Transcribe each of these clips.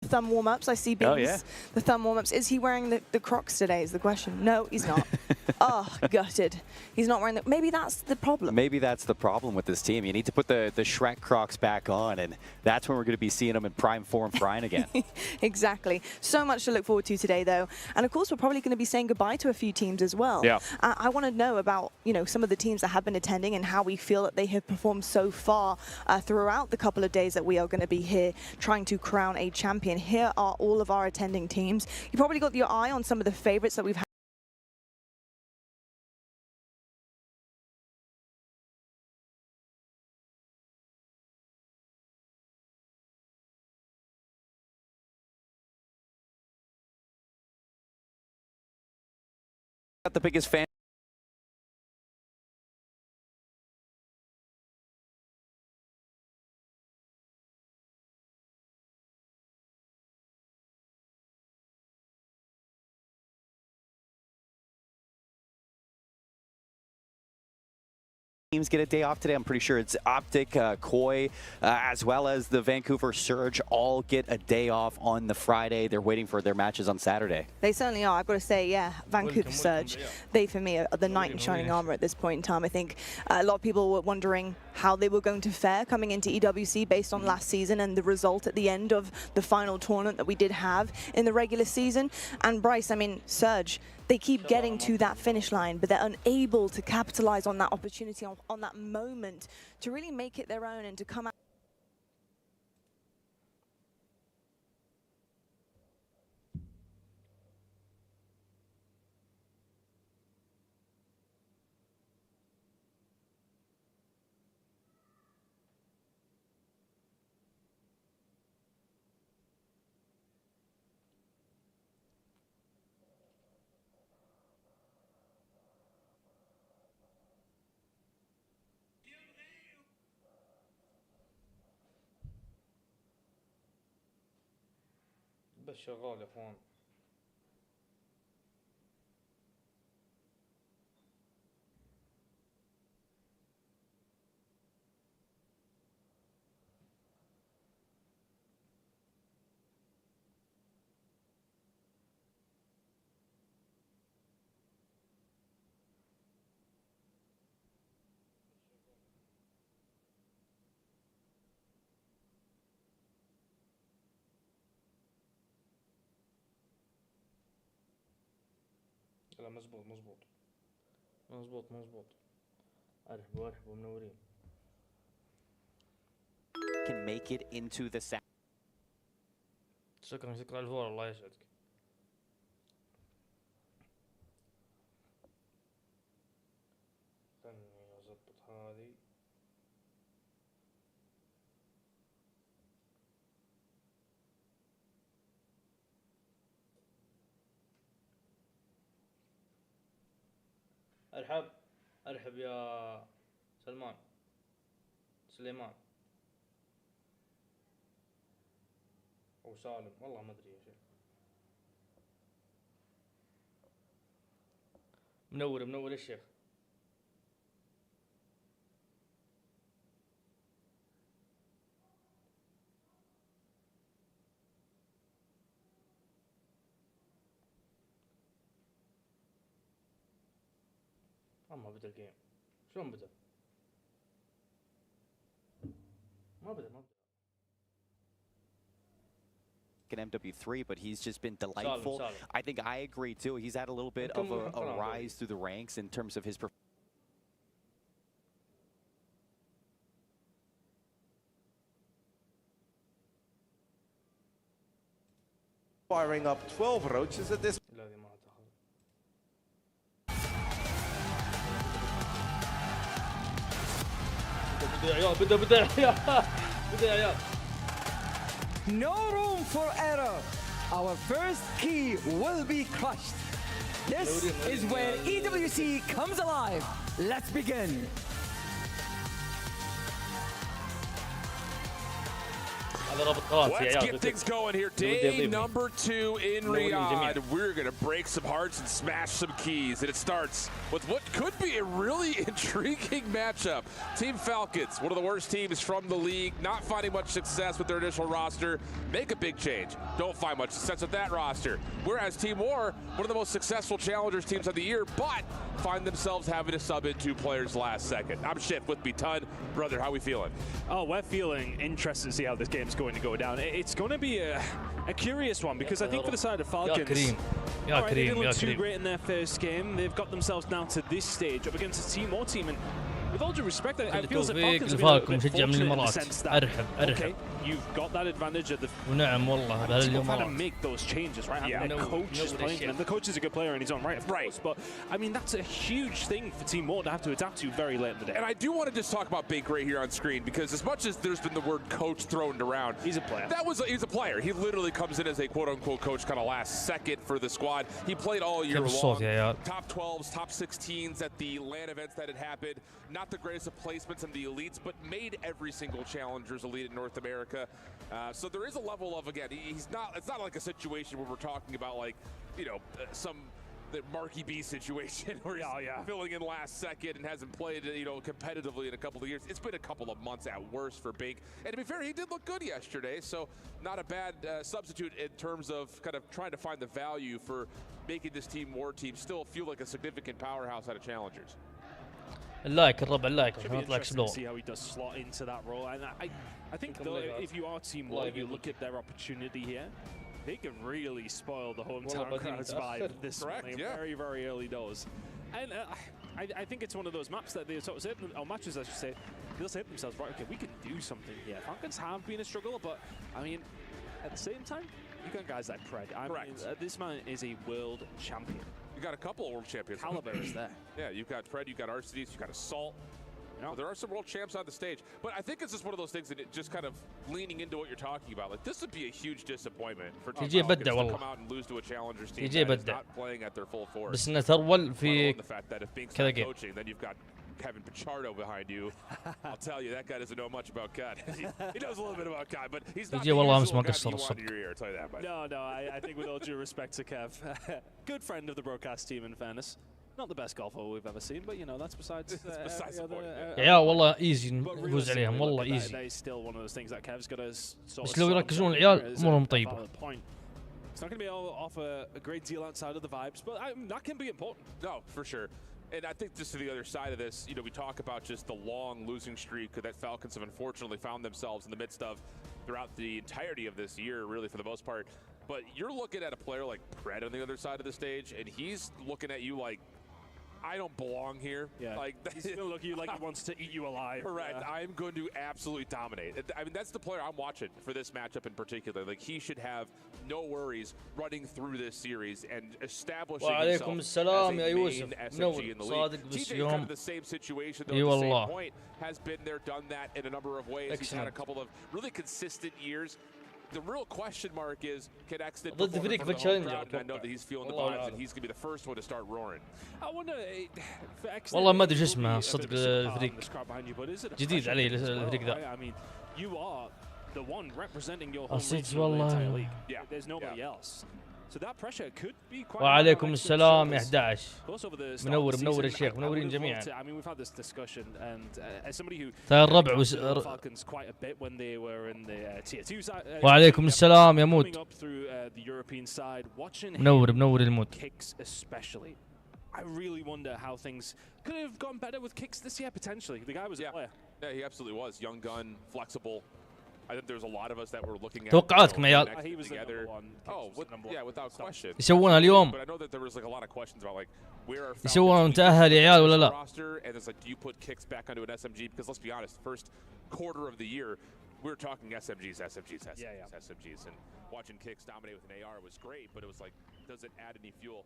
thumb warm-ups. I see Beans. Oh, yeah. The thumb warm-ups. Is he wearing the Crocs today is the question. No, he's not. Oh, gutted. He's not wearing the... Maybe that's the problem. Maybe that's the problem with this team. You need to put the Shrek Crocs back on, and that's when we're going to be seeing them in prime form frying again. Exactly. So much to look forward to today, though. And, of course, we're probably going to be saying goodbye to a few teams as well. Yeah. I want to know about, you know, some of the teams that have been attending and how we feel that they have performed so far throughout the couple of days that we are going to be here trying to crown a champion. Here are all of our attending teams. You probably got your eye on some of the favorites that we've had. The biggest fan. Teams get a day off today. I'm pretty sure it's Optic, Koi, as well as the Vancouver Surge all get a day off on the Friday. They're waiting for their matches on Saturday. They certainly are. I've got to say, yeah, Vancouver Surge, they for me are the knight in shining armor at this point in time. I think a lot of people were wondering how they were going to fare coming into EWC based on last season and the result at the end of the final tournament that we did have in the regular season. And Bryce, I mean, Surge, they keep getting to that finish line, but they're unable to capitalize on that opportunity, on that moment, to really make it their own and to come out. بس شغال يا اخوان. لا مزبوط مزبوط مزبوط مزبوط. ارحبوا ارحبوا منورين. Can make it into the set. شكرا شكرا الفولو الله يسعدك. خلني اضبط هذه. ارحب يا سليمان او سالم والله ما ادري يا شيخ. منور الشيخ. ما بدأ الجيم. شلون بدأ؟ ما بدأ. In MW3, but he's just been delightful. I think I agree too. He's had a little bit of a rise through the ranks in terms of his performance. Firing up 12 roaches at this. بدأ No room for error. Our first key will be crushed. This is where EWC comes alive. Let's begin. Let's get things going here. Day number 2 in Riyadh. We're going to break some hearts and smash some keys. And it starts with what could be a really intriguing matchup. Team Falcons, one of the worst teams from the league, not finding much success with their initial roster. Make a big change. Don't find much success with that roster. Whereas Team War, one of the most successful challengers teams of the year, but find themselves having to sub in 2 players last second. I'm Schiff with me, Ton. Brother, how we feeling? Oh, we're feeling interested to see how this game's going to go down. It's going to be a curious one because I think for the side of Falcons, they didn't look too great in their first game. They've got themselves now to this stage up against a Team War team, and with all due respect, I feel that Falcons have been a bit fortunate in the sense that, okay, you've got that advantage of the team had to make those changes, right? I mean, the coach is playing for them. The coach is a good player in his own right, of course, but I mean, that's a huge thing for Team War to have to adapt to very late in the day. And I do want to just talk about Big Ray here on screen, because as much as there's been the word coach thrown around, he's a player. He's a player. He literally comes in as a quote-unquote coach kind of last second for the squad. He played all year long. Top 12s, top 16s at the LAN events that had happened. Not the greatest of placements in the elites, but made every single challenger's elite in North America. So there is a level of, again, it's not like a situation where we're talking about, like, you know, the Marky B situation where he's filling in last second and hasn't played, you know, competitively in a couple of years. It's been a couple of months at worst for Bink. And to be fair, he did look good yesterday, so not a bad substitute in terms of kind of trying to find the value for making this Team War team still feel like a significant powerhouse out of challengers. اللايك الربع اللايك Should be interesting to see how he does slot into that role. And I think though, if you are Team War, you look at their opportunity here, they can really spoil the hometown crowd's vibe this morning. Very, very early doors. And I think it's one of those maps that they sort of say, or matches I should say, they'll say to themselves, right, okay, we can do something here. Falcons have been a struggle, but I mean, at the same time, you got guys like Pred. I mean, this man is a world champion. You got a couple of world champions. Caliber is there. Yeah, you've got Pred, you've got Arcides, you've got Assault. You know, there are some world champs on the stage, but I think it's just one of those things that it just kind of leaning into what you're talking about. Like, this would be a huge disappointment for Team Falcons to come out and lose to a challengers team that is not playing at their full force. بس انه ترول في the fact that if Bink's not coaching, then you've got Kevin Pichardo behind you. I'll tell you, that guy doesn't know much about COD. He knows a little bit about COD, but he's not the usual guy you want in your ear, I'll tell you that. But. No, I think with all due respect to Kev, good friend of the broadcast team in fairness. Not the best golfer we've ever seen, but you know, that's besides the point. يا والله easy نفوز عليهم والله easy. That is still one of those things that Kev's got to sort of بس لو يركزون العيال امورهم طيبة. It's not going to be off a great deal outside of the vibes, but that can be important. No, for sure. And I think just to the other side of this, you know, we talk about just the long losing streak that Falcons have unfortunately found themselves in the midst of throughout the entirety of this year, really for the most part. But you're looking at a player like Pred on the other side of the stage, and he's looking at you like, I don't belong here. Yeah, like, he's going to look at you like he wants to eat you alive. Correct. I'm going to absolutely dominate. I mean, that's the player I'm watching for this matchup in particular. Like, he should have no worries running through this series and establishing himself as a main SMG in the league. TJ kind of the same situation, though, at the same point, has been there, done that in a number of ways. He's had a couple of really consistent years. The real question mark is, can Exton perform in front of the home crowd? And I know that he's feeling the vibes, and he's going to be the first one to start roaring. I wonder for Exton. والله ما أدري شو اسمه صدق الفريق جديد علي الفريق ذا. I mean, you are the one representing your home region in the entire league. Yeah, there's nobody else. So that pressure could be quite. وعليكم السلام يا 11. منور الشيخ منورين جميعا. I mean, we've had this discussion, and as somebody who الربع Falcons quite a bit when they were in the tier 2 side. وعليكم السلام يا مود. Coming up through the European side, watching منور المود. Kicks especially. I really wonder how things could have gone better with Kicks this year potentially. The guy was a player. Yeah, he absolutely was. Young gun, flexible. I think there's a lot of us that were looking at توقعاتكم يا عيال. He was together. Yeah, without question. يسوونها اليوم. But I know that there was like a lot of questions about like where are يسوونها نتأهل يا عيال ولا لا؟ And it's like, do you put Kicks back onto an SMG? Because let's be honest, first quarter of the year, we were talking SMGs, SMGs, and watching Kicks dominate with an AR was great, but it was like, does it add any fuel?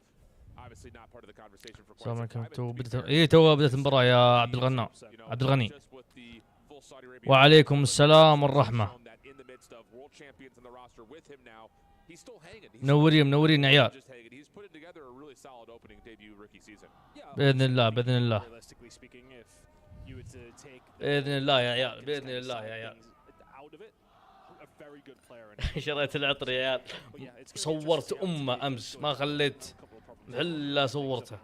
Obviously not part of the conversation for quite some time. تو بدأت المباراة يا عبد الغني. وعليكم السلام والرحمة. منورين عيال. بإذن الله بإذن الله. بإذن الله يا عيال بإذن الله يا عيال. شريت العطر يا عيال. صورت امه امس ما خليت الا صورته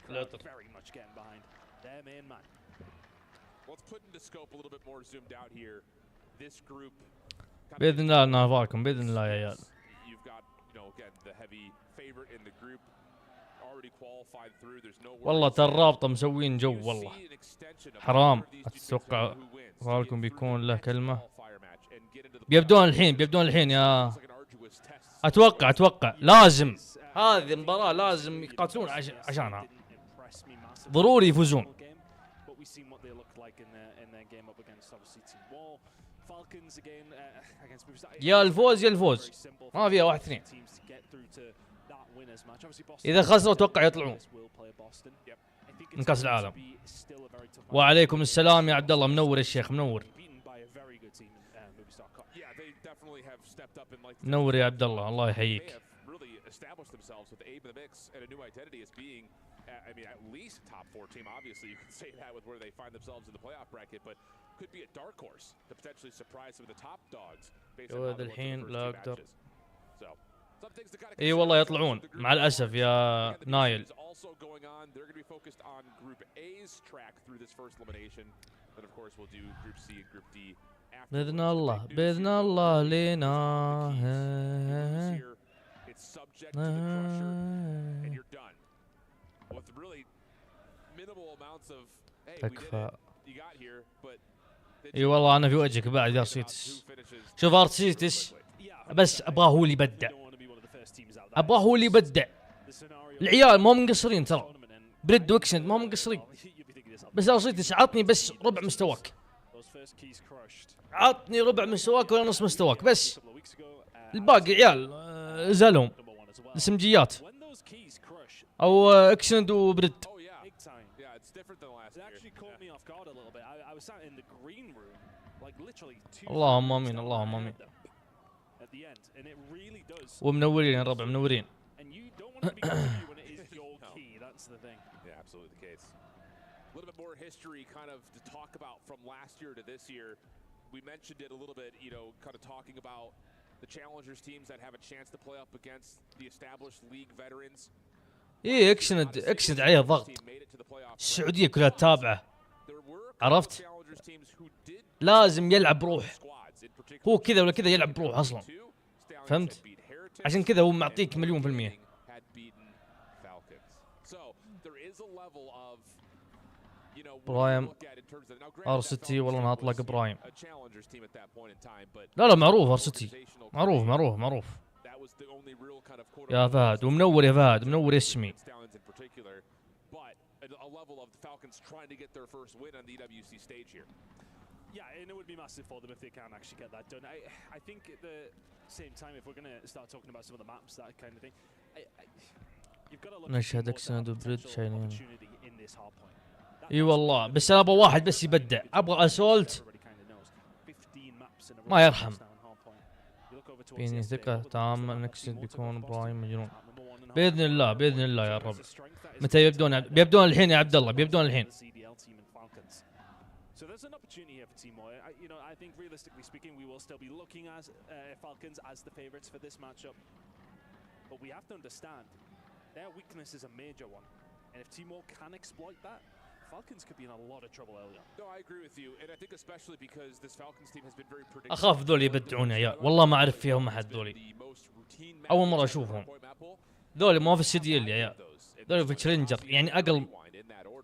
العطر. باذن الله انها فالكون باذن الله يا عيال. والله ترى الرابطه مسوين جو والله حرام. اتوقع فالكون بيكون له كلمه. بيبدون الحين يا اتوقع لازم هذه المباراه لازم يقاتلون عشانها، ضروري يفوزون. يا الفوز ما فيها واحد اثنين. اذا خسروا اتوقع يطلعون من كاس العالم. وعليكم السلام يا عبد الله، منور يا الشيخ، منور يا عبد الله، الله يحييك. I mean, at least top 4 team. Obviously, you can say that with where they find themselves in the playoff bracket, but could be a dark horse to potentially surprise some of the top dogs based on how they look in the first 2 matches. So, اي والله يطلعون مع الاسف يا نايل. باذن الله لينا تكفى. اي والله انا في وجهك بعد يا ارسيتس. شوف ارسيتس بس ابغاه هو اللي يبدع، العيال ما هم مقصرين ترى، بريد ويكسند ما هم مقصرين، بس ارسيتس عطني بس ربع مستواك، عطني ربع مستواك ولا نص مستواك بس، الباقي عيال زالهم السمجيات او اكسند وبريد. اللهم امين اللهم امين. ومنورين الربع منورين. We mentioned it a little bit, you know, kind of talking about the challengers teams that have a chance to play up against the established league veterans. ايه اكسند عليه ضغط، السعوديه كلها تتابعه، عرفت؟ لازم يلعب بروح، هو كذا ولا كذا يلعب بروح اصلا، فهمت؟ عشان كذا هو معطيك 1,000,000%. برايم ارسيتي والله انها اطلق برايم. لا معروف ارسيتي، معروف يا فهد، ومنور يا فهد، منور اسمي. Yeah, and it would be massive for them if they can actually get that done. I think at the same time, if we're going to start talking about some of the maps, that kind of thing, you've got to look نشهد اكسند وبريد شايلين. in this hard point. اي والله بس انا ابغى واحد بس يبدع، ابغى اسولت ما يرحم. فيني ثقة تامة ان اكسند بيكون برايم مجنون باذن الله يا رب. متى بيبدون الحين يا عبد الله، بيبدون الحين. So there's an opportunity here for Team Moy. You know, I think realistically speaking, we will still be looking at Falcons as the favourites for this matchup. But we have to understand their weakness is a major one, and if Team Moy can exploit that, Falcons could be in a lot of trouble early on. No, I agree with you, and I think especially because this Falcons team has been very predictable. اخاف ذول يبدعون يا عيال، والله ما اعرف فيهم احد ذولي، اول مرة اشوفهم. ذولي ما في السي يا عيال، ذولي في تشالنجر يعني اقل.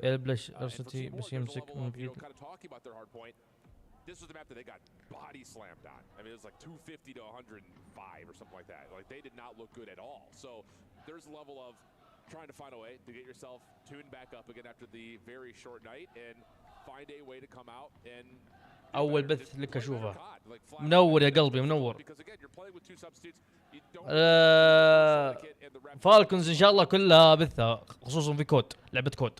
البلاش ارسيتي بس يمسك من بيد. This was the map that they got body slammed on. I mean, it was like 250 to 105 or something like that. Like, they did not look good at all. So there's a level of trying to find a way to get yourself tuned back up again after the very short night and find a way to come out and اول بث لك اشوفه منور يا قلبي منور. فالكونز ان شاء الله كلها بثها، خصوصا في كود، لعبة كود.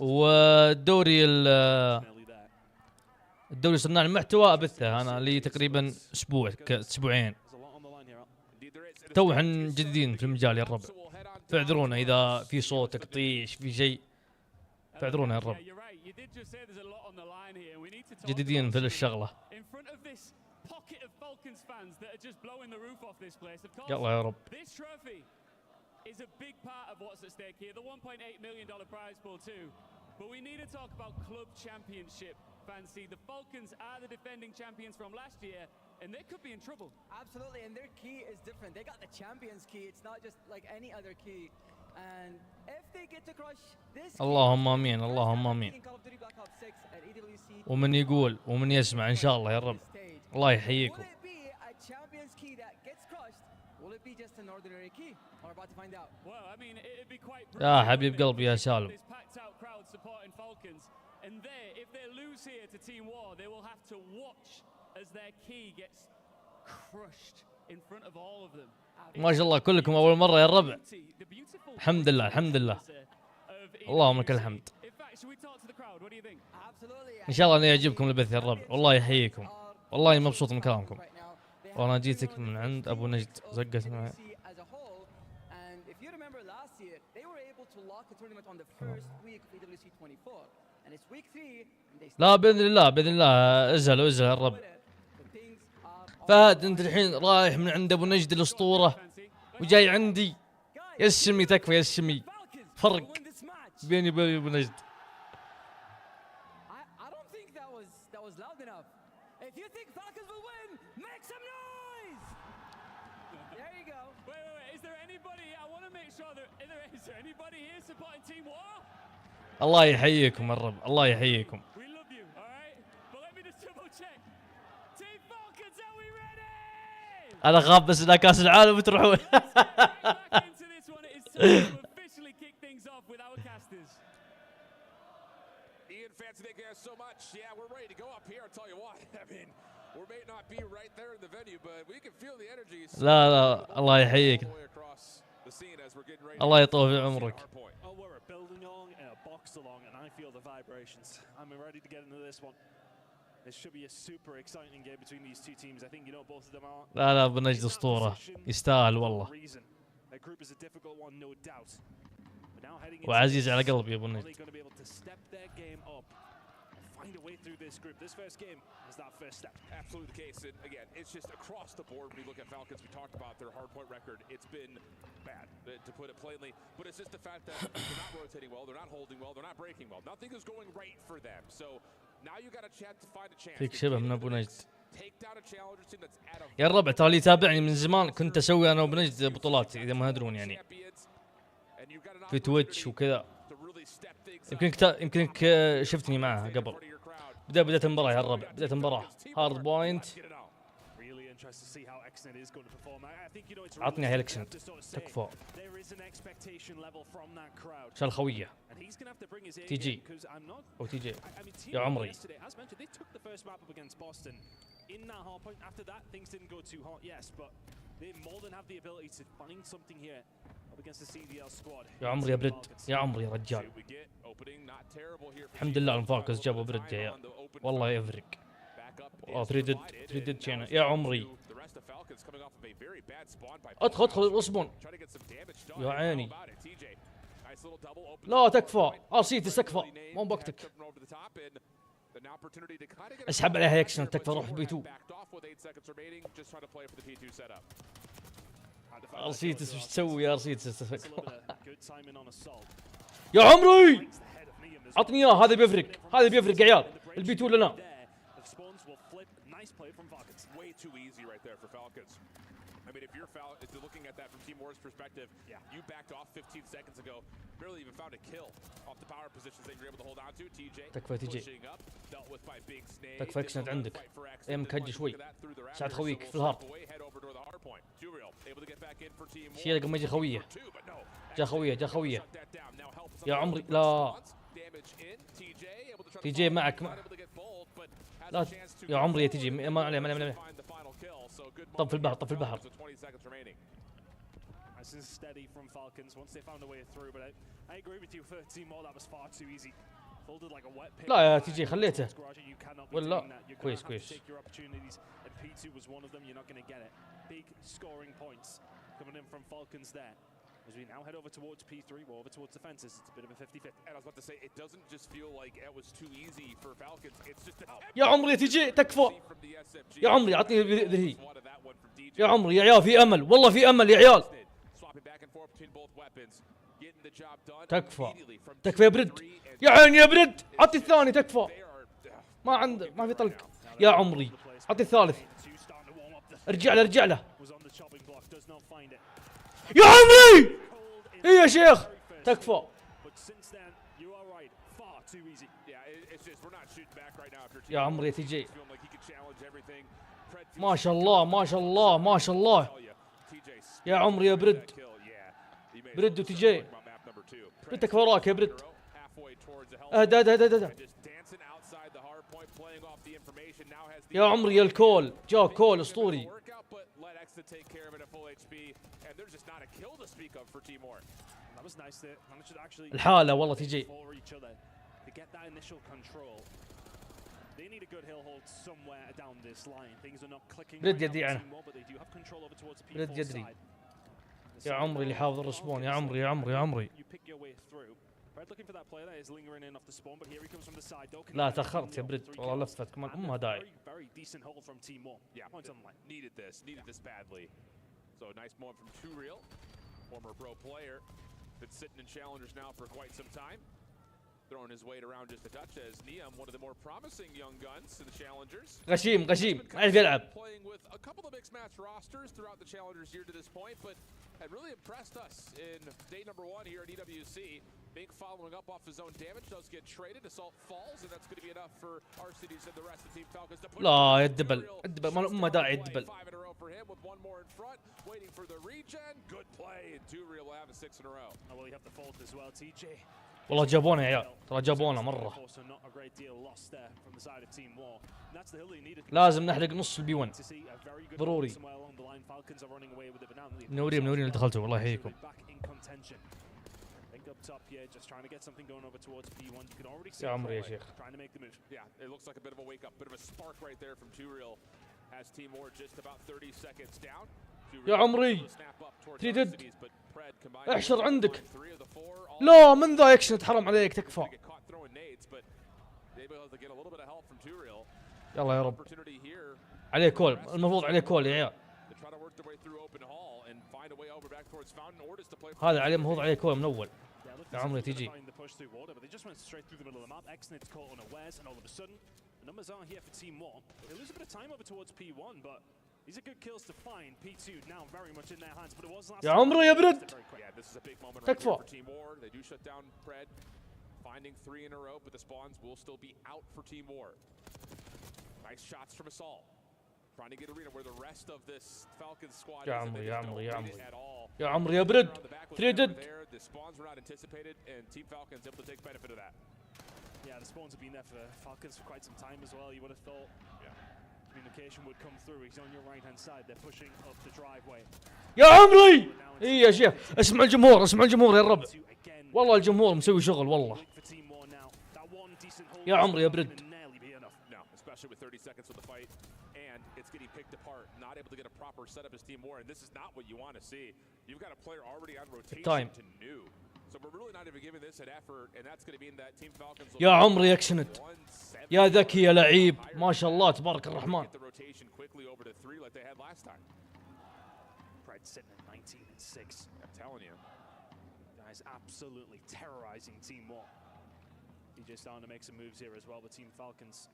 والدوري صناع المحتوى ابثه انا لي تقريبا اسبوعين، توحن جديدين في المجال يا الربع، فاعذرونا اذا في صوت تقطيش في شيء، فاعذرونا يا الربع. جديدين في الشغله. يلا يا رب. is a big part of what's at stake here. The $1.8 million prize pool too. But we need to talk about club championship fancy. The Falcons are the defending champions from last year, and they could be in trouble. Absolutely, and their key is different. They got the champion's key. It's not just like any other key. And if they get to crush this, اللهم امين اللهم امين. ومن يقول ومن يسمع ان شاء الله يا رب. الله يحييكم. يا حبيب قلبي يا سالم. ما شاء الله كلكم اول مره يا الربع. الحمد لله الحمد لله. اللهم لك الحمد. ان شاء الله انه يعجبكم البث يا الربع. والله يحييكم. والله مبسوط من كلامكم. وانا جيتك من عند ابو نجد زقت معي. لا باذن الله باذن الله ازهل ازهل الرب. فهد انت الحين رايح من عند ابو نجد الاسطوره وجاي عندي. يسمي تكفى يسمي. فرق بيني وبين ابو نجد. الله يحييكم الرب الله يحييكم. انا خاف بس لا كاس العالم وتروحون. لا لا الله يحييك. الله يطول في عمرك. لا لا بنجد اسطوره يستاهل والله. وعزيز على قلبي يا ابو نجد. Find a way through this group. This first game is that first step. Absolutely the case. And again, it's just across the board. When you look at Falcons, we talked about their hardpoint record. It's been bad, to put it plainly. But it's just the fact that they're not rotating well, they're not holding well, they're not breaking well. Nothing is going right for them. So now you got a chance to find a chance. فيك شبه من ابو نجد. Take down a challenger team that's at a. يا الربع ترى اللي يتابعني من زمان كنت اسوي انا وابو نجد بطولات اذا ما تدرون يعني. في تويتش وكذا. يمكنك شفتني معه قبل. بدأت المباراة يا الربع. بدأت المباراة هارد بوينت. عطني هاي الاكسنت تكفى. شال خويه تي جي او تي جي يا عمري. يا عمري يا برد يا عمري يا رجال. الحمد لله الفالكونز جابوا برد يا عيال. والله يفرق. 3 ديد شينا يا عمري. ادخل ادخل اصبون يا عيني. لا تكفى ارسيتي تكفى مو بوقتك. اسحب عليها يكشن تكفى روح بي 2. ارسيتس وش تسوي يا ارسيتس؟ يا عمري عطني اياه. هذا بيفرق هذا بيفرق يا عيال. البي 2 لنا. I mean, if you're looking at that from Team War's perspective, you backed off 15 seconds ago, barely even found a kill off the power positions that you're able to hold on to. TJ تكفى تي جي. dealt with by big snake. تكفى اكسنت عندك. ايه مكجي شوي. ساعد خويك في الهارد. شيء قبل ما يجي خويه. جا خويه جا خويه. يا عمري لا. تي جي معك لا يا عمري يا تي جي ما عليه ما عليه. طب في البحر طب في البحر. لا يا تي جي خليته ولا كويس كويس. As we now head over towards P3, we're over towards the fences. It's a bit of a 50-50. And I was about to say, it doesn't just feel like it was too easy for Falcons. It's just يا عمري تجي تكفى. يا عمري عطني ذهي. يا عمري يا عيال في امل، والله في امل يا عيال. تكفى تكفى يا برد، يا عيني يا برد، عطي الثاني تكفى. ما في طلق. يا عمري عطي الثالث. ارجع له ارجع له. يا عمري ايه يا شيخ تكفى. يا عمري تي جي ما شاء الله ما شاء الله ما شاء الله. يا عمري يا برد، برد وتي جي برد تكفى وراك يا برد. اهدى اهدى اهدى. يا عمري يا الكول جاء كول اسطوري. الحالة والله تجي. برد يدري عنه، برد يدري. يا عمري اللي حافظ الرسبون، يا عمري يا عمري يا عمري. لا تأخرت يا برد والله لفت كمان أمها داعي. So nice moment from Two Real, former pro player, been sitting in challengers now for quite some time, throwing his weight around just a touch as Neum, one of the more promising young guns in the challengers. غشيم غشيم ما يعرف يلعب. Playing with a couple of mixed match rosters throughout the challengers year to this point, but had really impressed us in day number 1 here at EWC. Big following up off his own damage, does get traded, Assault falls, and that's going to be enough for RCDs and the rest of Team Falcons to put لا الدبل الدبل ما داعي الدبل. for him with one more in front, waiting for the regen. Good play, and Two Real will have a 6 in a row. Well, you have the fault as well, TJ. والله جابونا يا عيال، ترى جابونا مرة. لازم نحرق نص البي 1 ضروري. منورين منورين اللي دخلتوا الله يحييكم. يا عمري يا شيخ. يا عمري تريدد احشر عندك. لا من ذا يكشنت حرام عليك تكفى. يلا يا رب عليه كول، المفروض عليه كول يا عيال. هذا عليه المفروض عليه كول من اول. يا عمري تيجي. يا عمري يا برد تكفى. Finding 3 in a row, but the spawns will still be out for Team War. Nice shots from Assault. Trying to get arena where the rest of this Falcons squad يا عمري يا عمري يا عمري at all. يا عمري يا برد تريدد. The spawns were not anticipated, and Team Falcons able to take benefit of that. Yeah, the spawns have been there for Falcons for quite some time as well. You would have thought communication would come through. He's on your right-hand side. They're pushing up the driveway. يا عمري اي يا شيخ، اسمع الجمهور اسمع الجمهور يا الربع. والله الجمهور مسوي شغل والله. يا عمري يا برد. Especially with 30 seconds of the fight, and it's getting picked apart. Not able to get a proper setup as Team War, and this is not what you want to see. You've got a player already on rotation to new, so we're really not even giving this an effort, and that's going to mean that Team Falcons. يا عمري يكشنت، يا ذكي يا لعيب، ما شاء الله تبارك الرحمن. The rotation quickly over to 3 like they had last time. Pride sitting at 19-6. I'm telling you, guys, absolutely terrorizing Team War. DJ starting to make some moves here as well, but Team Falcons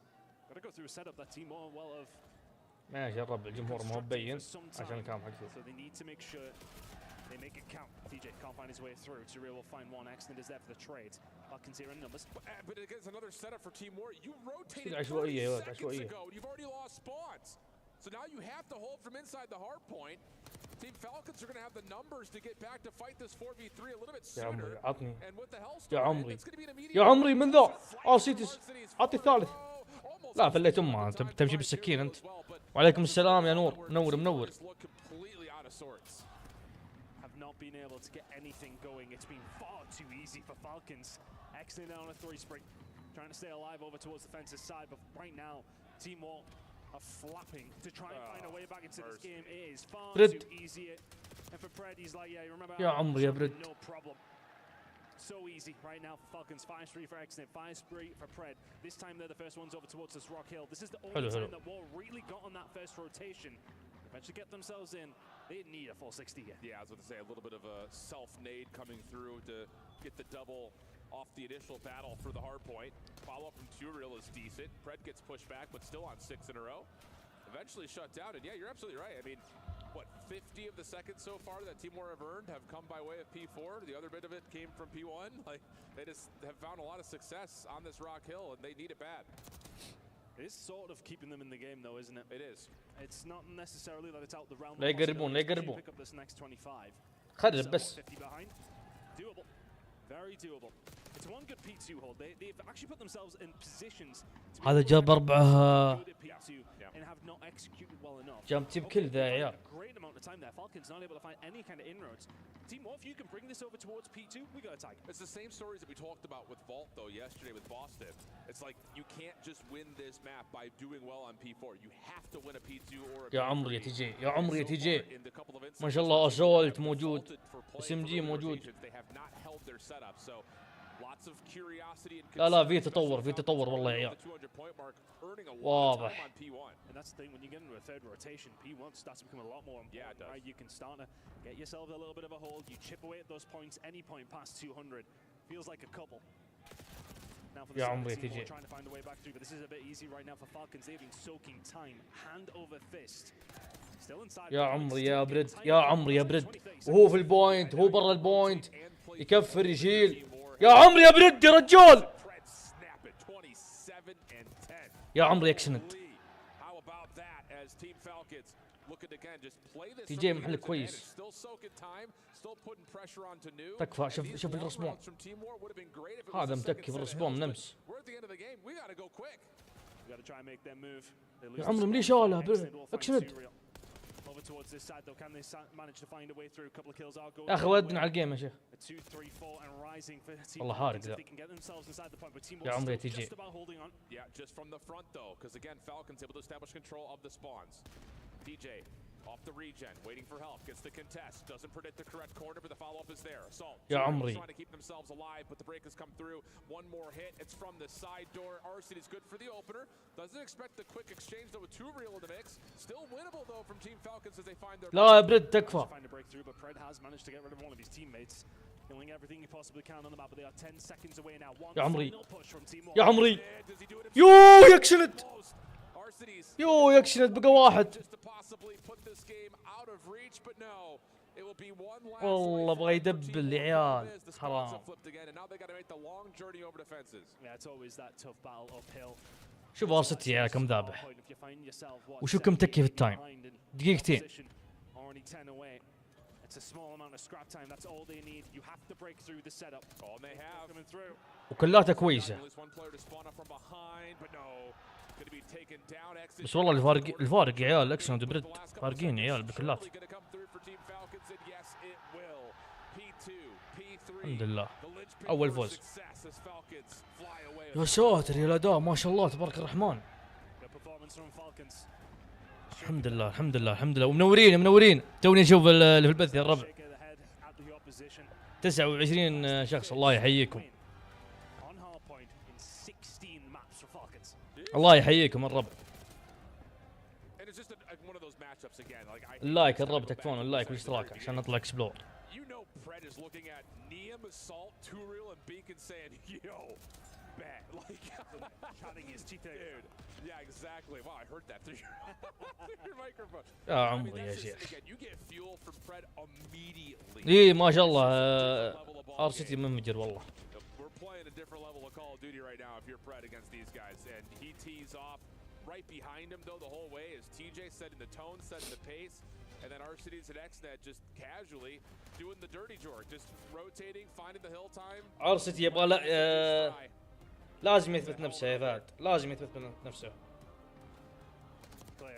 got to go through a setup that Team War well of. ماشي يا رب الجمهور ما هو مبين عشان الكام حقه. So they need to make sure they make it count. DJ can't find his way through. Surreal will find one. Accident is there for the trade. Falcons here in numbers. But it gets another setup for Team War. You rotated 30 عشوائية seconds ago, and you've already lost spawns. So now you have to hold from inside the hard point. Team Falcons are going to have the numbers to get back to fight this 4v3 a little bit sooner. يا عمري عطني. And with the health يا عمري it's going to be an immediate. يا عمري من ذا سيتس عطي الثالث. لا فليت امها تمشي بالسكين انت. وعليكم السلام يا نور منور منور. Have not been able to get anything going. It's been far too easy for Falcons. Excellent on a 3 sprint, trying to stay alive over towards the fence's side, but right now Team War are flapping to try and find a way back into this game. It is far too easy. And for Pred. He's like, yeah, you remember? يا عمري يا برد. No problem. So easy right now for Falcons. 5-3 for Exnet, 5-3 for Pred. This time they're the first ones over towards this Rock Hill. This is the only time that War really got on that first rotation. Eventually get themselves in. They need a full 60 here. Yeah, I was going to say a little bit of a self-nade coming through to get the double off the initial battle for the hard point. Follow-up from Turiel is decent. Pred gets pushed back, but still on 6 in a row. Eventually shut down, and yeah, you're absolutely right. I mean, what, 50 of the seconds so far that Team War have earned have come by way of P4. The other bit of it came from P1. Like, they just have found a lot of success on this Rock Hill, and they need it bad. It is sort of keeping them in the game, though, isn't it? It is. It's not necessarily that it's out the realm. لا يقربون لا يقربون. Pick up this next 25. خرب بس. 50 behind. Doable. Very doable. It's one good P2 hold. They've actually put themselves in positions. هذا جاب 4 and have not executed well enough. جاب تيب كل ذا يا عيال. Great amount of time there. Falcons not able to find any kind of inroads. Team War, if you can bring this over towards P2, we got a tag. It's the same stories that we talked about with Vault, though, yesterday with Boston. It's like you can't just win this map by doing well on P4. You have to win a P2 or a P3. يا عمري يا تي جي يا عمري يا تي جي. ما شاء الله أسولت موجود. SMG موجود. لا لا في تطور في تطور والله يا عيال. واضح. And that's the thing, when you get into a third rotation, P1 starts to become a lot more important. Yeah, it does. Right? You can start to get yourself a little bit of a hold. You chip away at those points. Any point past 200 feels like a couple. Now for the team, trying to find a way back through, but this is a bit easy right now for Falcons. They've been soaking time, hand over fist. Still inside. يا عمري يا برد يا عمري يا برد. وهو في البوينت وهو برا البوينت يكفر يشيل. يا عمري يا برد يا رجال. يا عمري اكسنت. تي جي محل كويس. تكفى شوف الرسبون. هذا متكي في الرسبون من امس. يا عمري ملي شاله اكسنت. يا اخي ودنا على الجيم يا شيخ. والله حارق ذا. يا عمري يا تي جي. DJ off the regen, waiting for help, gets the contest, doesn't predict the correct corner, but the follow-up is there. Assault. يا عمري. Trying to keep themselves alive, but the break has come through. One more hit, it's from the side door. Arsenal is good for the opener. Doesn't expect the quick exchange though with Turiel in the mix. Still winnable though from Team Falcons as they find their. لا برد تكفى. Find a breakthrough, but Pred has managed to get rid of one of his teammates. Killing everything he possibly can on the map, but they are 10 seconds away now. يا عمري. يا عمري. يو يكسنت. يو يكسنت بقى واحد. والله ابغى يدبل يا عيال حرام. شوف ارستي يا عيال كم ذابح وشو كم تكي في التايم دقيقتين. وكلاتها كويسة. بس والله الفارق يا عيال اكسنت وبرد فارقين يا عيال بكلات. الحمد لله اول فوز. يا ساتر يا الاداء ما شاء الله تبارك الرحمن. الحمد لله الحمد لله الحمد لله. ومنورين توني اشوف اللي في البث يا الربع. 29 شخص الله يحييكم. الله يحييكم الرب. اللايك الرب تكفون اللايك والاشتراك عشان نطلع اكسبلور. يا عمري يا شيخ. ايه ما شاء الله ار سيتي منفجر والله. Playing a different level of Call of Duty right now if you're Pred against these guys, and he tees off right behind him though the whole way as TJ setting the tone, setting the pace, and then Arcitys and XNet just casually doing the dirty jork, just rotating, finding the hill time. Arcity يبغى لازم يثبت نفسه يا فهد، لازم يثبت نفسه.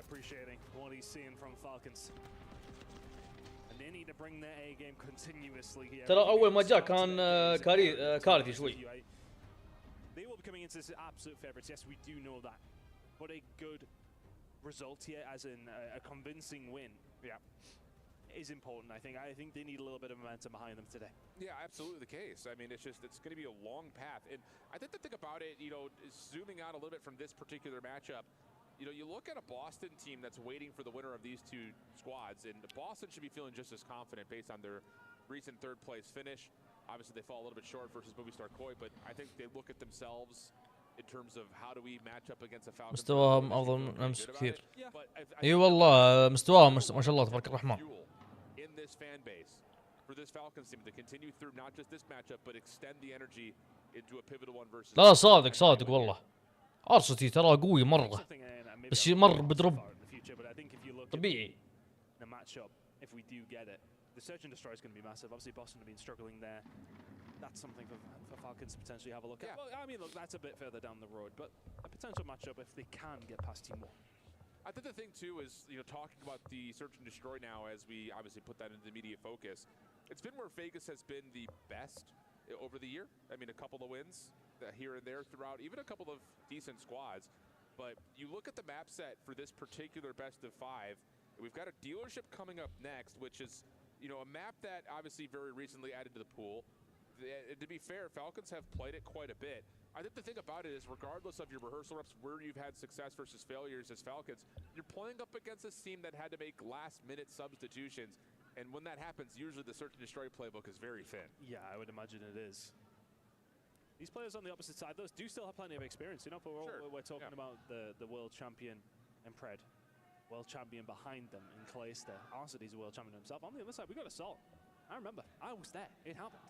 Appreciating what he's seeing from Falcons. And they need to bring their A game continuously here. ترى أول ما جاء كان كارثي شوي. They will be coming into this absolute favorites. Yes, we do know that. But a good result here, as in a convincing win. Yeah. is important. I think they need a little bit of momentum behind them today. Yeah, absolutely the case. I mean, it's going to be a long path. And I think the thing about it, you know, is zooming out a little bit from this particular matchup, you know, you look at a Boston team that's waiting for the winner of these two squads, and Boston should be feeling just as confident based on their recent third-place finish. Obviously, they fall a little bit short versus Movie Star Koi, but I think they look at themselves in terms of how do we match up against a Falcons. مستواهم أفضل من أمس كثير. إي والله مستواهم ما شاء الله تبارك الرحمن. In this fan base for this Falcons team to continue through not just this matchup but extend the energy into a pivotal one versus. لا صادق والله. أرسنال ترى قوي مرة. بس مر بدرب طبيعي. If we do get it, the search and destroy is going to be massive. Obviously, Boston have been struggling there. That's something for Falcons to potentially have a look at. Well, I mean, look, that's a bit further down the road, but a potential matchup if they can get past Team War. I think the thing too is, you know, talking about the search and destroy now as we obviously put that into the immediate focus. It's been where Vegas has been the best over the year. I mean, a couple of wins here and there throughout, even a couple of decent squads. But you look at the map set for this particular best of 5. We've got a dealership coming up next, which is, you know, a map that obviously very recently added to the pool. To be fair, Falcons have played it quite a bit. I think the thing about it is, regardless of your rehearsal reps, where you've had success versus failures as Falcons, you're playing up against a team that had to make last-minute substitutions. And when that happens, usually the search and destroy playbook is very thin. Yeah, I would imagine it is. These players on the opposite side, those do still have plenty of experience. You know, but we're talking about the world champion and Pred, world champion behind them in Clayster. Arcedy's a world champion himself. On the other side, we got Assault. I remember, I was there. It happened.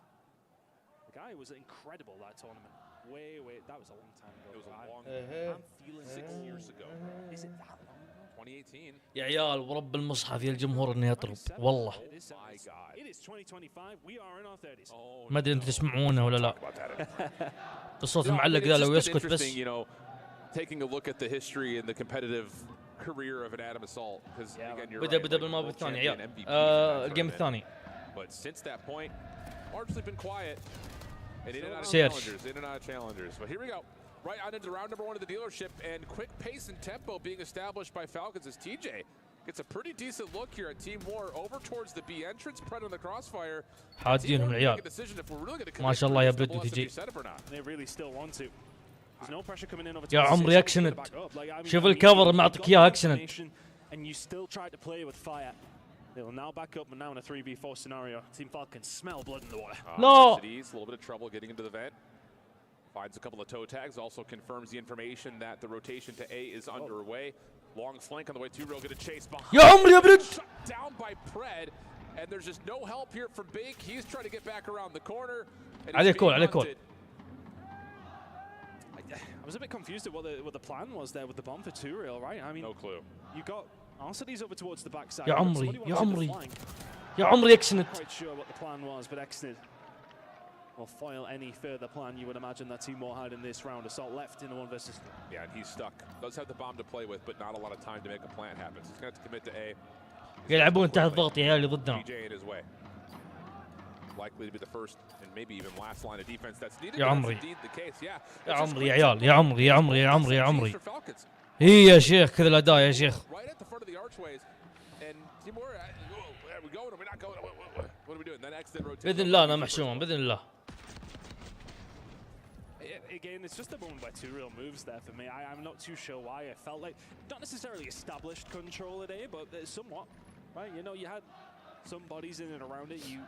The guy was incredible that tournament. That was a long time ago. It was a long time. I'm feeling 6 years ago. Is it that long? 2018. يا عيال ورب المصحف يا الجمهور انه يطرب والله. It is 2025. We are in our 30s. ما ادري انتم تسمعونه ولا لا. الصوت المعلق ذا لو يسكت بس. You know, taking a look at the history and the competitive career of an Adam Assault, because again you're بدأ بالماب الثاني عيال. الجيم الثاني. But since that point, largely been quiet. And in and out of challengers, But here we go. Right on into round number 1 of the dealership, and quick pace and tempo being established by Falcons as TJ gets a pretty decent look here at Team War over towards the B entrance. Pred on the crossfire. حادينهم العيال. ما شاء الله يا بلد وتجي. They really still want to. There's no pressure coming in over. يا عمري اكشنت. شوف الكفر معطيك اياه اكشنت. And you still try to play with fire. They will now back up and now in a 3v4 scenario. Team Falcons smell blood in the water. No. A little bit of trouble getting into the vent. Finds a couple of toe tags. Also confirms the information that the rotation to A is underway. Long flank on the way to. Real good chase behind. يا عمري يا بلد. Shut down by Pred, and there's just no help here from Bake. He's trying to get back around the corner. عليه كول. I was a bit confused at what the plan was there with the bomb for 2 real, right? I mean, no clue. You got Arcedy's over towards the backside. يا عمري اكشنت. Quite sure what the plan was, but Exnid will foil any further plan you would imagine that Team War had in this round. Assault left in a 1 versus 3. Yeah, and he's stuck. Does have the bomb to play with, but not a lot of time to make a plan happen. So he's going to have to commit to A. يلعبون تحت ضغط يا عيال اللي ضدنا. TJ in his way. Likely to be the first and maybe even last line of defense that's needed. يا عمري. Indeed the case. Yeah. يا عمري يا عيال يا عمري. هي يا شيخ كذا الاداء يا شيخ. Right at the front of the archways, and Team War, are we going? Are we not going? What are we doing? Then exit rotation. بإذن الله أنا محشوم بإذن الله. Again, it's just a moment by 2 real moves there for me. I'm not too sure why. I felt like not necessarily established control today, but somewhat, right? You know, you had some bodies in and around it. You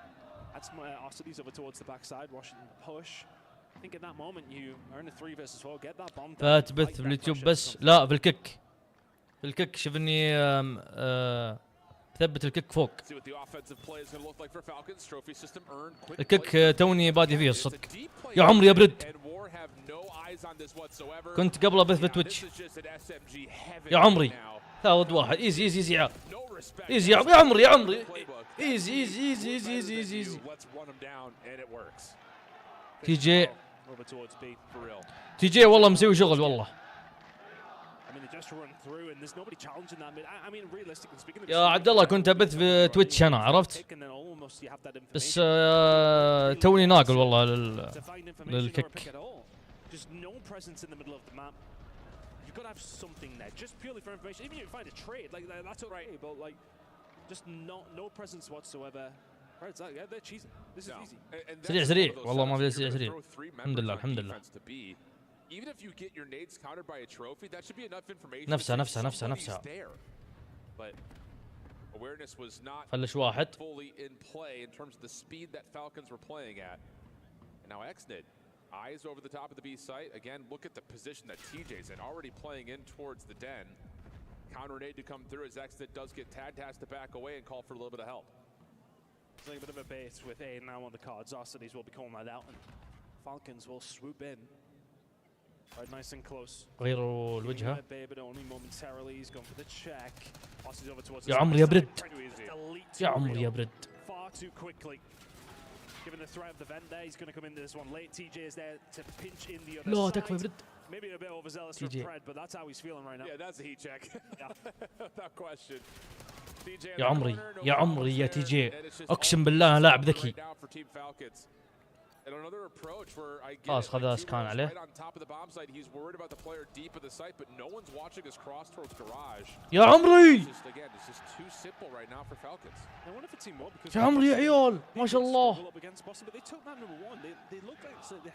had some Arcedy's over towards the backside, Washington push. I think in that moment you are in a 3 versus 4. Get that bomb. فات بث في اليوتيوب بس لا في الكيك شوف اني ثبت الكيك فوق. الكيك توني بادي فيه الصدق. يا عمري يا برد. كنت قبل ابث في تويتش. يا عمري 3 ضد 1 ايزي يا ايزي يا عمري ايزي. تي جي والله مسوي شغل والله. يا عبد الله كنت ابث في تويتش انا عرفت بس توني ناقل والله للكيك. just no presence whatsoever. Right, yeah, they're cheesing. This is easy. سريع والله ما بدي سريع. الحمد لله. Even if you get your nades countered by a trophy, that should be enough information. نفسها. But awareness was not فلش واحد. fully in play in terms of the speed that Falcons were playing at. And now Xnid, eyes over the top of the B site. Again, look at the position that TJ's in, already playing in towards the den. Counter nade to come through as Xnid does get tagged, has to back away and call for a little bit of help. It's like a bit of a bait with A now on the cards. Arcades will be calling that out, and Falcons will swoop in. Right, nice and close. غيروا الوجهة. But only momentarily. He's gone for the check. Passes over towards يا عمري يا برد. يا عمري يا برد. Far too quickly. Given the threat of the vent there, he's going to come into this one late. TJ is there to pinch in the other لا side. تكفى برد. Maybe a bit overzealous for Pred, but that's how he's feeling right now. Yeah, that's a heat check. Without question. يا عمري يا تي جي اقسم بالله انا لاعب ذكي. خلاص خذ سكان عليه. يا عمري يا عمري يا عيال ما شاء الله. شوف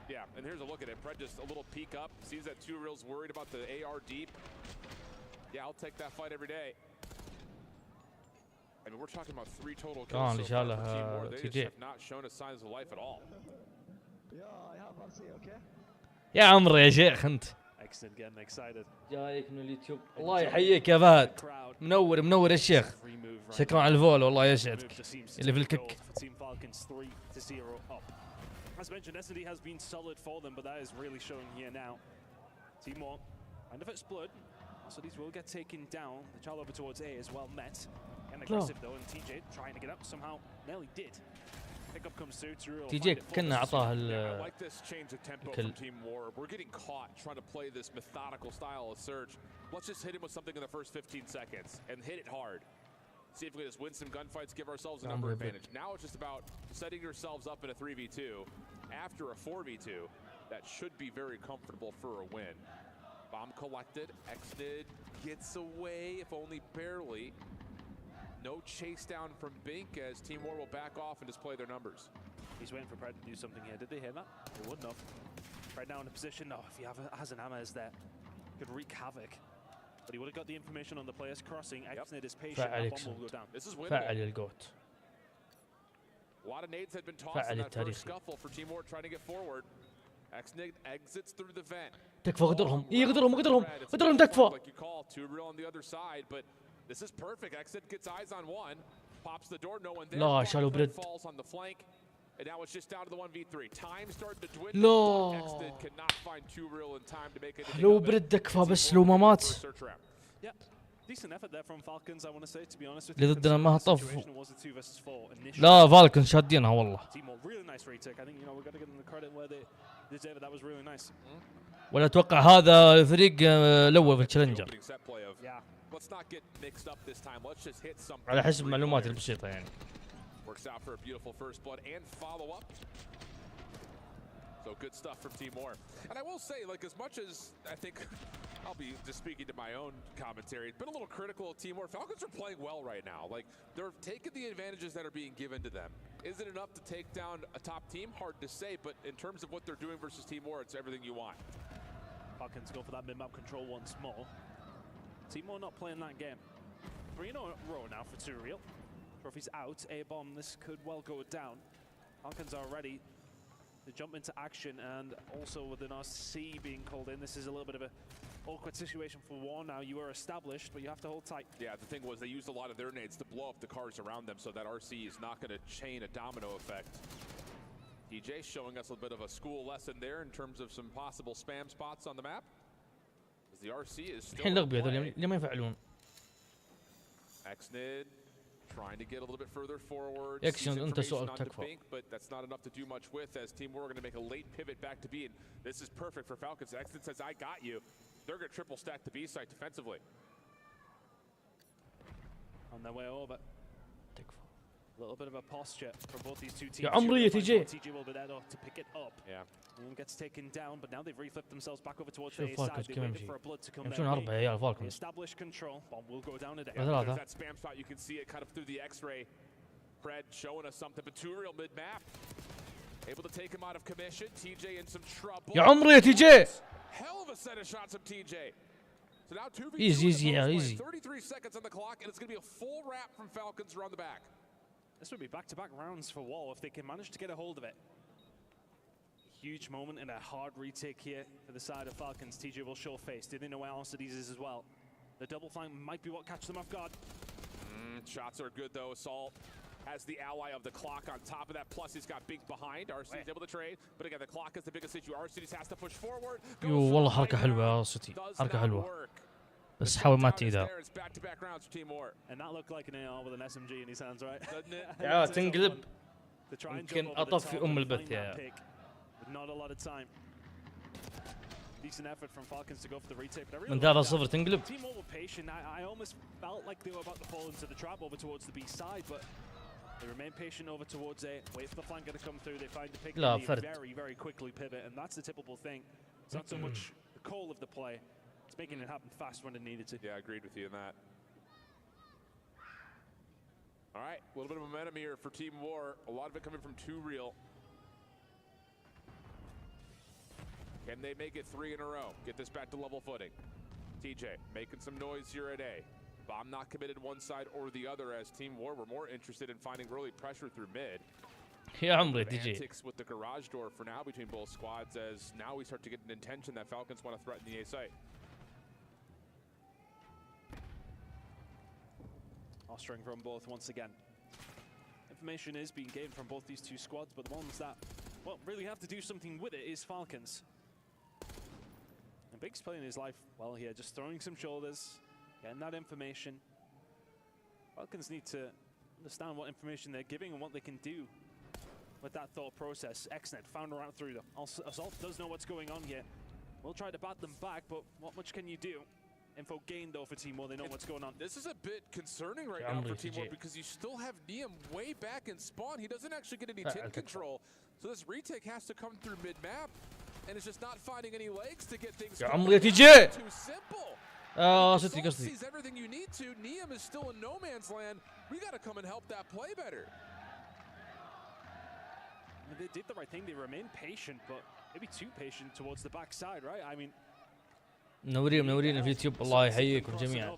Yeah, and here's a look at it. Pred just a little peek up, sees that Two Real's worried about the AR deep. Yeah, I'll take that fight every day. I mean, we're talking about 3 total kills so far for Team War. They just have not shown us signs of life at all. يا عمري يا شيخ انت. جايك من اليوتيوب. الله يحييك يا فهد. منور يا شيخ. شكرا على الفولو والله يسعدك. اللي في الكيك. As mentioned, SD has been solid for them, but that is really showing here now. Timor, kind of explode, so these will get taken down. The child over towards A is well met. And aggressive though, and TJ trying to get up somehow nearly did. Pickup comes through to real. TJ كنا عطاه I like this change of tempo from Team War. We're getting caught trying to play this methodical style of Surge. Let's just hit him with something in the first 15 seconds and hit it hard. See if we can just win some gunfights, give ourselves a number advantage. Now it's just about setting yourselves up in a 3v2 after a 4v2 that should be very comfortable for a win. Bomb collected, Xnid gets away, if only barely. No chase down from Bink as Team War will back off and display their numbers. He's waiting for Pred to do something here. Did they hear that? They wouldn't have. Right now in a position, if he has an Amaz there, could wreak havoc. But he would have got the information on the players crossing. Xnid is patient. That bomb will go down. This is winnable. A lot of nades had been tossed in that first scuffle for Team War trying to get forward. Xnid exits through the vent. تكفى غدرهم. غدرهم تكفى. Like you call, Two Real on the other side, but this is perfect. Xnid gets eyes on one, pops the door, no one there. لا شالوا برد. Falls on the flank. And now it's just down to the 1v3. Time starting to dwindle. Xnid cannot find Two Real in time to make it. لو برد تكفى بس لو ما مات. Yeah. Decent effort there from Falcons, I want to say, to be honest with you. اللي ضدنا ما طفوا. لا فالكونز شادينها والله. Really nice retake. I think we got to give them the credit where they deserve it. That was really nice. ولا اتوقع هذا الفريق الاول في التشالنجر. Let's not get mixed up this time. Let's just hit something. على حسب معلوماتي البسيطة يعني. Works out for a beautiful first blood and follow up. So good stuff from Team War. And I will say, like, as much as I think I'll be just speaking to my own commentary, it's been a little critical of Team War. Falcons are playing well right now. Like, they're taking the advantages that are being given to them. Is it enough to take down a top team? Hard to say, but in terms of what they're doing versus Team War, it's everything you want. Falcons go for that mid-map control once more. Team War not playing that game. 3-0 row now for Two Real. Trophy's out. A-bomb, this could well go down. Falcons are ready to jump into action, and also with an RC being called in, this is a little bit of a awkward situation for War now. You are established, but you have to hold tight. Yeah, the thing was they used a lot of their nades to blow up the cars around them, so that RC is not going to chain a domino effect. DJ showing us a bit of a school lesson there in terms of some possible spam spots on the map. As the RC is still الحين لغبي هذول ليه ما يفعلون؟ Xnid trying to get a little bit further forward. أنت سؤال تكفى. But that's not enough to do much with, as Team War are going to make a late pivot back to B. And this is perfect for Falcons. Xnid says, I got you. They're going to triple stack the B site defensively. On their way over. A little bit of a posture from both these two teams. يا عمري يا تي جي. TJ will be there to pick it up. Yeah. Liam gets taken down, but now they've reflipped themselves back over towards the A side. They're waiting for a blood to come يمشون 4 يا فالكونز. Establish control. Bomb will go down a day. That spam shot, you can see it kind of through the X-ray. Fred showing us something, but Turiel mid-map. Able to take him out of commission. TJ in some trouble. يا عمري يا تي جي. Hell of a set of shots from TJ. So now 2v2. Easy. 33 seconds on the clock, and it's going to be a full wrap from Falcons around the back. This would be back-to-back rounds for Wall if they can manage to get a hold of it. Huge moment and a hard retake here for the side of Falcons. TJ will show face. Did they know where Alcides is as well? The double flank might be what catches them off guard. Shots are good though. Assault has the ally of the clock on top of that. Plus he's got Bink behind. Arcides able to trade. But again, the clock is the biggest issue. Arcides has to push forward. يو والله حركة حلوة يا سيتي. حركة حلوة. بس حاول ما تيدا. And that looked like an AR with an SMG in his hands, right? يا تنقلب. يمكن أطفي البث يا. Not a lot of time. Decent effort from Falcons to go for the retake. But I really من 3-0 تنقلب. Team were patient. I almost felt like they were about to fall into the trap over towards the B side, but they remain patient over towards A. Wait for the flanker to come through. They find the pick and very quickly pivot, and that's the typical thing. It's not so much the call of the play. It's making it happen fast when it needed to. Yeah, I agreed with you on that. All right, a little bit of momentum here for Team War. A lot of it coming from Turiel. Can they make it 3 in a row? Get this back to level footing. TJ making some noise here at A. Bomb not committed one side or the other as Team War were more interested in finding early pressure through mid. يا عمري تي جي. Antics with the garage door for now between both squads as now we start to get an intention that Falcons want to threaten the A site. Ostering from both once again. Information is being gained from both these two squads, but the ones that, well, really have to do something with it is Falcons. And Big's playing his life well here, just throwing some shoulders, getting that information. Falcons need to understand what information they're giving and what they can do with that thought process. XNet found her out through them. Assault does know what's going on here. We'll try to bat them back, but what much can you do? Info gained though for Team War, they know what's going on. This is a bit concerning right now for Team War because you still have Liam way back in spawn. He doesn't actually get any tin control. So this retake has to come through mid-map. And it's just not finding any legs to get things too simple. سيتي قصدي. Sees everything you need to. Liam is still in no man's land. We got to come and help that play better. They did the right thing. They remain patient, but maybe too patient towards the backside, right? I mean, منورين في اليوتيوب الله يحييكم جميعا.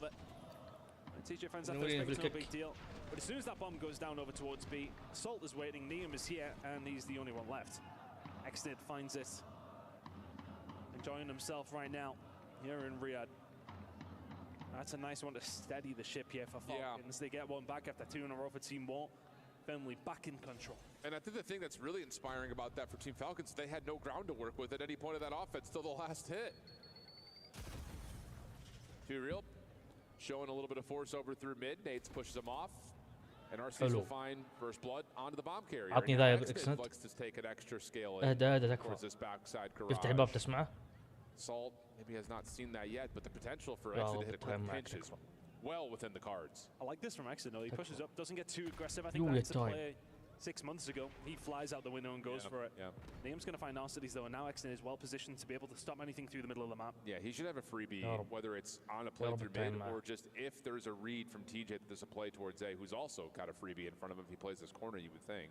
منورين في الكيك. But as soon as that bomb goes down over towards B, Assault is waiting. Liam is here, and he's the only one left. XNet finds it, enjoying himself right now here in Riyadh. That's a nice one to steady the ship here for Falcons. They get one back after 2 in a row for Team War. Firmly back in control. And I think the thing that's really inspiring about that for Team Falcons, they had no ground to work with at any point of that offense till the last hit. Turiel showing a little bit of force over through mid. Nates pushes him off. And Arcides will find first blood onto the bomb carrier. عطني ذا اكسنت. اهدى تكفى. افتح الباب تسمعه. Salt maybe has not seen that yet, but the potential for Exit to hit a quick pinch is well within the cards. I like this from Exit though. He pushes up, doesn't get too aggressive. I think that's the play 6 months ago. He flies out the window and goes for it. Liam's going to find Alcides though, and now Exit is well positioned to be able to stop anything through the middle of the map. Yeah, he should have a freebie, whether it's on a play through mid or just if there's a read from TJ that there's a play towards A, who's also got a freebie in front of him if he plays this corner, you would think.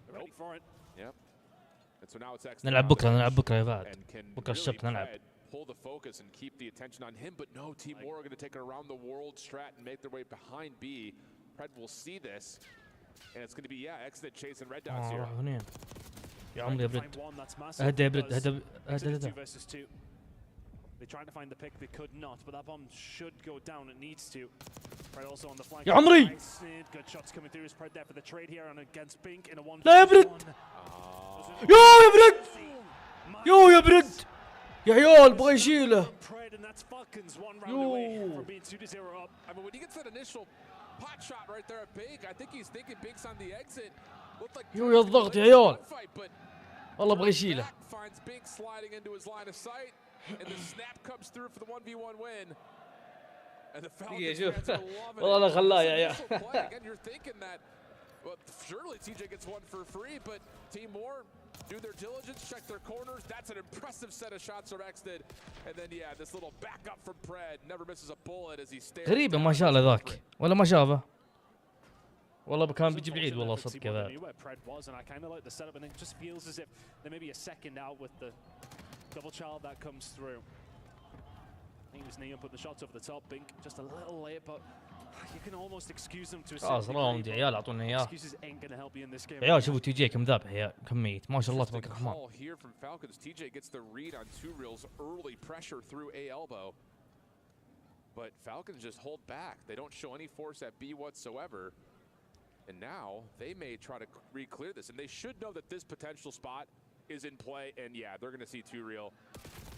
They're ready for it. Yep. And so now it's Exit. نلعب بكرة يا فهد. بكرة السبت نلعب. Pull the focus and keep the attention on him, but no, Team War are going to take it around the world strat and make their way behind B. Pred will see this. And it's going to be, Exit chasing red dots here. يا عمري يا برد. اهدى يا برد اهدى. They're trying to find the pick, they could not, but that bomb should go down, it needs to. Pred also on the flank. يا عمري. Good shots coming through. Is Pred there for the trade here and against Bink in a 1v1. لا يا برد. يا برد. يا برد. يا عيال بغى يشيله. يو. I mean, when he gets that initial pot shot right there at Bink, I think he's thinking Bink's on the exit. يو يا الضغط يا عيال. والله بغى يشيله. Finds Bink sliding into his line of sight, and the snap comes through for the 1v1 win. And the Falcons fans are loving it. والله خلاه يا عيال. Again, you're thinking that, well, surely TJ gets one for free, but Team War do their diligence, check their corners. That's an impressive set of shots from X did. And then yeah, this little backup from Pred never misses a bullet as he stares. غريبة ما شاء الله ذاك ولا ما شافه. والله كان بيجي بعيد والله صدق كذا. خلاص راوند يا عيال اعطونا اياه. عيال شوفوا تي جي كم ذابح يا كم ميت ما شاء الله تبارك الرحمن. But Falcons just hold back. They don't show any force at B whatsoever. And now they may try to re-clear this. And they should know that this potential spot is in play. And yeah, they're going to see 2 real.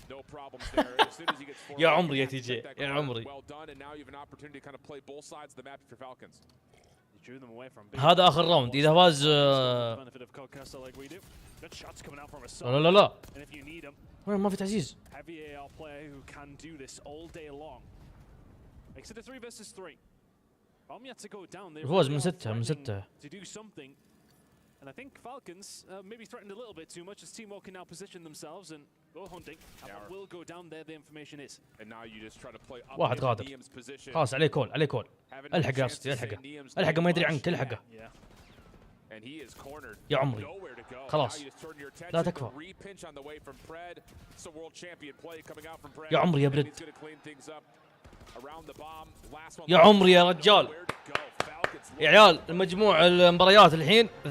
No problems there. As soon as he gets forward, يا عمري يا تي جي يا عمري. Well done. And now you have an opportunity to kind of play both sides of the map for Falcons. هذا آخر راوند إذا فاز لا لا لا وين ما في تعزيز. الفوز من 6 من 6. And I think Falcons maybe threatened a little bit too much as Team can now position themselves and go hunting. And will go down there the information is. And now you just try to play up واحد غادر خلاص عليه كول عليه كول. الحقه قصدي الحقه الحقه ما يدري عنك الحقه. يا عمري خلاص لا تكفى. يا عمري يا برد يا عمري يا رجال. يا عيال المجموع المباريات الحين 2-0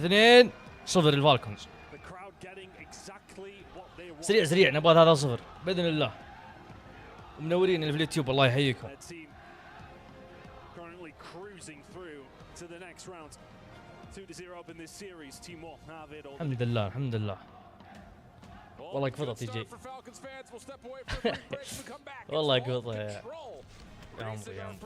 الفالكونز. سريع سريع نبغى 3-0 باذن الله. ومنورين اللي في اليوتيوب الله يحييكم. الحمد لله الحمد لله. والله قفطت يجي. والله قفطت يا عمري يا عمري.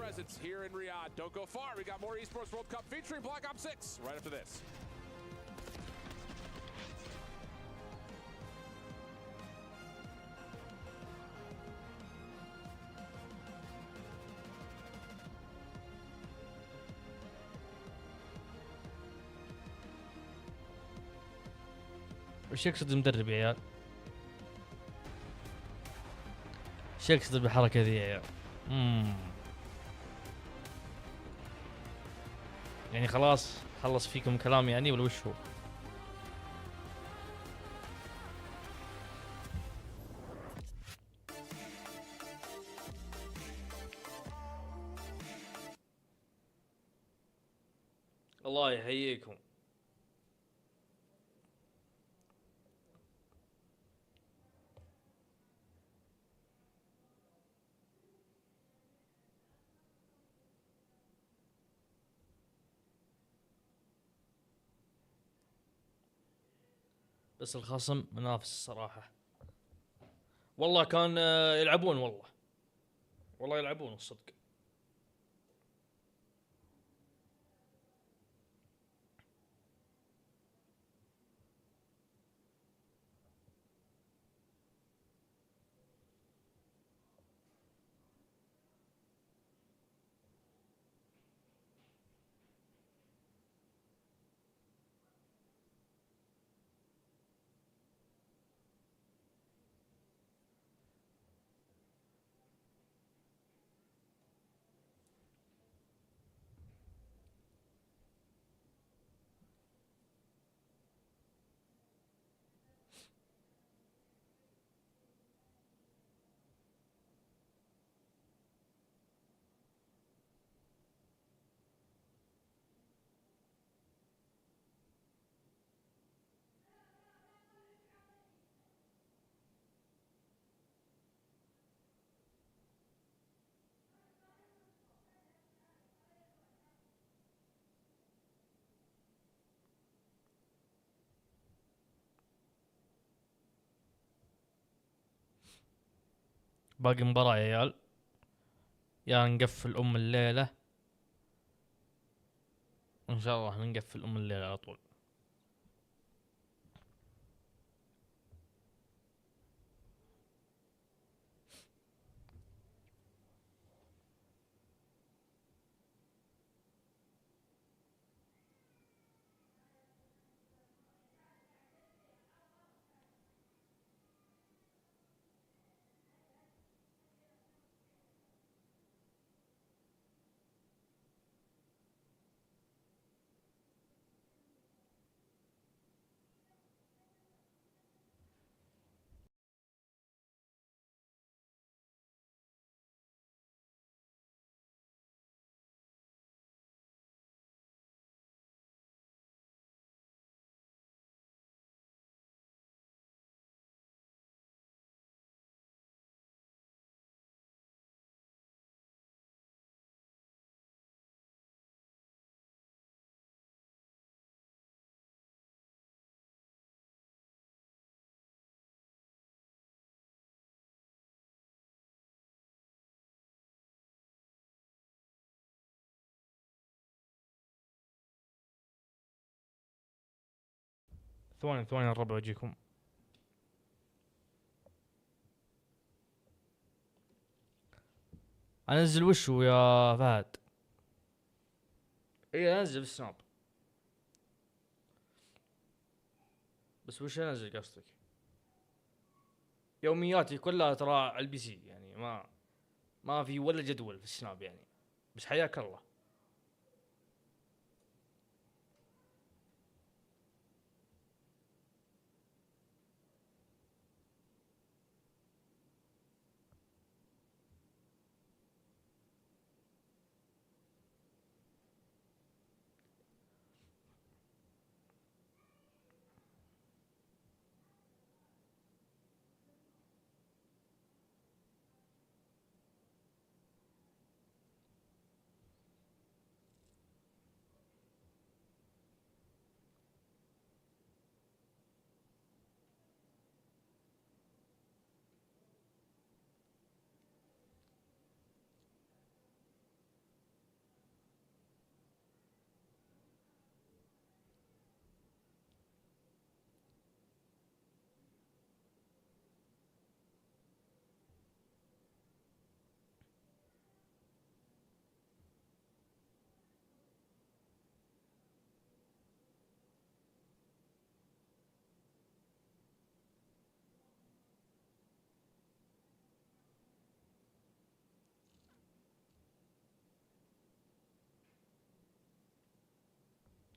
وش يقصد المدرب يا عيال؟ وش يقصد بالحركة ذي يا عيال؟ يعني خلاص خلص فيكم كلام يعني ولا وش هو؟ الله يحييكم. بس الخصم منافس الصراحة. والله كان يلعبون والله يلعبون الصدق. باقي مباراة يا عيال. يا نقفل الليلة ان شاء الله نقفل الليلة على طول. ثواني الربع وأجيكم. أنزل وشو يا فهد؟ إيه أنزل بالسناب. بس وش أنزل قصدك؟ يومياتي كلها ترى على البي سي يعني ما في ولا جدول في السناب يعني. بس حياك الله.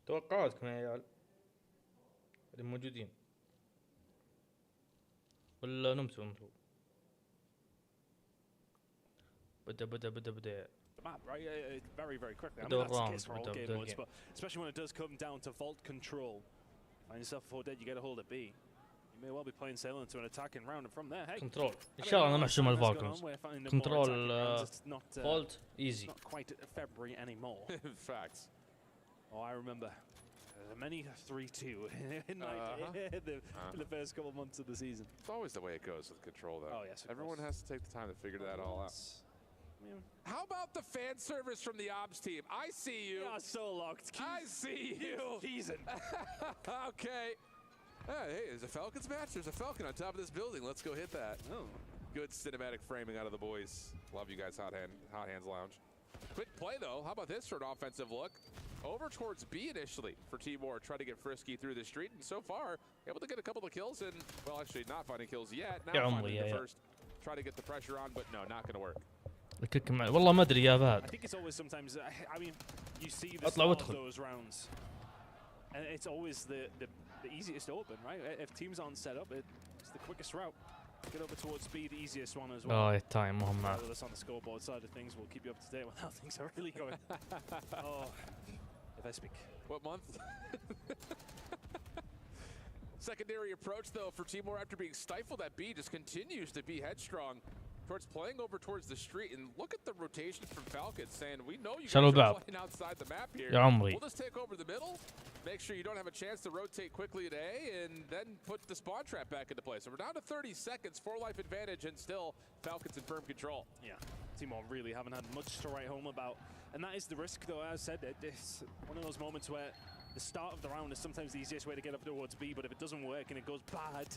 توقعاتكم يا عيال اللي موجودين ولا نمتوا انتوا؟ بدأ map, right? Very, very quickly. I بدأ mean, that's the الراوند case for all game modes, but especially when it does come down to vault control. Find yourself 4 dead, you get a hold of B. You may well be playing sail into an attacking round, and from there, hey. كنترول ان شاء الله انا محشوم الفالكونز. كنترول فولت ايزي. Not quite February anymore. Facts. Oh, I remember many 3-2 in the first couple of months of the season. It's always the way it goes with control, though. Oh yes, everyone has to take the time to figure that all out. How about the fan service from the Obs team? I see you. You are so locked. I see you. Teasing. Okay. Hey, there's a Falcons match. There's a Falcon on top of this building. Let's go hit that. Oh. Good cinematic framing out of the boys. Love you guys, Hot Hands Lounge. Quick play, though. How about this for an offensive look? Over towards B initially for Timor. Try to get frisky through the street. And so far, able to get a couple of kills. And, well, actually not finding kills yet. Now finding the first. Try to get the pressure on, but no, not going to work. والله ما ادري يا فهد. I think it's always sometimes. I mean, you see the start of those rounds, and it's always the easiest to open, right? If teams aren't set up, it's the quickest route. Get over towards B, the easiest one as well. Oh, time مهم. With us on the scoreboard side of things, we'll keep you up to date with how things are really going. Oh, if I speak. What month? Secondary approach, though, for Timor after being stifled at B just continues to be headstrong towards playing over towards the street. And look at the rotation from Falcons saying, we know you guys are playing outside the map here. We'll just take over the middle, make sure you don't have a chance to rotate quickly at A, and then put the spawn trap back into place. So we're down to 30 seconds, 4 life advantage, and still Falcons in firm control. Yeah, Timor really haven't had much to write home about. And that is the risk, though. As I said, it's one of those moments where the start of the round is sometimes the easiest way to get up towards B, but if it doesn't work and it goes bad,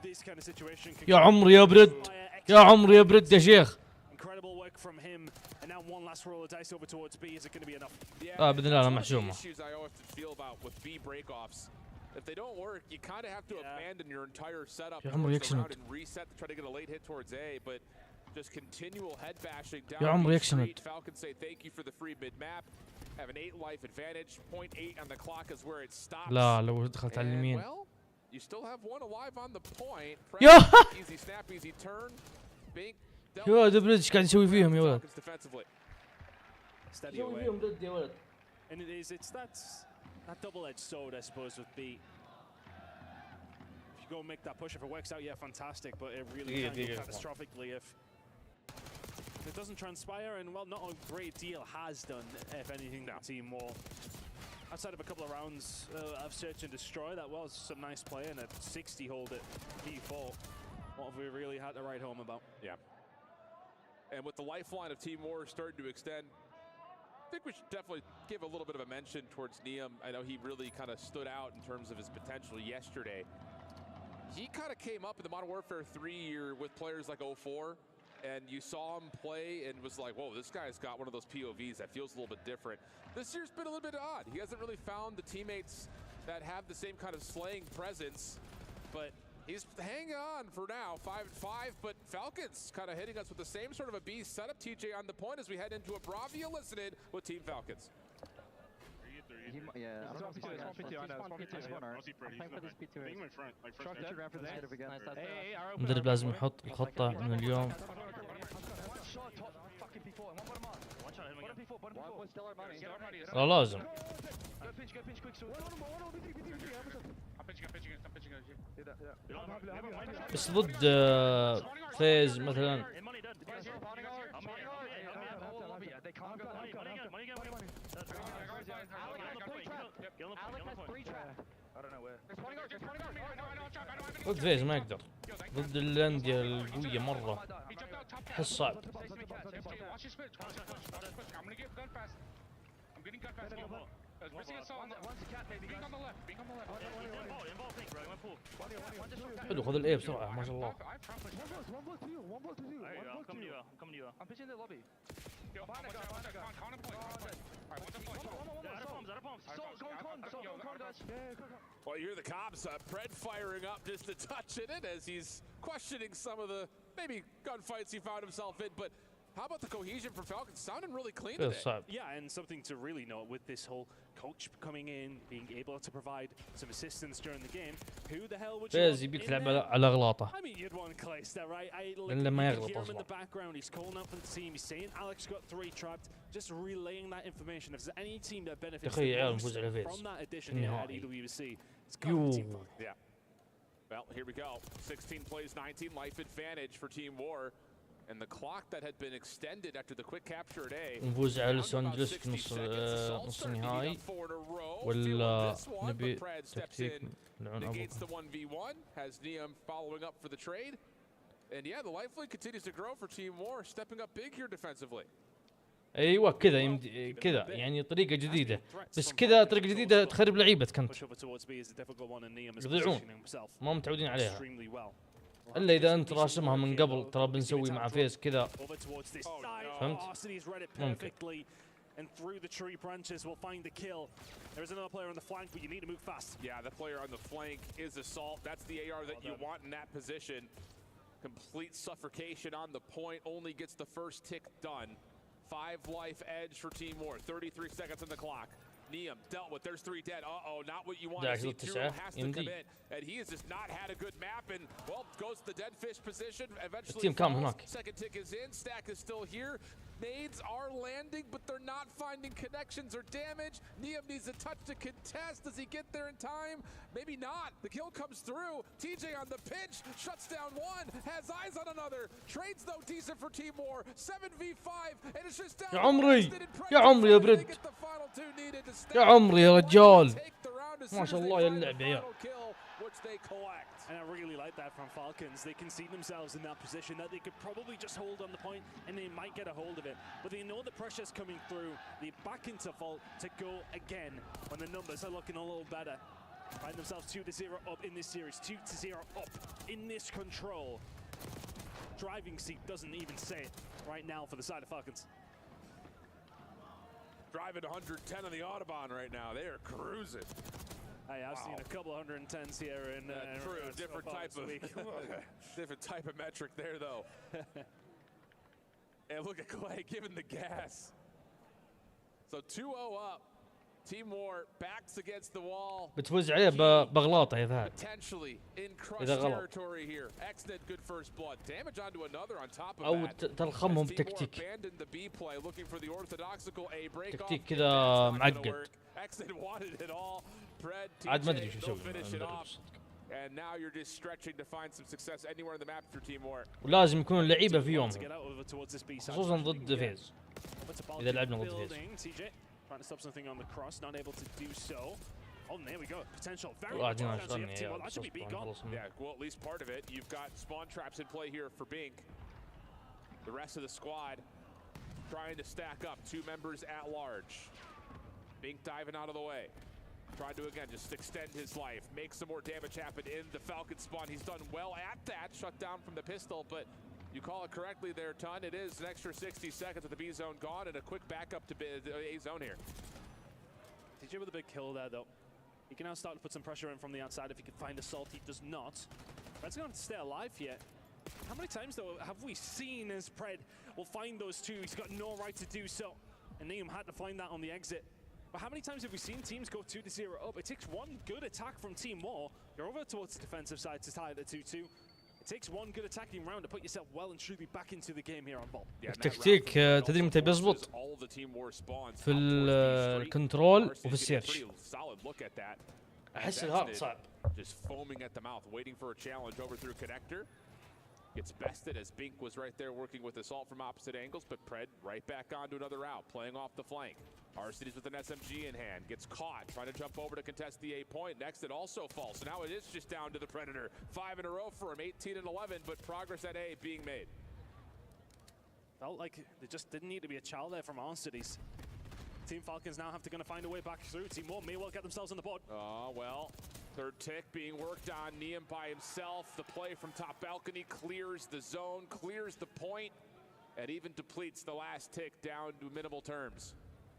this kind of situation can يا عمري يا برد يا عمري يا برد يا شيخ. Incredible work from him, and now one last roll of dice over towards B. Is it going to be enough? بإذن الله أنا محشومة. Issues I often feel about with B breakoffs. If they don't work, you kind of have to abandon your entire setup يا عمري and reset to try to get a late hit towards A, but just continual head bashing down يا عمري the street. Falcons say thank you for the free mid map. Have an 8 life advantage. 0.8 on the clock is where it stops. لا لو دخلت على اليمين. You still have one alive on the point. Easy snap, easy turn. Bink. يا ولد برد ايش قاعد يسوي فيهم يا ولد؟ Steady away. And it's that double-edged sword, I suppose, with B. If you go and make that push, if it works out, yeah, fantastic. But it really can go catastrophically if it doesn't transpire. And well, not a great deal has done, if anything, that team more. Outside of a couple of rounds of search and destroy, that was some nice play and a 60 hold at P4. What have we really had to write home about? Yeah. And with the lifeline of Team War starting to extend, think we should definitely give a little bit of a mention towards Neum. I know he really kind of stood out in terms of his potential yesterday. He kind of came up in the Modern Warfare 3 year with players like 04, and you saw him play and was like, whoa, this guy's got one of those POVs that feels a little bit different. This year's been a little bit odd. He hasn't really found the teammates that have the same kind of slaying presence, but he's hanging on for now, 5-5, but Falcons kind of hitting us with the same sort of a B setup. TJ on the point as we head into a Bravia listening with Team Falcons. Yeah, I don't know if he's المدرب لازم يحط الخطة من اليوم. لا لازم. بس ضد فيز مثلا. ضد فيز ما يقدر. ضد الأندية القوية مرة. حس صعب. حلو خذ الاي بسرعة ما شاء الله. Well, you hear the cops, Pred firing up just to touch it in as he's questioning some of the maybe gunfights he found himself in, but how about the cohesion for Falcons? Sounding really clean today. Yeah, and something to really note with this whole coach coming in, being able to provide some assistance during the game. Who the hell would you فيز يبيك تلعب على أغلاطه. I mean, you'd want Clayster, right? لأن ما يغلط hear him in أصلاً. the background. He's calling out for the team. He's saying Alex got 3 trapped. Just relaying that information. If there's any team that benefits the most from that addition here at EWC, it's got Team Falcons. Yeah. Well, here we go. 16 plays, 19 life advantage for Team War. And the clock that had been extended after the quick capture today. نفوز على لوس أنجلوس في نص النهائي ولا نبي تكتيك نلعن negates the 1v1 has Neum following up for the trade. And yeah, the life lead continues to grow for Team War, stepping up big here defensively. ايوه كذا كذا يعني طريقة جديدة بس كذا طريقة جديدة تخرب لعيبتك انت يضيعون ما متعودين عليها الا اذا انت راسمها من قبل ترى بنسوي مع فيز كذا فهمت ممكن. And through the tree branches will find the kill. There's another player on the flank, but you need to move fast. Yeah, the player on the flank is Assault. That's the AR that you want in that position. Complete suffocation on the point, only gets the first tick done. 5 life edge for Team War, 33 seconds on the clock. Neum dealt with, there's 3 dead. Uh-oh, not what you want to see. Turo has to commit, and he has just not had a good map, and, well, goes to the dead fish position, eventually falls. Second tick is in, Stack is still here. Nades are landing, but they're not finding connections or damage. Neum needs a touch to contest. Does he get there in time? Maybe not. The kill comes through. TJ on the pinch, shuts down one, has eyes on another. Trades, though, decent for Team War. 7v5, and it's just down. يا عمري يا عمري يا برد يا عمري يا رجال ما شاء الله يا اللعبة يا. And I really like that from Falcons. They can see themselves in that position that they could probably just hold on the point and they might get a hold of it. But they know the pressure's coming through. They back into Vault to go again when the numbers are looking a little better. Find themselves 2-0 up in this series. 2-0 up in this control. Driving seat doesn't even say it right now for the side of Falcons. Driving 110 on the Autobahn right now. They are cruising. Hey, I've seen a couple 110s here in true, different type of metric there though. And look at Clay giving the gas. So 2-0 up. Team War backs against the wall. بتفوز عليه بغلاطة يا فهد. Potentially in crush territory here. Exnet good first blood. Damage onto another on top of أو that. تلخمهم بتكتيك. Abandoned the B play looking for the orthodoxical A break off. تكتيك كذا معقد. Exnet wanted it all. Pred عاد ما أدري شو يسوي. finish it off. And now you're just stretching to find some success anywhere in the map for Team War. ولازم يكونوا اللعيبة في يومهم. خصوصا ضد فيز. إذا لعبنا ضد فيز. Trying to stop something on the cross, not able to do so. Oh, and there we go. Potential. Very much potential. Well, that should be Bink on. Yeah, well, at least part of it. You've got spawn traps in play here for Bink. The rest of the squad trying to stack up 2 members at large. Bink diving out of the way. Trying to, again, just extend his life, make some more damage happen in the Falcon spawn. He's done well at that, shut down from the pistol, but you call it correctly there, Ton. It is an extra 60 seconds with the B zone gone and a quick backup to A zone here. TJ with a big kill there, though. He can now start to put some pressure in from the outside if he can find Assault. He does not. Pred's going to stay alive yet. How many times, though, have we seen as Pred will find those 2? He's got no right to do so. And Liam had to find that on the exit. But how many times have we seen teams go 2-0 up? It takes one good attack from Team War. You're over towards the defensive side to tie the 2-2. It takes one good attacking round to put yourself well and truly back into the game here on Vault. التكتيك تدري متى بيزبط في الكنترول وفي السيرش. أحس الهارد صعب. Just foaming at the mouth, waiting for a challenge over through connector. Gets bested as Bink was right there working with Assault from opposite angles, but Pred right back onto another route, playing off the flank. Arcides with an SMG in hand, gets caught, trying to jump over to contest the A point. Next, it also falls, so now it is just down to the Predator. 5 in a row for him, 18 and 11, but progress at A being made. Felt like there just didn't need to be a child there from Arcides. Team Falcons now have to find a way back through. Team War may well get themselves on the board. Oh, well. Third tick being worked on. Neum by himself. The play from top balcony clears the zone, clears the point, and even depletes the last tick down to minimal terms.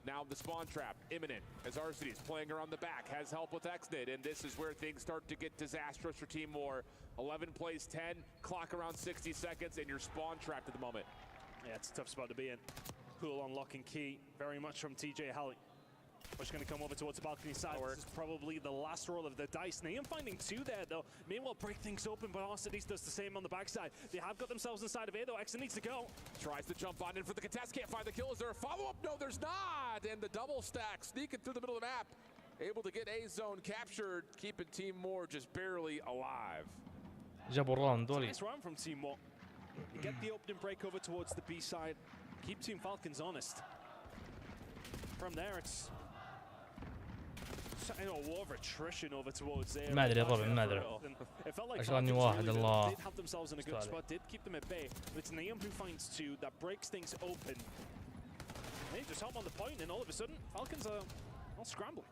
Now the spawn trap imminent as Arcides playing around the back, has help with Xnid, and this is where things start to get disastrous for Team War. 11 plays 10, clock around 60 seconds, and you're spawn trapped at the moment. Yeah, it's a tough spot to be in. Pool unlocking key, very much from TJ Halley. Push going to come over towards the balcony side. This is probably the last roll of the dice. Neum finding 2 there, though. May well break things open, but Arcides does the same on the backside. They have got themselves inside of A, though. Xnid needs to go. Tries to jump on in for the contest. Can't find the kill. Is there a follow-up? No, there's not. And the double stack sneaking through the middle of the map. Able to get A zone captured, keeping Team War just barely alive. جابوا الراوند دولي. Nice round from Team War. You get the opening break over towards the B side. Keep Team Falcons honest. From there, it's a war of attrition over towards there. ما أدري يا ربع ما أدري. It felt like أشغلني واحد الله. did have themselves in a good spot, did keep them at bay. But it's Neum who finds 2 that breaks things open. They just help on the point, and all of a sudden, Falcons are all scrambling.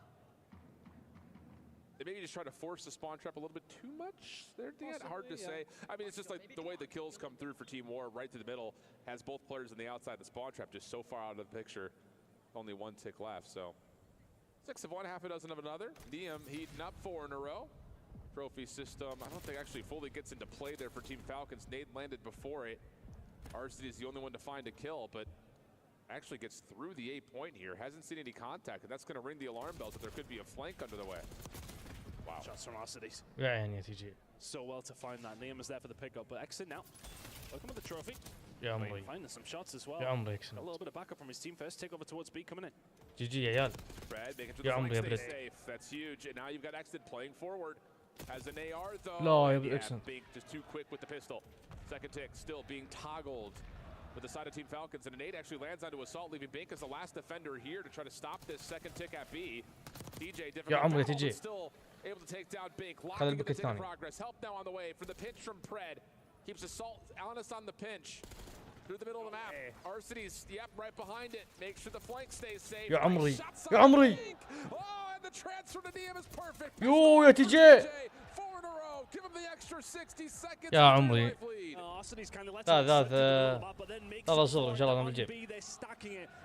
They maybe just try to force the spawn trap a little bit too much there, Dan. Hard to say. I mean, it's just like the way the kills come through for Team War, right to the middle, has both players on the outside. The spawn trap just so far out of the picture. Only 1 tick left, so 6 of one, half a dozen of another. Neum heating up 4 in a row. Trophy system, I don't think actually fully gets into play there for Team Falcons. Nade landed before it. Arcides is the only one to find a kill, but actually gets through the A point here. Hasn't seen any contact, and that's going to ring the alarm bells that there could be a flank under the way. Wow. Shots from Arcides. يا عيني يا TJ. So well to find that. Neum is there for the pickup, but Xnid now. Welcome with the trophy. يا عمري. Finding some shots as well. يا عمري A little bit of backup from his team first. Take over towards B coming in. GG يا عيال. Fred making sure the flank stays safe. That's huge. And now you've got Xnid playing forward. As an AR though. لا يا Xnid. Bink just too quick with the pistol. Second tick still being toggled with the side of Team Falcons. And a nade actually lands onto Assault, leaving Bink as the last defender here to try to stop this second tick at B. TJ different. يا عمري TJ. Still able to take down Bink. Locking this into progress. Help now on the way for the pinch from Pred. Keeps Assault honest on the pinch. Through the middle of the map. Arcides, yep, right behind it. Make sure the flank stays safe. يا عمري. يا عمري. Oh, and the transfer to Neum is perfect. يو يا TJ. 4 in a row. Give him the extra 60 seconds. يا عمري. Arcides kind of lets هذا صغر إن شاء الله نعمل جيب.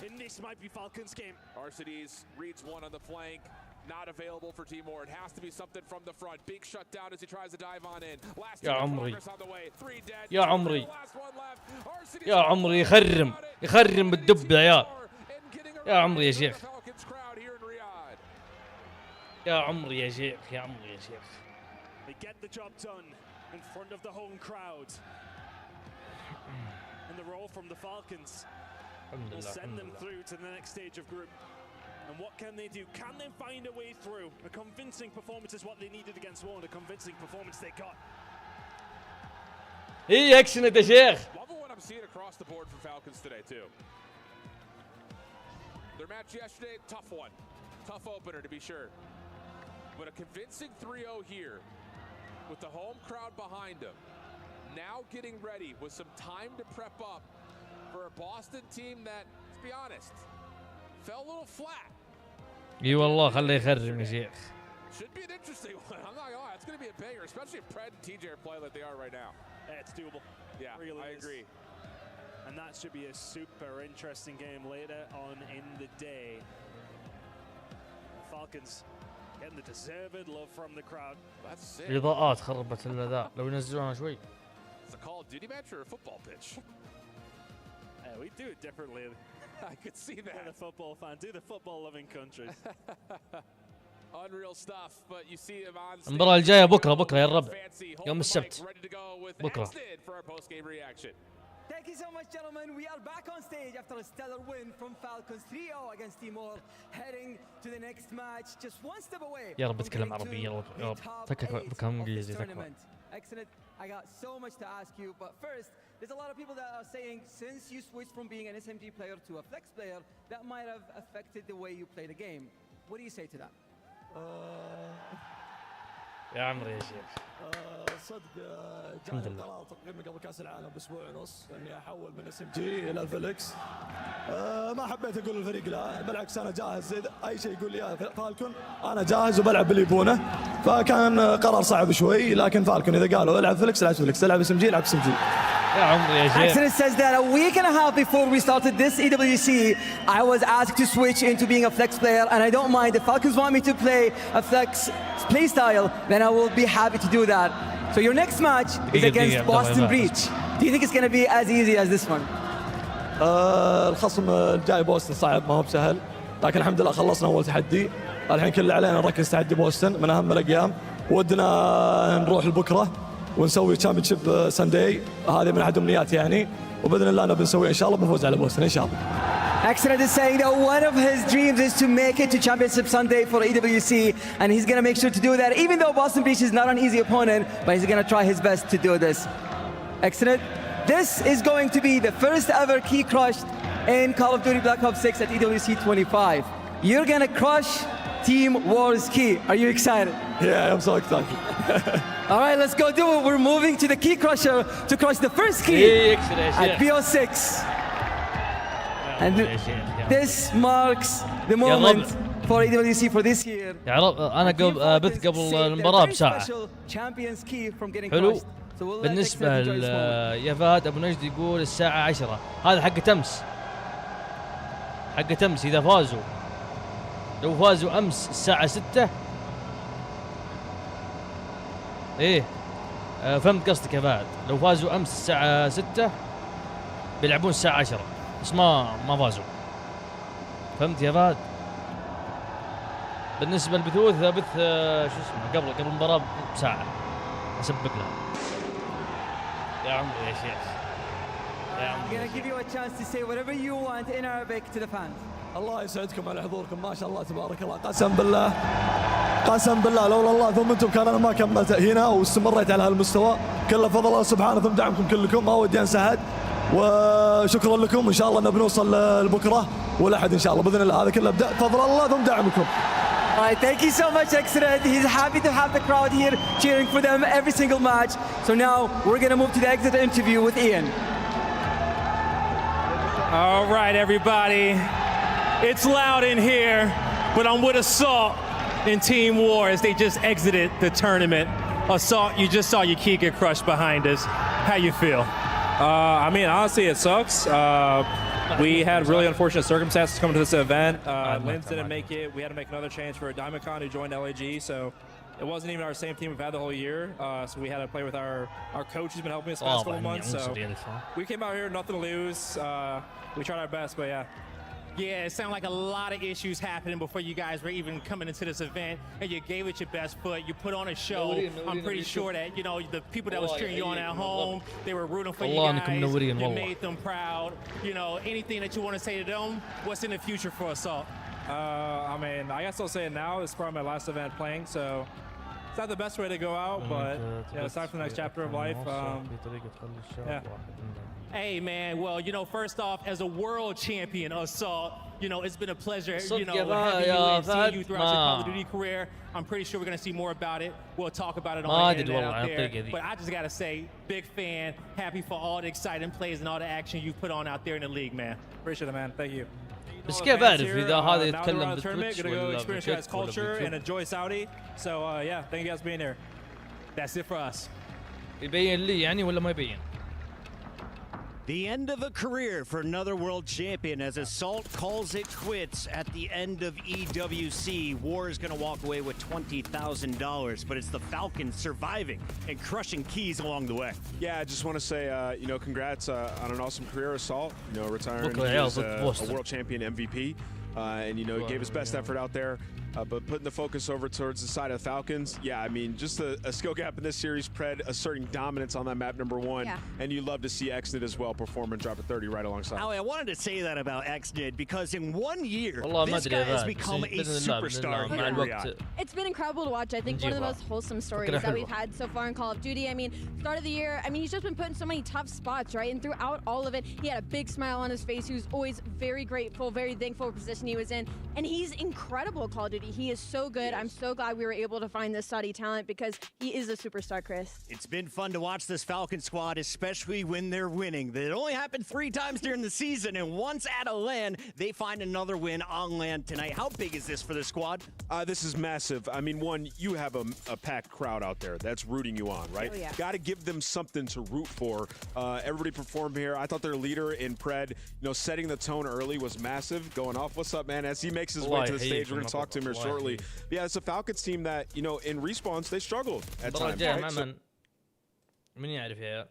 And this might be Falcons game. Arcides reads 1 on the flank. Not available for Team War. It has to be something from the front. Big shut down as he tries to dive on in. Last يا عمري. on the way. 3 dead. يا عمري. Last one left. يا عمري يخرم بالدب يا عيال. يا عمري يا شيخ. يا عمري يا شيخ. يا عمري يا شيخ. They get the job done in front of the home crowd. And the roll from the Falcons will send them through to the next stage of group. And what can they do? Can they find a way through? A convincing performance is what they needed against War, and a convincing performance they got. إيه Xnid يا شيخ. Love what I'm seeing across the board for Falcons today too. Their match yesterday, tough one. Tough opener to be sure. But a convincing 3-0 here with the home crowd behind them. Now getting ready with some time to prep up for a Boston team that let's be honest. Fell a little flat. اي والله خليه يخرم يا شيخ. Should be an interesting one. I'm not gonna lie, it's gonna be a banger, especially if Pred and TJ are playing like they are right now. Yeah, it's doable. Yeah, really I agree. And that should be a super interesting game later on in the day. Falcons getting the deserved love from the crowd. That's it. الاضاءات خربت الاداء لو ينزلونها شوي. It's a Call of Duty match or a football pitch? Yeah, we do it differently. I could see that. The football fan, do the football-loving countries. Unreal stuff, but you see him on stage. المباراة الجاية بكرة يا الربع يوم السبت بكرة. Thank you so much, gentlemen. We are back on stage after a stellar win from Falcons 3-0 against Timor, heading to the next match, just one step away. يا رب اتكلم عربي يا رب فكك بكلام انجليزي تكفى. Excellent. I got so much to ask you, but first, there's a lot of people that are saying since you switched from being an SMG player to a flex player, that might have affected the way you play the game. What do you say to that? يا عمري يا شيخ. صدق جاني قرار تقريبا قبل كاس العالم باسبوع ونص اني احول من اس ام جي الى الفليكس. ما حبيت اقول للفريق لا، بالعكس انا جاهز، اي شيء يقول لي يا فالكون انا جاهز وبلعب باللي يبونه. فكان قرار صعب شوي، لكن فالكون اذا قالوا العب فليكس العب فليكس، العب اس ام جي العب اس ام جي. يا عمري يا شيخ. Excellent says that a week and a half before we started this EWC, I was asked to switch into being a flex player, and I don't mind. If Falcons want me to play a flex play style, then I will be happy to do that. So your next match is against Boston Breach. Do you think it's going to be as easy as this one? الخصم الجاي بوستن صعب، ما هو بسهل، لكن الحمد لله خلصنا اول تحدي. الحين كل اللي علينا نركز تحدي بوستن من اهم الايام، ودنا نروح لبكره ونسوي تشامبيونشيب سانداي، هذه من احد امنياتي يعني، وباذن الله نبي نسوي ان شاء الله بنفوز على بوستن ان شاء الله. Excellent is saying that one of his dreams is to make it to Championship Sunday for EWC, and he's going to make sure to do that, even though Boston Breach is not an easy opponent, but he's going to try his best to do this. Excellent. This is going to be the first ever key crushed in Call of Duty Black Ops 6 at EWC2025. You're going to crush Team Wars key. Are you excited? Yeah, I'm so excited. All right, let's go do it. We're moving to the key crusher to crush the first key at BO6. And this marks the moment for EWC for this year. أنا بث قبل المباراة بساعة. حلو. بالنسبة يا فهد أبو نجد يقول الساعة 10. هذا حق أمس. حق أمس إذا فازوا. لو فازوا أمس الساعة 6. إيه. فهمت قصدك يا فهد. لو فازوا أمس الساعة 6 بيلعبون الساعة 10. بس ما فازوا. فهمت يا فهد؟ بالنسبة للبثوث بث شو اسمه قبل المباراة بساعة. أسبق لها. يا عمري يا شيخ. يا عمري. I'm gonna give you a chance to say whatever you want in Arabic to the fans. الله يسعدكم على حضوركم، ما شاء الله تبارك الله، قسم بالله قسم بالله لولا الله ثم انتم كان انا ما كملت هنا واستمريت على هالمستوى، كله فضل الله سبحانه ثم دعمكم كلكم، ما ودي انسى احد، وشكرا لكم، وان شاء الله انه بنوصل لبكره والاحد ان شاء الله باذن الله، هذا كله فضل الله ثم دعمكم. All right, thank you so much, Excellent. He's happy to have the crowd here cheering for them every single match. So now we're going to move to the exit interview with Ian. All right, everybody. It's loud in here, but I'm with Assault in Team War as they just exited the tournament. Assault, you just saw your key get crushed behind us. How you feel? I mean, honestly, it sucks. We had really unfortunate circumstances coming to this event. Lins didn't make it. We had to make another change for Diamondcon who joined LAG, so it wasn't even our same team we've had the whole year. So we had to play with our coach who's been helping us the past couple months. So we came out here, nothing to lose. We tried our best, but yeah. Yeah, it sounded like a lot of issues happening before you guys were even coming into this event, and you gave it your best foot. You put on a show. I'm pretty sure that, you know, the people that was cheering you on at home, they were rooting for you guys. You made them proud. You know, anything that you want to say to them, what's in the future for Assault? I mean, I guess I'll say it now. It's probably my last event playing, so it's not the best way to go out, but yeah, it's time for the next chapter of life. Yeah. Hey, man, well, you know, first off, as a world champion assault, you know, it's been a pleasure, you know, having you and seeing you throughout your Call of Duty career. I'm pretty sure we're going to see more about it. We'll talk about it on the internet out there. But I just got to say, big fan, happy for all the exciting plays and all the action you've put on out there in the league, man. Appreciate it, man. Thank you. بس كيف بعرف إذا هذا يتكلم بالتويتش ولا بالتويتش culture and enjoy Saudi. So yeah, thank you guys for being here. That's it for us. يبين لي يعني ولا ما يبين؟ The end of a career for another world champion as Assault calls it quits at the end of EWC. War is going to walk away with $20,000, but it's the Falcons surviving and crushing keys along the way. Yeah, I just want to say, you know, congrats on an awesome career, Assault. You know, retiring as a world champion MVP. And, you know, he gave his best effort out there. But putting the focus over towards the side of Falcons, yeah, I mean, just a skill gap in this series, Pred asserting dominance on that map #1, and you love to see Xnid as well perform and drop a 30 right alongside. Ali, I wanted to say that about Xnid because in 1 year, this guy has become a superstar here in Riyadh. It's been incredible to watch. I think one of the most wholesome stories that we've had so far in Call of Duty. I mean, start of the year, I mean, he's just been put in so many tough spots, right? And throughout all of it, he had a big smile on his face. He was always very grateful, very thankful for the position he was in. And he's incredible at Call of Duty. He is so good. I'm so glad we were able to find this Saudi talent because he is a superstar, Chris. It's been fun to watch this Falcon squad, especially when they're winning. It only happened 3 times during the season, and once at a LAN, they find another win on LAN tonight. How big is this for the squad? This is massive. I mean, one, you have a packed crowd out there that's rooting you on, right? Oh, yeah. Got to give them something to root for. Everybody performed here. I thought their leader in Pred, you know, setting the tone early was massive, going off. What's up, man? As he makes his way to the stage, we're going to talk to him here shortly. But yeah, it's a Falcons team that, you know, in response, they struggled at times. Right? من يعرف يا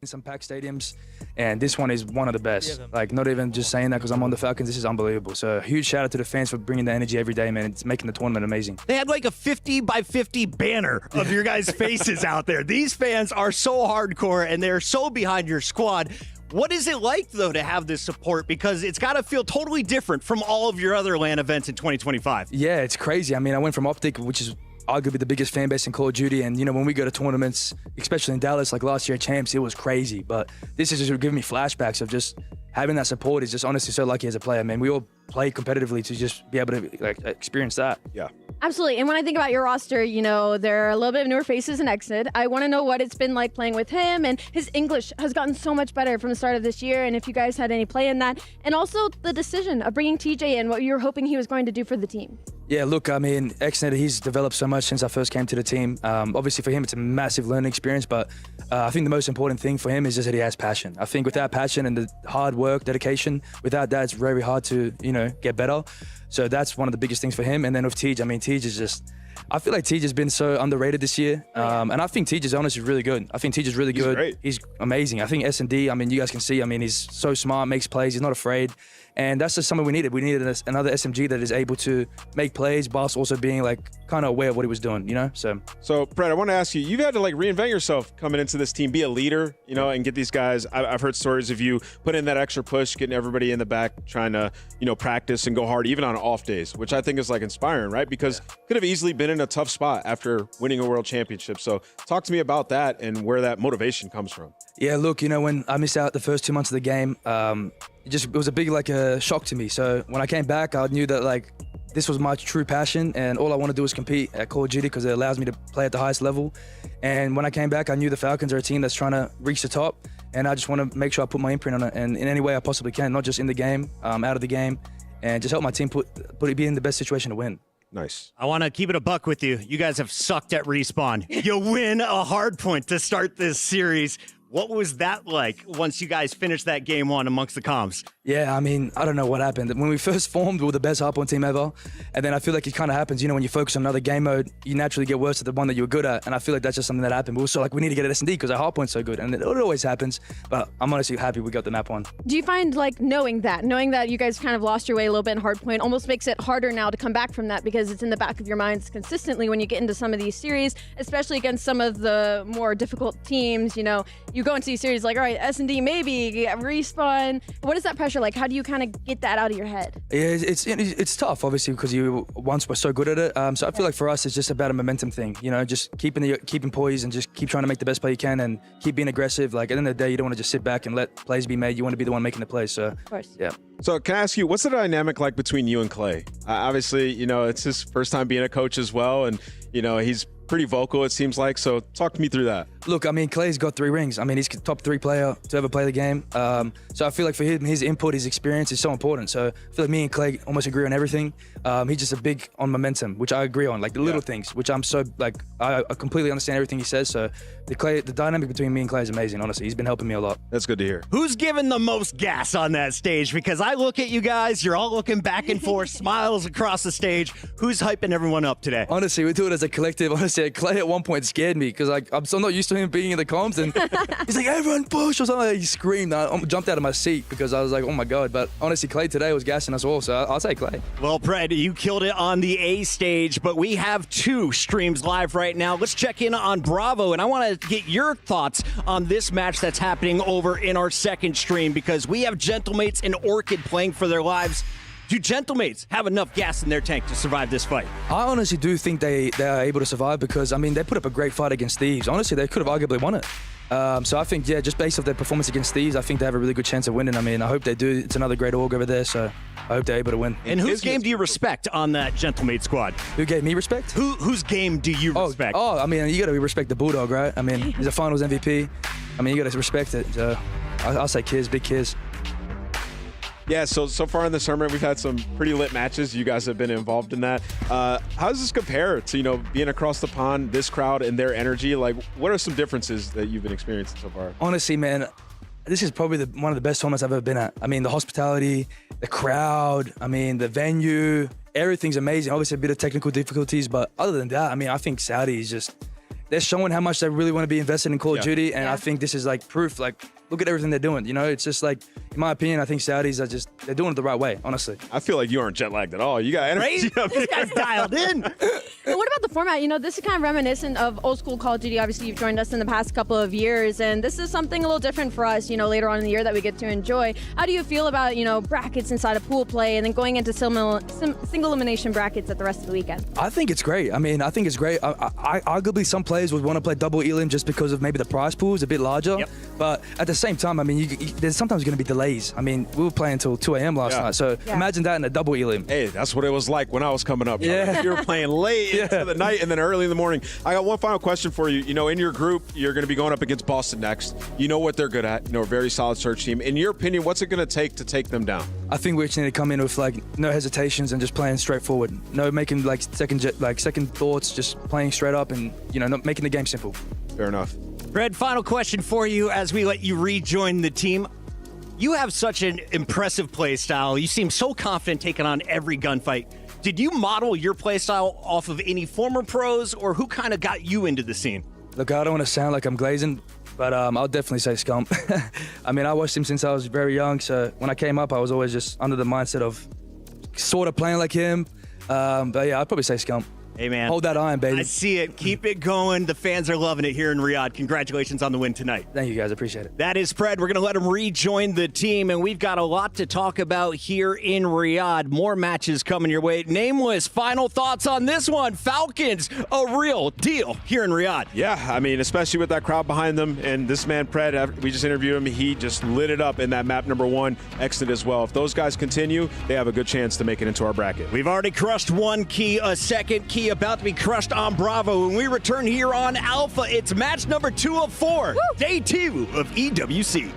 in some packed stadiums, and this one is one of the best. Like, not even just saying that because I'm on the Falcons, this is unbelievable. So huge shout out to the fans for bringing the energy every day, man. It's making the tournament amazing. They had like a 50x50 banner of your guys' faces out there. These fans are so hardcore and they're so behind your squad. What is it like, though, to have this support? Because it's got to feel totally different from all of your other LAN events in 2025. Yeah, it's crazy. I mean, I went from Optic, which is arguably the biggest fan base in Call of Duty, and you know, when we go to tournaments, especially in Dallas, like last year at Champs, it was crazy. But this is just giving me flashbacks of just having that support. Is just honestly so lucky as a player, man. We all play competitively to just be able to like experience that. Yeah. Absolutely. And when I think about your roster, you know, there are a little bit of newer faces in Xnid. I want to know what it's been like playing with him, and his English has gotten so much better from the start of this year, and if you guys had any play in that, and also the decision of bringing TJ in, what you were hoping he was going to do for the team. Yeah, look, I mean, Xnid, he's developed so much since I first came to the team. Obviously for him, it's a massive learning experience, but I think the most important thing for him is just that he has passion. I think without passion and the hard work, dedication, without that, it's very hard to, you know, get better. So that's one of the biggest things for him. And then with Tej, I mean, Tej is just, I feel like Tej has been so underrated this year. And I think Tej is honestly really good. I think Tej is really good. Great. He's amazing. I think S&D, I mean, you guys can see, I mean, he's so smart, makes plays, he's not afraid. And that's just something we needed. We needed another SMG that is able to make plays, whilst also being like kind of aware of what he was doing, you know? So Brett, I want to ask you, you've had to like reinvent yourself coming into this team, be a leader, you know, and get these guys. I've heard stories of you putting in that extra push, getting everybody in the back, trying to, you know, practice and go hard, even on off days, which I think is like inspiring, right? Because could have easily been in a tough spot after winning a world championship. So talk to me about that and where that motivation comes from. Yeah, look, you know, when I missed out the first 2 months of the game, it was a big like shock to me. So when I came back, I knew that like this was my true passion, and all I want to do is compete at Call of Duty because it allows me to play at the highest level. And when I came back, I knew the Falcons are a team that's trying to reach the top, and I just want to make sure I put my imprint on it, and in any way I possibly can, not just in the game, out of the game, and just help my team be in the best situation to win. Nice. I want to keep it a buck with you. You guys have sucked at Respawn. You win a hard point to start this series. What was that like once you guys finished that game one amongst the comms? Yeah, I mean, I don't know what happened. When we first formed, we were the best hardpoint team ever. And then I feel like it kind of happens, you know, when you focus on another game mode, you naturally get worse at the one that you were good at. And I feel like that's just something that happened. We were so like, we need to get at S&D because our hardpoint's so good. And it always happens. But I'm honestly happy we got the map one. Do you find like knowing that you guys kind of lost your way a little bit in hardpoint almost makes it harder now to come back from that because it's in the back of your minds consistently when you get into some of these series, especially against some of the more difficult teams, you know, you go into these series like, all right, S&D maybe, Respawn. What is that pressure like? How do you kind of get that out of your head? Yeah, it's tough, obviously, because you once were so good at it. So I feel like for us, it's just about a momentum thing. You know, just keeping poise and just keep trying to make the best play you can and keep being aggressive. Like at the end of the day, you don't want to just sit back and let plays be made. You want to be the one making the plays. So, of course. Yeah. So can I ask you, what's the dynamic like between you and Clay? Obviously, you know, it's his first time being a coach as well, and you know he's pretty vocal, it seems like. So talk to me through that. Look, I mean, Clay's got 3 rings. I mean, he's top 3 player to ever play the game. So I feel like for him, his input, his experience is so important. So I feel like me and Clay almost agree on everything. He's just a big on momentum, which I agree on, like the little things, which I'm so like, I completely understand everything he says. So the dynamic between me and Clay is amazing, honestly. He's been helping me a lot. That's good to hear. Who's giving the most gas on that stage? Because I look at you guys, you're all looking back and forth, smiles across the stage. Who's hyping everyone up today? Honestly, we do it as a collective. Honestly, Clay at one point scared me because like I'm so not used to him being in the comms, and he's like, everyone push or something. He screamed. I jumped out of my seat because I was like, oh my God. But honestly, Clay today was gassing us all, so I'll say Clay. Well, Pred, you killed it on the A stage, but we have 2 streams live right now. Let's check in on Bravo, and I want to get your thoughts on this match that's happening over in our second stream because we have Gentlemates and Orchid playing for their lives. Do Gentlemates have enough gas in their tank to survive this fight? I honestly do think they are able to survive because, I mean, they put up a great fight against Thieves. Honestly, they could have arguably won it. So I think, yeah, just based off their performance against Thieves, I think they have a really good chance of winning. I mean, I hope they do. It's another great org over there, so I hope they're able to win. And whose game do you respect on that Gentlemate squad? Who gave me respect? Whose game do you respect? Oh, I mean, you got to respect the Bulldog, right? I mean, he's a finals MVP. I mean, you got to respect it. So I'll say Kiz, big Kiz. Yeah, so far in the tournament, we've had some pretty lit matches. You guys have been involved in that. How does this compare to, you know, being across the pond, this crowd and their energy? Like, what are some differences that you've been experiencing so far? Honestly, man, this is probably one of the best tournaments I've ever been at. I mean, the hospitality, the crowd, I mean, the venue, everything's amazing. Obviously, a bit of technical difficulties, but other than that, I mean, I think Saudi is just, they're showing how much they really want to be invested in Call of Duty, and I think this is like proof, like, look at everything they're doing, you know? It's just like, in my opinion, I think Saudis are just, they're doing it the right way, honestly. I feel like you aren't jet lagged at all. You got energy. Right? This guy's dialed in. And what about the format? You know, this is kind of reminiscent of old school Call of Duty. Obviously, you've joined us in the past couple of years, and this is something a little different for us, you know, later on in the year that we get to enjoy. How do you feel about, you know, brackets inside of pool play and then going into single elimination brackets at the rest of the weekend? I think it's great. I mean, I think it's great. Arguably, some players would want to play double elim just because of maybe the prize pool is a bit larger. Yep. But at the same time, I mean, there's sometimes going to be delays. I mean, we were playing until 2 a.m. last night, so imagine that in a double elim. Hey, that's what it was like when I was coming up. You were playing late into the night and then early in the morning. I got one final question for you. You know, in your group, you're going to be going up against Boston next. You know what they're good at. You know, a very solid search team. In your opinion, what's it going to take them down? I think we just need to come in with like no hesitations and just playing straightforward. No making like second thoughts, just playing straight up and, you know, not making the game simple. Fair enough. Red, final question for you as we let you rejoin the team. You have such an impressive play style. You seem so confident taking on every gunfight. Did you model your play style off of any former pros, or who kind of got you into the scene? Look, I don't want to sound like I'm glazing, but I'll definitely say Scump. I mean, I watched him since I was very young, so when I came up, I was always just under the mindset of sort of playing like him. But yeah, I'd probably say Scump. Hey, man. Hold that iron, baby. I see it. Keep it going. The fans are loving it here in Riyadh. Congratulations on the win tonight. Thank you, guys. Appreciate it. That is Fred. We're going to let him rejoin the team, and we've got a lot to talk about here in Riyadh. More matches coming your way. Nameless, final thoughts on this one. Falcons, a real deal here in Riyadh. Yeah, I mean, especially with that crowd behind them. And this man, Pred, we just interviewed him. He just lit it up in that map number 1 exit as well. If those guys continue, they have a good chance to make it into our bracket. We've already crushed one key, a second key about to be crushed on Bravo. When we return here on Alpha, it's match number 2 of 4, day 2 of EWC.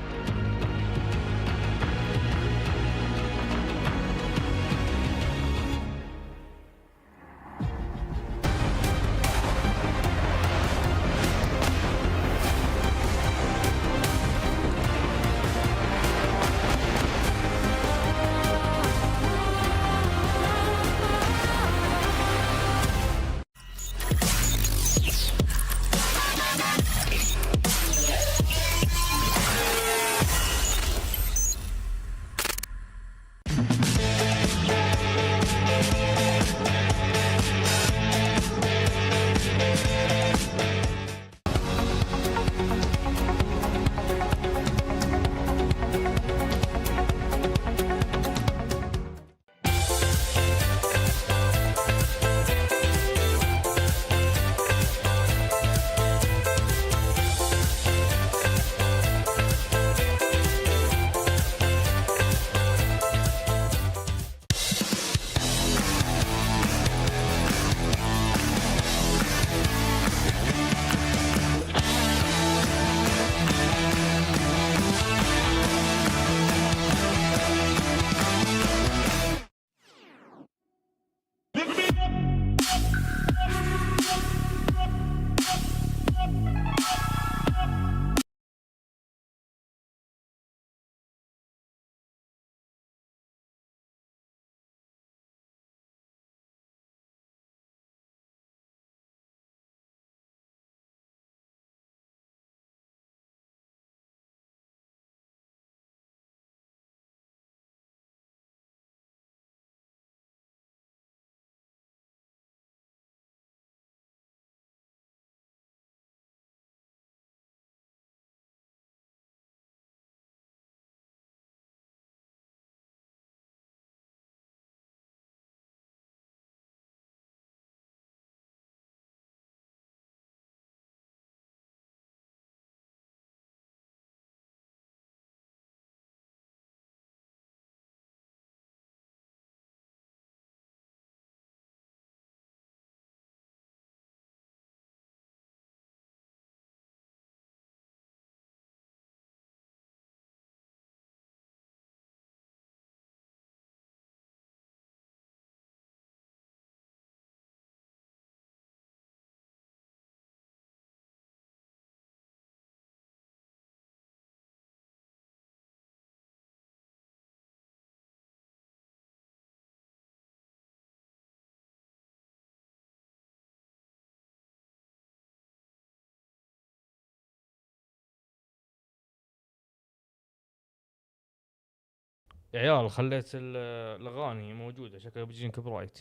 يا عيال خليت الاغاني موجوده، شكلها بيجين كوبرايت.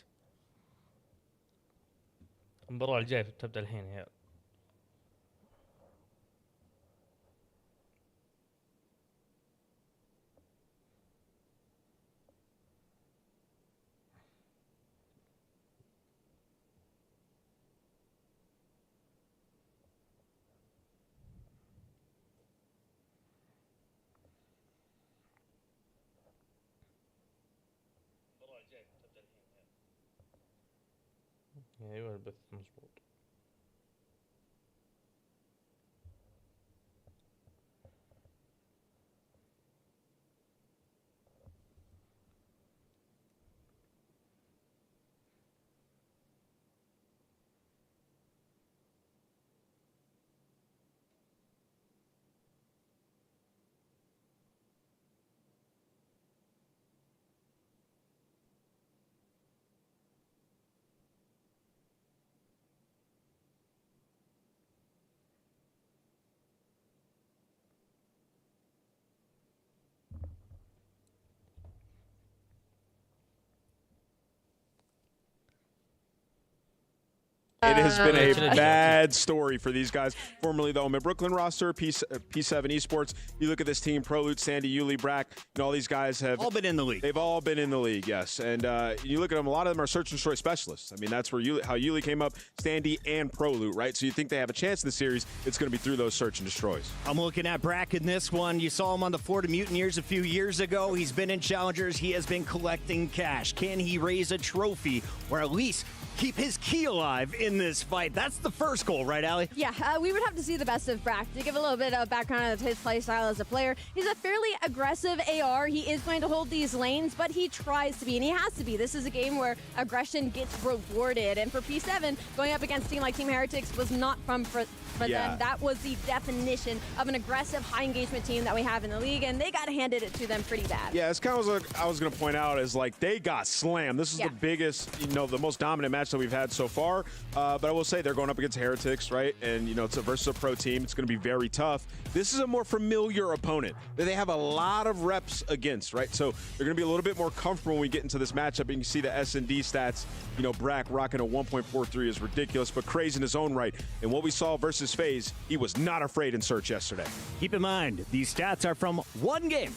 المباراة الجاية تبدا الحين يا عيال. ايوه البث مزبوط. It has been a bad story for these guys. Formerly the Omen Brooklyn roster, P7 Esports. You look at this team, Prolute, Sandy, Yuli, Brack, all these guys have all been in the league. They've all been in the league, yes. And you look at them, a lot of them are search and destroy specialists. I mean, that's where how Yuli came up, Sandy and Prolute, right? So you think they have a chance in the series, it's going to be through those search and destroys. I'm looking at Brack in this one. You saw him on the Florida Mutineers a few years ago. He's been in Challengers. He has been collecting cash. Can he raise a trophy or at least keep his key alive in this fight? That's the first goal, right, Allie? Yeah, we would have to see the best of Brack. To give a little bit of background of his play style as a player, he's a fairly aggressive AR. He is going to hold these lanes, but he tries to be, and he has to be. This is a game where aggression gets rewarded, and for P7, going up against a team like Team Heretics was not fun for them. That was the definition of an aggressive, high-engagement team that we have in the league, and they got handed it to them pretty bad. Yeah, it's kind of what I was going to point out is, like, they got slammed. This is the biggest, the most dominant match that we've had so far. But I will say they're going up against Heretics, right? And, it's versus a pro team. It's going to be very tough. This is a more familiar opponent that they have a lot of reps against, right? So they're going to be a little bit more comfortable when we get into this matchup. And you see the S&D stats, Brack rocking a 1.43 is ridiculous, but crazy in his own right. And what we saw versus FaZe, he was not afraid in search yesterday. Keep in mind, these stats are from one game.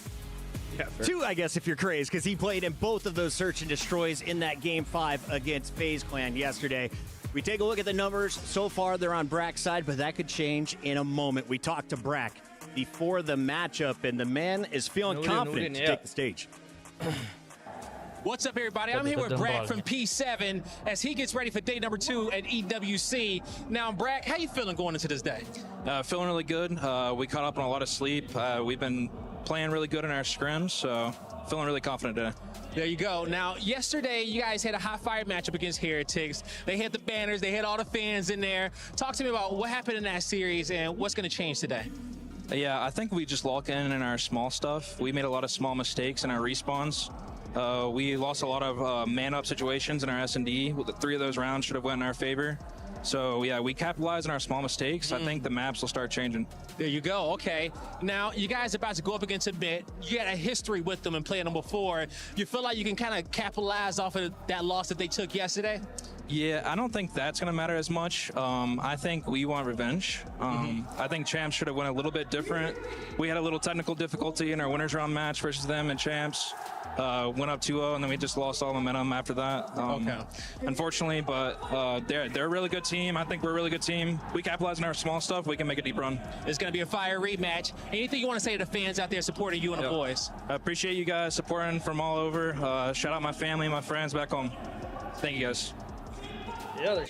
Yeah, two, I guess, if you're crazed, because he played in both of those search and destroys in that Game 5 against FaZe Clan yesterday. We take a look at the numbers. So far, they're on Brack's side, but that could change in a moment. We talked to Brack before the matchup, and the man is feeling confident to take the stage. What's up, everybody? I'm here with Brack from P7 as he gets ready for day number 2 at EWC. Now, Brack, how you feeling going into this day? Feeling really good. We caught up on a lot of sleep. We've been playing really good in our scrims, so feeling really confident today. There you go. Now, yesterday, you guys had a high-fire matchup against Heretics. They had the banners. They had all the fans in there. Talk to me about what happened in that series and what's going to change today. Yeah, I think we just lock in our small stuff. We made a lot of small mistakes in our respawns. We lost a lot of man-up situations in our S&D. 3 of those rounds should have went in our favor. So, yeah, we capitalized on our small mistakes. I think the maps will start changing. There you go. Okay. Now, you guys are about to go up against a bit. You had a history with them and playing them before. You feel like you can kind of capitalize off of that loss that they took yesterday? Yeah, I don't think that's going to matter as much. I think we want revenge. I think Champs should have went a little bit different. We had a little technical difficulty in our winners round match versus them and Champs. Went up 2-0, and then we just lost all momentum after that. Unfortunately, but they're a really good team. I think we're a really good team. We capitalize on our small stuff. We can make a deep run. It's going to be a fire rematch. Anything you want to say to the fans out there supporting you and the boys? I appreciate you guys supporting from all over. Shout out my family, my friends back home. Thank you, guys.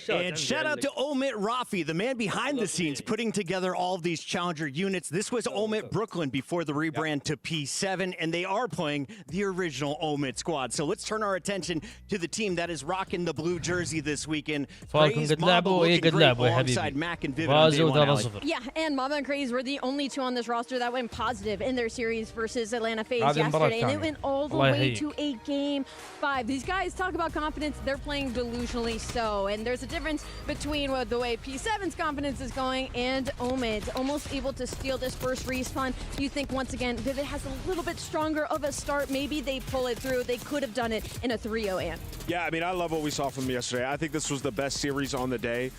And shout out to Omit Rafi, the man behind the scenes putting together all of these Challenger units. This was Omit Brooklyn before the rebrand to P7, and they are playing the original Omit squad. So let's turn our attention to the team that is rocking the blue jersey this weekend. فالكونز قد لعبوا وايه قد لعبوا يا حبيبي فازوا 3-0. Yeah, and Mama and Craze were the only two on this roster that went positive in their series versus Atlanta FaZe yesterday, and it went all the way to a Game 5. These guys talk about confidence. They're playing delusionally so, and there's a difference between the way P7's confidence is going and Omid, almost able to steal this first respawn. You think, once again, Vivid has a little bit stronger of a start. Maybe they pull it through. They could have done it in a 3-0 amp. Yeah, I mean, I love what we saw from them yesterday. I think this was the best series on the day.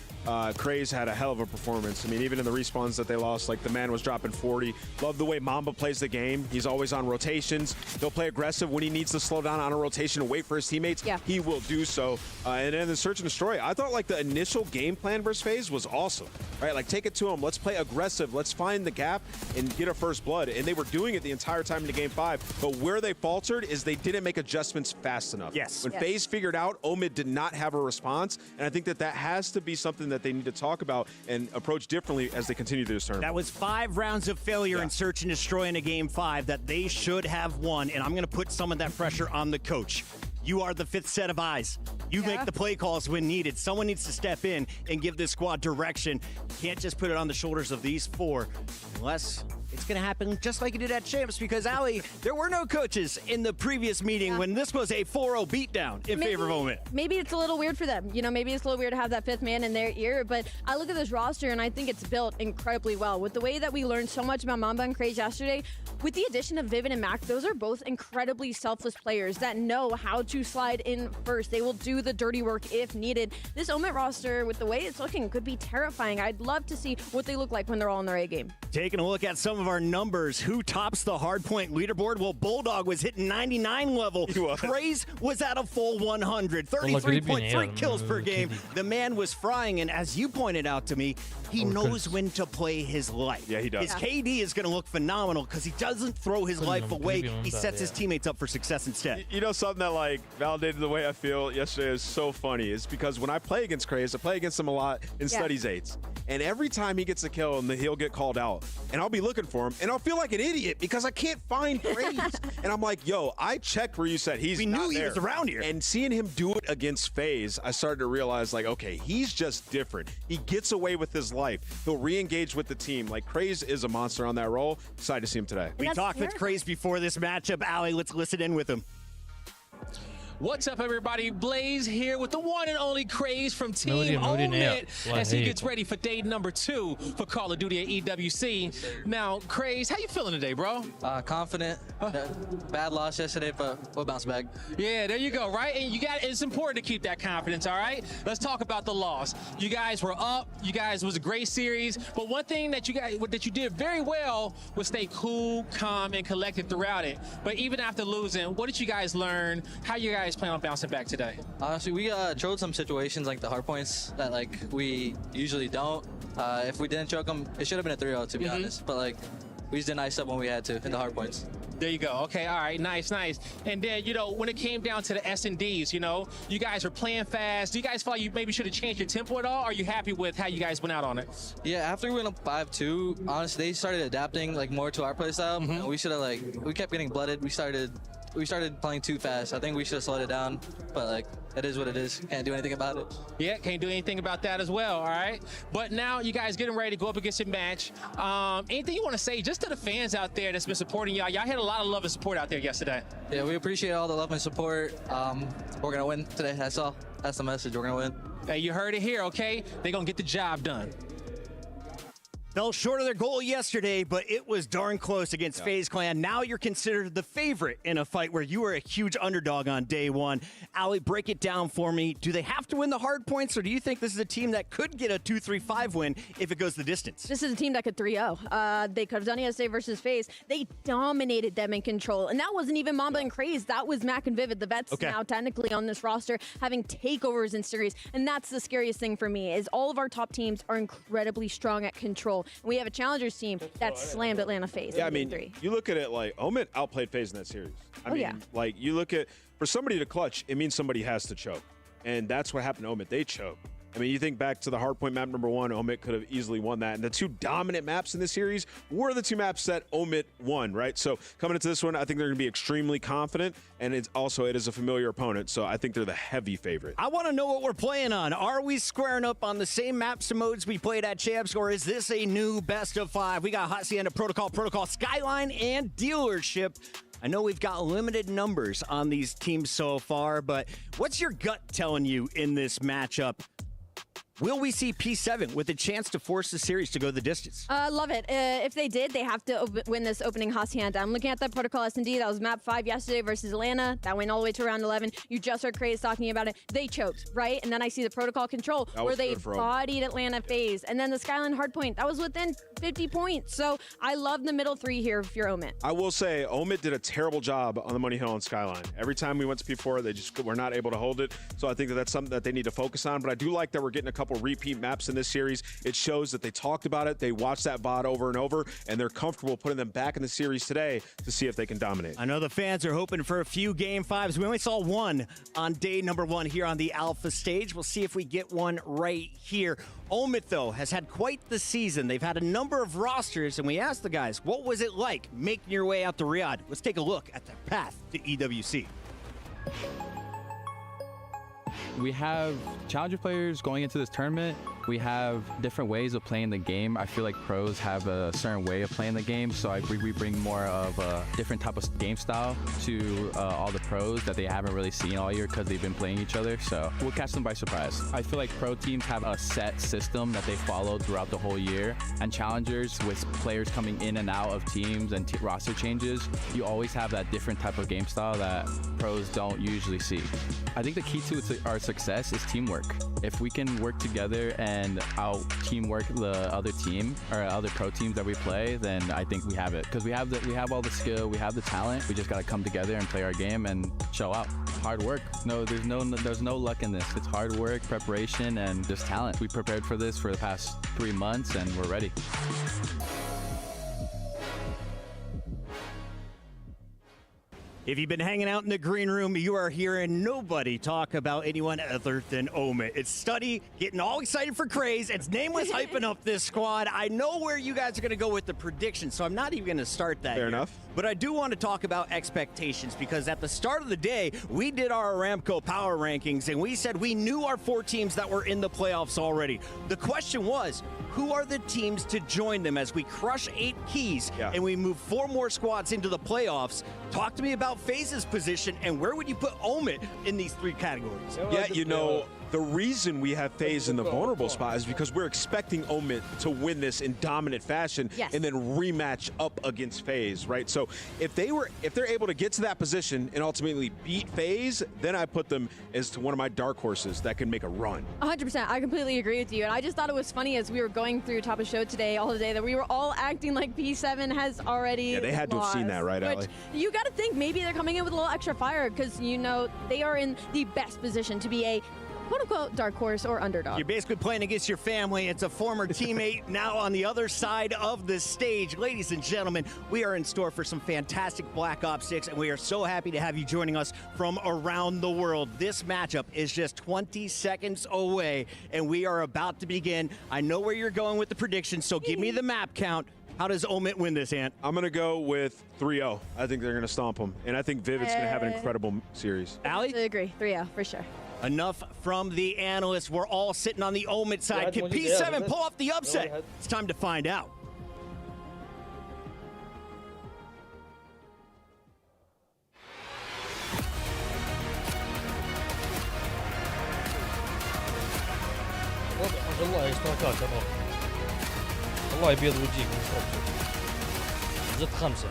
Craze had a hell of a performance. I mean, even in the respawns that they lost, like the man was dropping 40. Love the way Mamba plays the game. He's always on rotations. He'll play aggressive when he needs to slow down on a rotation and wait for his teammates. Yeah. He will do so. And then the search and destroy, I thought like the initial game plan versus FaZe was awesome. Right, like take it to him. Let's play aggressive. Let's find the gap and get a first blood. And they were doing it the entire time into Game 5. But where they faltered is they didn't make adjustments fast enough. Yes. When FaZe figured out, Omid did not have a response. And I think that that has to be something that they need to talk about and approach differently as they continue this tournament. That was 5 rounds of failure in search and destroy in a Game 5 that they should have won. And I'm going to put some of that pressure on the coach. You are the 5th set of eyes. You make the play calls when needed. Someone needs to step in and give this squad direction. You can't just put it on the shoulders of these 4 unless it's going to happen just like it did at Champs because, Ali, there were no coaches in the previous meeting when this was a 4-0 beatdown in favor of Omit. Maybe it's a little weird for them. You know, maybe it's a little weird to have that fifth man in their ear, but I look at this roster and I think it's built incredibly well. With the way that we learned so much about Mamba and Craze yesterday, with the addition of Vivid and Mac, those are both incredibly selfless players that know how to slide in first. They will do the dirty work if needed. This Omit roster, with the way it's looking, could be terrifying. I'd love to see what they look like when they're all in their A game. Taking a look at some of our numbers, who tops the hardpoint leaderboard? Well, Bulldog was hitting 99 level. Craze was at a full 100, 33.3 kills per game. The man was frying, and as you pointed out to me, he knows when to play his life. Yeah, he does. His KD is going to look phenomenal because he doesn't throw his life away. He sets his teammates up for success instead. You know, something that like validated the way I feel yesterday is so funny is because when I play against Craze, I play against him a lot in studies 8s. And every time he gets a kill, and he'll get called out, and I'll be looking for him, and I'll feel like an idiot because I can't find Craze. And I'm like, yo, I checked where you said we knew not he there. was around here. And seeing him do it against FaZe, I started to realize, like, okay, he's just different. He gets away with his life. He'll re-engage with the team. Like, Craze is a monster on that role. Excited to see him today. We talked with Craze before this matchup. Ali, let's listen in with him. What's up, everybody? Blaze here with the one and only Craze from Team Omit as he gets ready for day number 2 for Call of Duty at EWC. Now, Craze, how you feeling today, bro? Confident. Bad loss yesterday, but we'll bounce back. Yeah, there you go, right? And it's important to keep that confidence, all right? Let's talk about the loss. You guys were up. You guys was a great series. But one thing that you did very well was stay cool, calm, and collected throughout it. But even after losing, what did you guys learn? How you guys plan on bouncing back today? Honestly, we choked some situations like the hard points that like we usually don't. If we didn't choke them, it should have been a 3-0 to be honest. But like we just didn't ice up when we had to in the hard points. There you go. Okay, all right, nice. And then, you know, when it came down to the S&Ds, you know, you guys are playing fast. Do you guys feel like you maybe should have changed your tempo at all? Or are you happy with how you guys went out on it? Yeah, after we went up 5-2, honestly, they started adapting like more to our play style. And we should have we kept getting blooded. We started playing too fast. I think we should have slowed it down, but like it is what it is. Can't do anything about it. Yeah, can't do anything about that as well, all right? But now you guys getting ready to go up against your match. Anything you want to say just to the fans out there that's been supporting y'all? Y'all had a lot of love and support out there yesterday. Yeah, we appreciate all the love and support. We're gonna win today, that's all. That's the message, we're gonna win. Hey, you heard it here, okay? They're gonna get the job done. Fell short of their goal yesterday, but it was darn close against FaZe Clan. Now you're considered the favorite in a fight where you were a huge underdog on day 1. Ali, break it down for me. Do they have to win the hard points, or do you think this is a team that could get a 2-3-5 win if it goes the distance? This is a team that could 3-0. They could have done it yesterday versus FaZe. They dominated them in control, and that wasn't even Mamba and Craze. That was Mac and Vivid, the vets now technically on this roster, having takeovers in series, and that's the scariest thing for me, is all of our top teams are incredibly strong at control. We have a challengers team that slammed Atlanta FaZe. Yeah, I mean, you look at it like Omit outplayed FaZe in that series. I mean, like you look at, for somebody to clutch, it means somebody has to choke. And that's what happened to Omit. They choked. I mean, you think back to the hardpoint map number 1, Omit could have easily won that. And the 2 dominant maps in this series were the 2 maps that Omit won, right? So coming into this one, I think they're going to be extremely confident. And it is a familiar opponent. So I think they're the heavy favorite. I want to know what we're playing on. Are we squaring up on the same maps and modes we played at Champs, or is this a new best of 5? We got Hacienda, Protocol, Skyline, and Dealership. I know we've got limited numbers on these teams so far, but what's your gut telling you in this matchup? Will we see P7 with a chance to force the series to go the distance? Love it. If they did, they have to win this opening Hacienda. I'm looking at that Protocol S&D. That was map 5 yesterday versus Atlanta. That went all the way to round 11. You just heard Craze talking about it. They choked, right? And then I see the Protocol Control where they bodied Atlanta FaZe. And then the Skyline Hardpoint. That was within 50 points. So I love the middle 3 here if you're Omit. I will say Omit did a terrible job on the Money Hill and Skyline. Every time we went to P4, they just were not able to hold it. So I think that's something that they need to focus on. But I do like that we're getting a couple repeat maps in this series. It shows that they talked about it, they watched that VOD over and over, and they're comfortable putting them back in the series today to see if they can dominate. I know the fans are hoping for a few Game 5s. We only saw one on day number 1 here on the Alpha stage. We'll see if we get one right here. Omit, though, has had quite the season. They've had a number of rosters, and we asked the guys, what was it like making your way out to Riyadh? Let's take a look at the path to EWC. We have challenger players going into this tournament we have different ways of playing the game. I feel like pros have a certain way of playing the game, so we bring more of a different type of game style to all the pros that they haven't really seen all year because they've been playing each other. So we'll catch them by surprise. I feel like pro teams have a set system that they follow throughout the whole year, and challengers with players coming in and out of teams and roster changes, you always have that different type of game style that pros don't usually see. I think the key to our success is teamwork. If we can work together and out teamwork the other team or other pro teams that we play, then I think we have it, because we have all the skill, we have the talent. We just got to come together and play our game and show out. Hard work. No, there's no luck in this. It's hard work, preparation, and just talent. We prepared for this for the past 3 months, and we're ready. If you've been hanging out in the green room, you are hearing nobody talk about anyone other than Omit. It's Study getting all excited for Craze. It's Nameless hyping up this squad. I know where you guys are going to go with the predictions, so I'm not even going to start that. Fair enough. But I do want to talk about expectations, because at the start of the day, we did our Aramco power rankings, and we said we knew our 4 teams that were in the playoffs already. The question was, who are the teams to join them as we crush 8 keys and we move 4 more squads into the playoffs? Talk to me about FaZe's position, and where would you put Omit in these 3 categories? Yeah, you know, the reason we have FaZe in the vulnerable spot is because we're expecting Omit to win this in dominant fashion and then rematch up against FaZe, right? So if they're able to get to that position and ultimately beat FaZe, then I put them as to one of my dark horses that can make a run. 100%. I completely agree with you. And I just thought it was funny as we were going through Top of Show today, all day, that we were all acting like P7 has already Yeah, they had to have seen that, right, Allie? You got to think maybe they're coming in with a little extra fire, because, you know, they are in the best position to be a quote-unquote dark horse or underdog. You're basically playing against your family. It's a former teammate now on the other side of the stage. Ladies and gentlemen, we are in store for some fantastic Black Ops 6, and we are so happy to have you joining us from around the world. This matchup is just 20 seconds away, and we are about to begin. I know where you're going with the predictions, so give me the map count. How does Omit win this, Ant? I'm going to go with 3-0. I think they're going to stomp them, and I think Vivid's going to have an incredible series. Allie? I agree. 3-0 for sure. Enough from the analysts. We're all sitting on the Omit side. Can P7 pull off the upset? It's time to find out. ما شاء الله اشتراكات ترى الله يبيض وجهك زدت 5.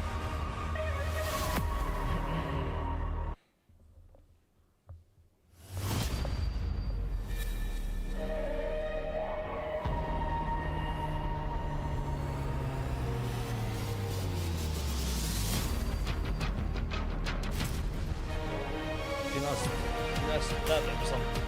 في ناس تتابع بصمت.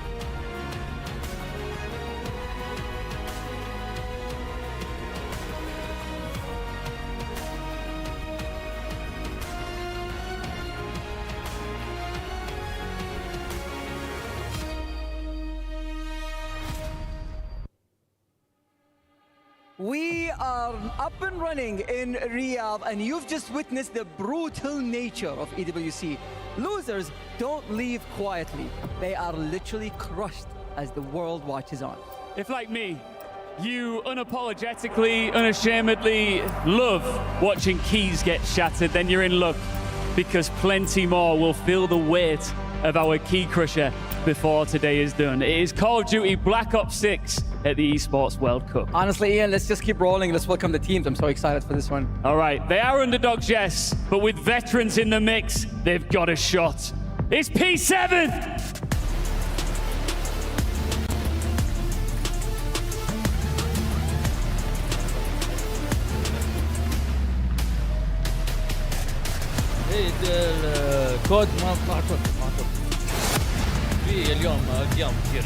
We are up and running in Riyadh, and you've just witnessed the brutal nature of EWC. Losers don't leave quietly. They are literally crushed as the world watches on. If, like me, you unapologetically, unashamedly love watching keys get shattered, then you're in luck, because plenty more will feel the weight of our key crusher before today is done. It is Call of Duty Black Ops 6 at the Esports World Cup. Honestly, Ian, let's just keep rolling. Let's welcome the teams. I'm so excited for this one. All right, they are underdogs, yes, but with veterans in the mix, they've got a shot. It's P7! الكود ما طلع كود في اليوم قيام كثير.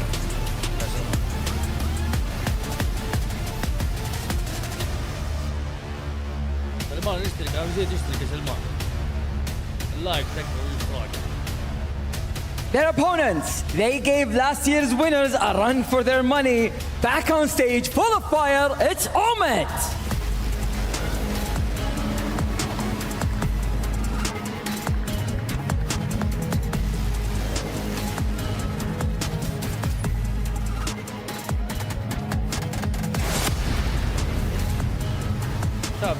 سلمان يشترك، اهم شيء تشترك يا سلمان. اللايك تكفى والاشتراك. Their opponents, they gave last year's winners a run for their money. Back on stage, full of fire, it's Omit!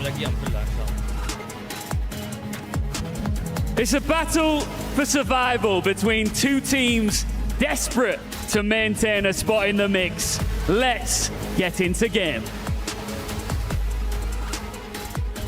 الايام كلها ان شاء الله. It's a battle for survival between two teams desperate to maintain a spot in the mix. Let's get into game.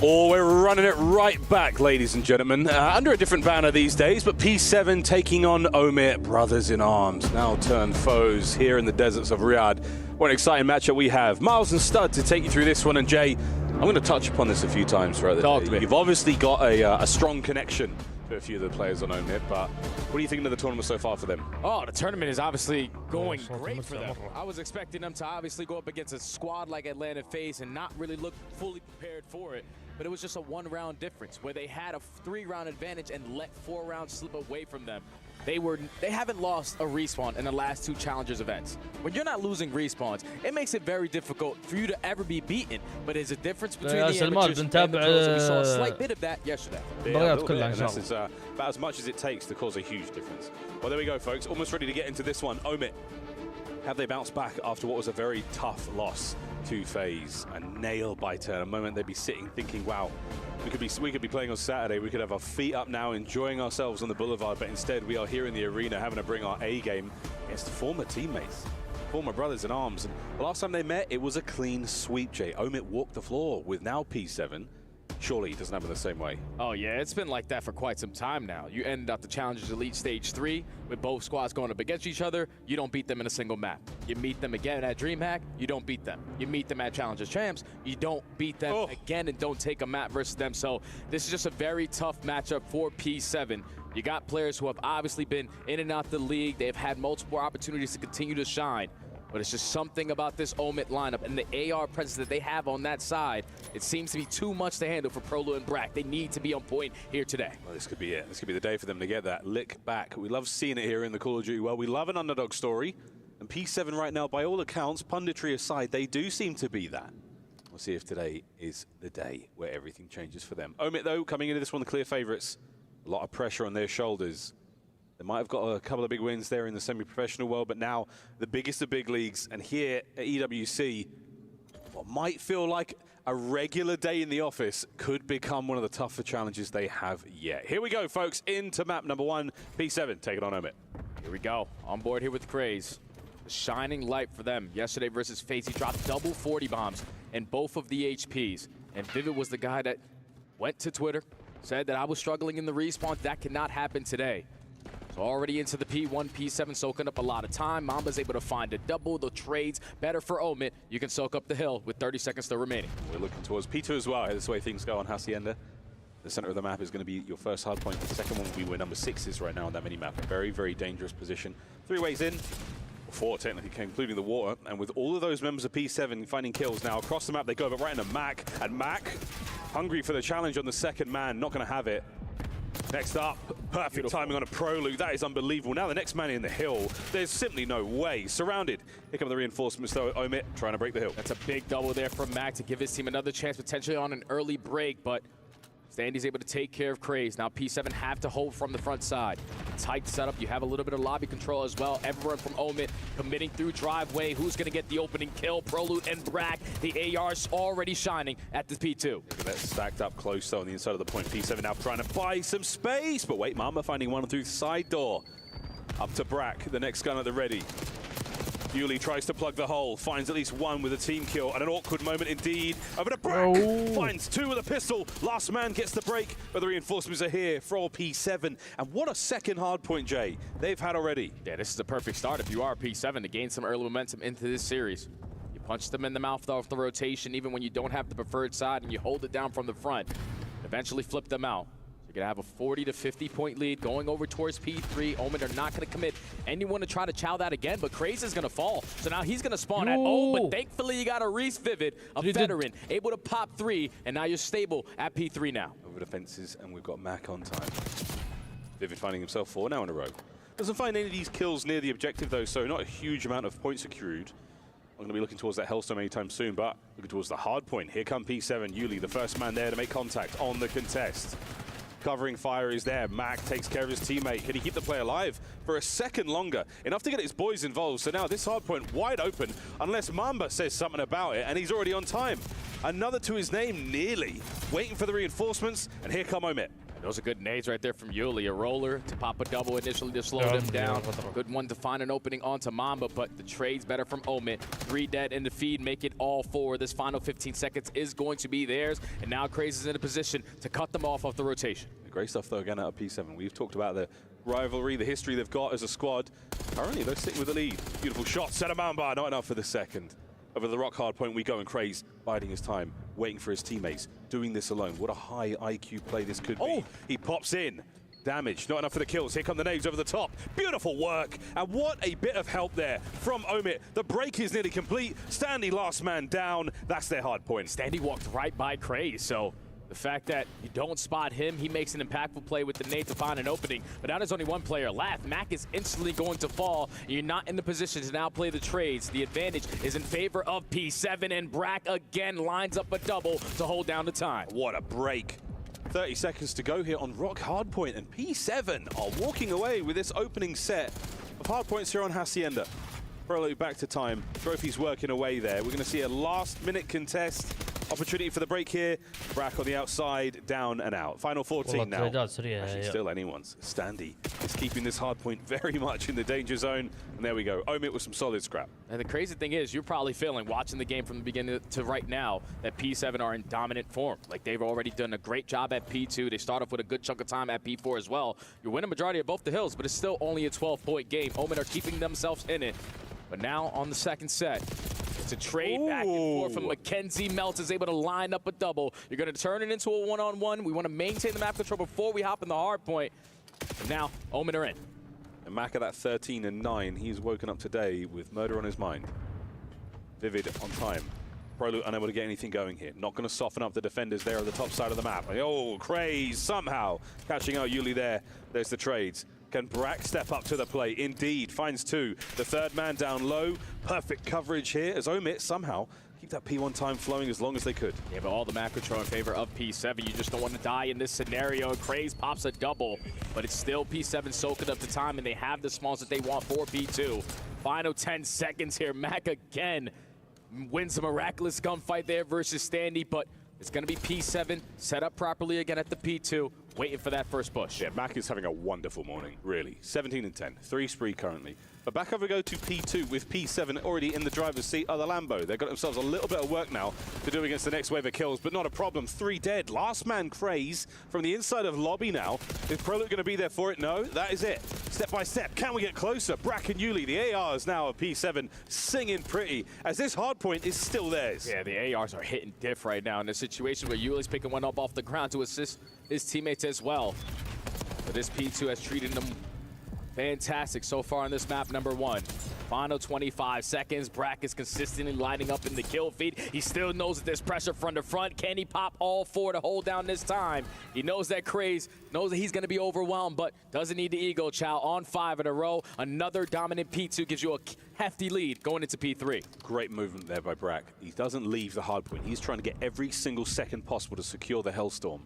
Oh, we're running it right back, ladies and gentlemen. Under a different banner these days, but P7 taking on Omit, brothers in arms, now turned foes here in the deserts of Riyadh. What an exciting matchup we have. Miles and Stud to take you through this one, and Jay, I'm going to touch upon this a few times throughout the day. You've obviously got a strong connection to a few of the players on Omit, but what do you think of the tournament so far for them? Oh, the tournament is obviously going great for them. I was expecting them to obviously go up against a squad like Atlanta face and not really look fully prepared for it. But it was just a one-round difference where they had a 3-round advantage and let 4 rounds slip away from them. They haven't lost a respawn in the last 2 Challengers events. When you're not losing respawns, it makes it very difficult for you to ever be beaten. But there's a difference between the amateurs and the pros, and we saw a slight bit of that yesterday. Yeah, and that's about as much as it takes to cause a huge difference. Well, there we go, folks. Almost ready to get into this one. Omit, have they bounced back after what was a very tough loss to FaZe? A nail-biter. A moment they'd be sitting thinking, wow, we could be playing on Saturday. We could have our feet up now, enjoying ourselves on the boulevard. But instead, we are here in the arena having to bring our A game against former teammates, former brothers in arms. And the last time they met, it was a clean sweep, Jay. Omit walked the floor with now P7. Surely it doesn't happen the same way. Oh yeah, it's been like that for quite some time now. You end up the Challengers Elite Stage 3 with both squads going up against each other. You don't beat them in a single map. You meet them again at DreamHack, you don't beat them. You meet them at Challengers Champs, you don't beat them again and don't take a map versus them. So this is just a very tough matchup for P7. You got players who have obviously been in and out the league. They've had multiple opportunities to continue to shine. But it's just something about this Omit lineup and the AR presence that they have on that side. It seems to be too much to handle for Prolu and Brak. They need to be on point here today. Well, this could be it. This could be the day for them to get that lick back. We love seeing it here in the Call of Duty world. We love an underdog story. And P7 right now, by all accounts, punditry aside, they do seem to be that. We'll see if today is the day where everything changes for them. Omit, though, coming into this one, the clear favourites. A lot of pressure on their shoulders. They might have got a couple of big wins there in the semi-professional world, but now the biggest of big leagues. And here at EWC, what might feel like a regular day in the office could become one of the tougher challenges they have yet. Here we go, folks, into map number 1. P7, take it on Omit. Here we go. On board here with Craze. The shining light for them. Yesterday versus FaZe, he dropped double 40 bombs in both of the HPs. And Vivid was the guy that went to Twitter, said that I was struggling in the respawn. That cannot happen today. Already into the P1, P7 soaking up a lot of time. Mamba's able to find a double. The trades better for Omit. You can soak up the hill with 30 seconds still remaining. We're looking towards P2 as well. That's the way things go on Hacienda. The center of the map is going to be your first hard point. The second one will be where number 6 is right now on that mini-map. A very, very dangerous position. 3 ways in. 4 technically, including the water. And with all of those members of P7 finding kills now across the map, they go but right into Mac. And Mac, hungry for the challenge on the second man, not going to have it. Next up, perfect timing on a Prolu. That is unbelievable. Now the next man in the hill. There's simply no way. Surrounded. Here come the reinforcements though. Omit trying to break the hill. That's a big double there from Mac to give his team another chance potentially on an early break, but Standy's able to take care of Craze. Now P7 have to hold from the front side. Tight setup. You have a little bit of lobby control as well. Everyone from Omit committing through driveway. Who's going to get the opening kill? Prolu and Brak. The AR's already shining at the P2. Look at that stacked up close though on the inside of the point. P7 now trying to buy some space. But wait, Mama finding one through the side door. Up to Brak, the next gun at the ready. Yuli tries to plug the hole, finds at least one with a team kill, and an awkward moment indeed. Over to Brak, finds 2 with a pistol. Last man gets the break, but the reinforcements are here for all P7. And what a second hard point, Jay, they've had already. Yeah, this is a perfect start if you are P7 to gain some early momentum into this series. You punch them in the mouth off the rotation, even when you don't have the preferred side, and you hold it down from the front. Eventually flip them out. You're going to have a 40 to 50 point lead going over towards P3. Omen are not going to commit anyone to try to chow that again, but Craze is going to fall. So now he's going to spawn at O, but thankfully you got a Reese Vivid, a veteran, able to pop 3, and now you're stable at P3 now. Over the fences, and we've got Mac on time. Vivid finding himself 4 now in a row. Doesn't find any of these kills near the objective though, so not a huge amount of points accrued. I'm going to be looking towards that Hellstorm anytime soon, but looking towards the hard point. Here come P7, Yuli, the first man there to make contact on the contest. Covering fire is there. Mac takes care of his teammate. Can he keep the play alive for a second longer? Enough to get his boys involved. So now this hard point wide open, unless Mamba says something about it, and he's already on time. Another to his name, nearly. Waiting for the reinforcements, and here come Omit. Those are good nades right there from Yuli. A roller to pop a double initially to slow them down. Good one to find an opening onto Mamba, but the trade's better from Omit. 3 dead in the feed, make it all 4. This final 15 seconds is going to be theirs, and now Craze is in a position to cut them off the rotation. Great stuff, though, again, out of P7. We've talked about the rivalry, the history they've got as a squad. Currently, they're sitting with the lead. Beautiful shot, set a Mamba, not enough for the second. Over the rock hard point we go, and Craze biding his time, waiting for his teammates, doing this alone. What a high IQ play this could be. He pops in. Damage, not enough for the kills. Here come the nades over the top. Beautiful work, and what a bit of help there from Omit. The break is nearly complete. Stanley last man down. That's their hard point. Stanley walked right by Craze, so the fact that you don't spot him, he makes an impactful play with the nade to find an opening. But now there's only one player left. Mac is instantly going to fall. You're not in the position to now play the trades. The advantage is in favor of P7, and Brack again lines up a double to hold down the time. What a break. 30 seconds to go here on rock hardpoint, and P7 are walking away with this opening set of hardpoints here on Hacienda. Prolo back to time. Trophy's working away there. We're going to see a last-minute contest. Opportunity for the break here. Brack on the outside, down and out. Final 14 now. Actually, still anyone's. Standy is keeping this hard point very much in the danger zone. And there we go. Omit with some solid scrap. And the crazy thing is, you're probably feeling, watching the game from the beginning to right now, that P7 are in dominant form. Like, they've already done a great job at P2. They start off with a good chunk of time at P4 as well. You're winning majority of both the hills, but it's still only a 12-point game. Omit are keeping themselves in it. But now on the second set, it's a trade back and forth from Mackenzie. Melts is able to line up a double. You're going to turn it into a one-on-one. We want to maintain the map control before we hop in the hard point. And now, Omen are in. And Mac at that 13 and 9, he's woken up today with murder on his mind. Vivid on time. Prolo unable to get anything going here. Not going to soften up the defenders there on the top side of the map. Oh, Craze somehow catching out Yuli there. There's the trades. Can Brack step up to the plate? Indeed, finds 2. The third man down low. Perfect coverage here as Omit somehow keep that P1 time flowing as long as they could. Yeah, but all the map control in favor of P7. You just don't want to die in this scenario. Craze pops a double, but it's still P7 soaking up the time, and they have the smalls that they want for P2. Final 10 seconds here. Mac again wins a miraculous gunfight there versus Standy, but it's going to be P7 set up properly again at the P2, waiting for that first push. Yeah, Mac is having a wonderful morning, really. 17 and 10, 3 spree currently. But back over we go to P2 with P7 already in the driver's seat of the Lambo. They've got themselves a little bit of work now to do against the next wave of kills, but not a problem. 3 dead. Last man Craze from the inside of lobby now. Is Prolo going to be there for it? No, that is it. Step by step. Can we get closer? Brack and Yuli, the ARs now of P7, singing pretty as this hard point is still theirs. Yeah, the ARs are hitting diff right now in a situation where Yuli's picking one up off the ground to assist his teammates as well. But this P2 has treated them fantastic so far on this map, number 1. Final 25 seconds. Brack is consistently lining up in the kill feed. He still knows that there's pressure from the front. Can he pop all 4 to hold down this time? He knows that Craze knows that he's going to be overwhelmed, but doesn't need the ego, Chow. On 5 in a row. Another dominant P2 gives you a hefty lead going into P3. Great movement there by Brack. He doesn't leave the hard point. He's trying to get every single second possible to secure the Hellstorm.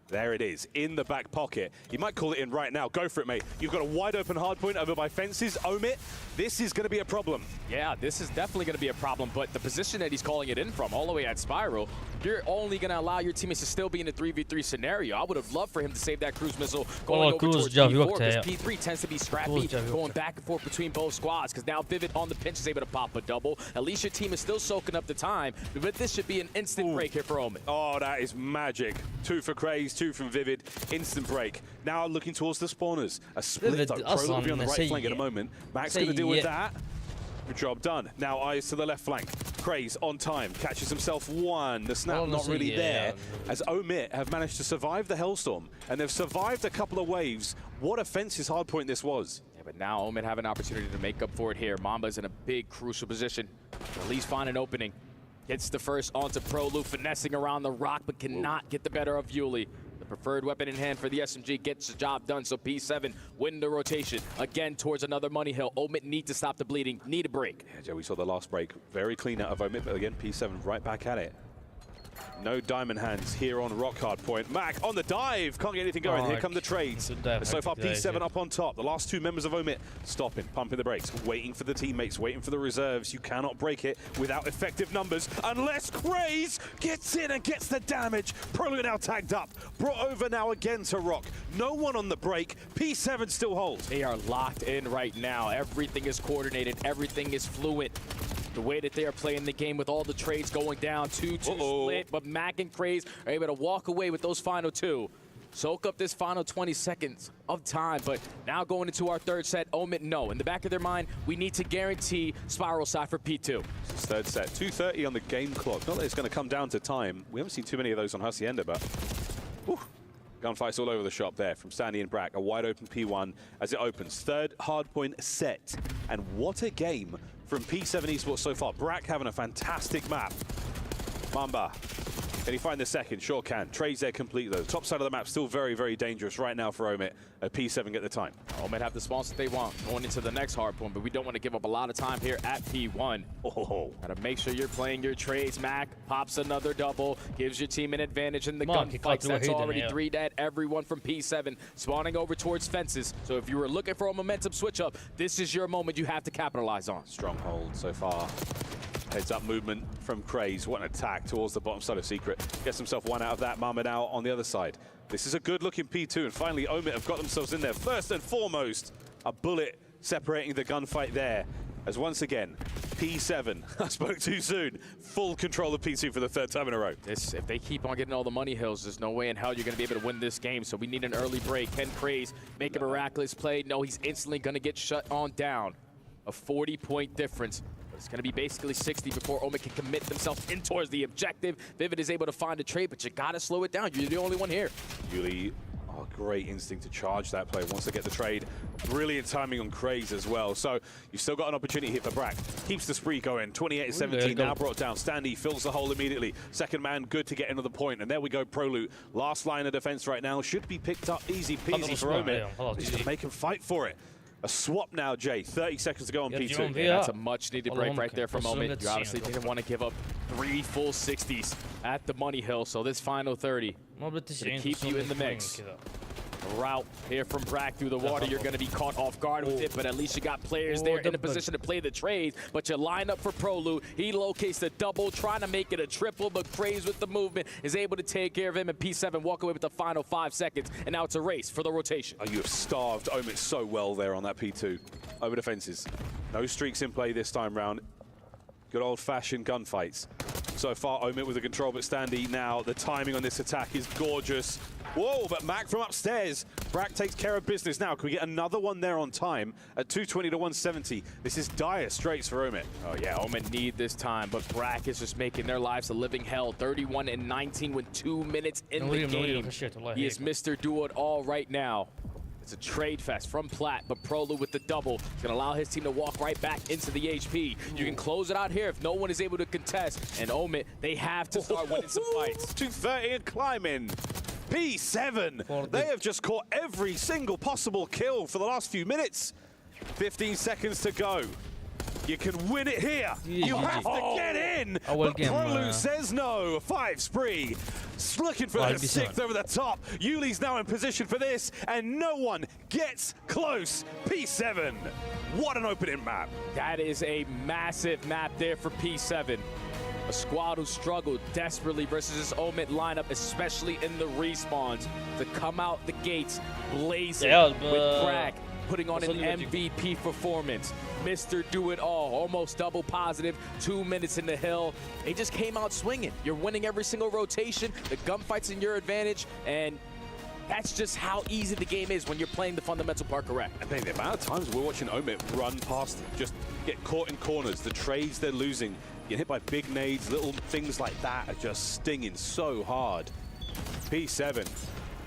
There it is, in the back pocket. You might call it in right now. Go for it, mate. You've got a wide open hard point over by fences. Omit, this is going to be a problem. Yeah, this is definitely going to be a problem, but the position that he's calling it in from, all the way at Spiral, you're only going to allow your teammates to still be in a 3v3 scenario. I would have loved for him to save that cruise missile going over towards P4, because P3 tends to be scrappy, going back and forth between both squads, because now Vivid on the pinch is able to pop a double. At least your team is still soaking up the time, but this should be an instant break here for Omen. Oh, that is magic. 2 for Craze, 2 from Vivid. Instant break. Now looking towards the spawners. A split though. Prolo will be on the right flank in a moment. Mac's going to deal with that. Good job done. Now eyes to the left flank. Craze on time. Catches himself 1. The snap not really there. As Omit have managed to survive the Hellstorm. And they've survived a couple of waves. What a fence's hard point this was. Yeah, but now Omit have an opportunity to make up for it here. Mamba's in a big crucial position. At least find an opening. Gets the first onto Prolo, finessing around the rock, but cannot get the better of Yuli. The preferred weapon in hand for the SMG gets the job done, so P7 win the rotation. Again, towards another money hill. Omit need to stop the bleeding, need a break. Yeah, Joe, we saw the last break. Very clean out of Omit, but again, P7 right back at it. No diamond hands here on rock hard point. Mac on the dive, can't get anything going. Here come the trades. So far P7 up on top. The last two members of Omit stopping, pumping the brakes, waiting for the teammates, waiting for the reserves. You cannot break it without effective numbers unless Craze gets in and gets the damage. Prolu now tagged up, brought over now again to Rock. No one on the break. P7 still holds. They are locked in right now. Everything is coordinated. Everything is fluid. The way that they are playing the game with all the trades going down, 2-2 split, but Mac and Craze are able to walk away with those final two. Soak up this final 20 seconds of time, but now going into our third set, Omit no. In the back of their mind, we need to guarantee spiral side for P2. This third set, 2:30 on the game clock. Not that it's going to come down to time. We haven't seen too many of those on Hacienda, but whew, gunfights all over the shop there from Sandy and Brack. A wide open P1 as it opens. Third hardpoint set. And what a game from P7 Esports so far. Brack having a fantastic map. Mamba, can he find the second? Sure can. Trades there complete though. Top side of the map still very, very dangerous right now for Omit. P7 get the time. Omit have the spawns that they want going into the next hard point, but we don't want to give up a lot of time here at P1. Oh, gotta make sure you're playing your trades. Mac pops another double, gives your team an advantage in the gunfights. That's already 3 dead. Everyone from P7 spawning over towards fences. So if you were looking for a momentum switch up, this is your moment you have to capitalize on. Stronghold so far. Heads up movement from Craze. What an attack towards the bottom side of Secret. Gets himself one out of that. Mama now on the other side. This is a good looking P2, and finally Omit have got themselves in there. First and foremost, a bullet separating the gunfight there. As once again, P7, I spoke too soon, full control of P2 for the third time in a row. If they keep on getting all the money hills, there's no way in hell you're going to be able to win this game. So we need an early break. Can Craze make a miraculous play? No, he's instantly going to get shut on down. A 40-point difference. It's going to be basically 60 before Omit can commit themselves in towards the objective. Vivid is able to find a trade, but you got to slow it down. You're the only one here. Yuli, oh, great instinct to charge that play once they get the trade. Brilliant timing on Craze as well. So you've still got an opportunity here for Brack. Keeps the spree going. 28-17 now brought down. Standy fills the hole immediately. Second man good to get into the point. And there we go, Prolu. Last line of defense right now. Should be picked up easy peasy for Omit. He's going to make him fight for it. A swap now, Jay. 30 seconds to go on P2. Yeah, that's a much-needed break right there for a moment. You obviously didn't want to give up 3 full 60s at the money hill, so this final 30 to keep you in the mix. A route here from Brack through the water. You're going to be caught off guard with it, but at least you got players there in a position to play the trades. But you line up for Prolu. He locates the double, trying to make it a triple, but Craze with the movement is able to take care of him, and P7 walk away with the final 5 seconds. And now it's a race for the rotation. Oh, you have starved Omit so well there on that P2. Over defenses. No streaks in play this time round. Good old-fashioned gunfights. So far, Omit with the control, but Standy now, the timing on this attack is gorgeous. Whoa, but Mac from upstairs. Brack takes care of business now. Can we get another one there on time at 220 to 170? This is dire straits for Omit. Oh yeah, Omit need this time, but Brack is just making their lives a living hell. 31-19 with 2 minutes in the game. He is Mr. Do-It-All right now. It's a trade fest from Platt, but Prolu with the double. It's going to allow his team to walk right back into the HP. You can close it out here if no one is able to contest. And Omit, they have to start winning some fights. 230 and climbing. P7, they have just caught every single possible kill for the last few minutes. 15 seconds to go. You can win it here. You have to get in. But Prolu says no. 5 spree. Looking for the 6th over the top. Yuli's now in position for this, and no one gets close. P7. What an opening map. That is a massive map there for P7. A squad who struggled desperately versus this Omit lineup, especially in the respawns, to come out the gates blazing with Brack putting on an MVP performance. Mr. Do-It-All, almost double positive, 2 minutes in the hill. They just came out swinging. You're winning every single rotation. The gunfight's in your advantage, and that's just how easy the game is when you're playing the fundamental part correct. I think the amount of times we're watching Omit run past them, just get caught in corners, the trades they're losing, get hit by big nades, little things like that are just stinging so hard. P7,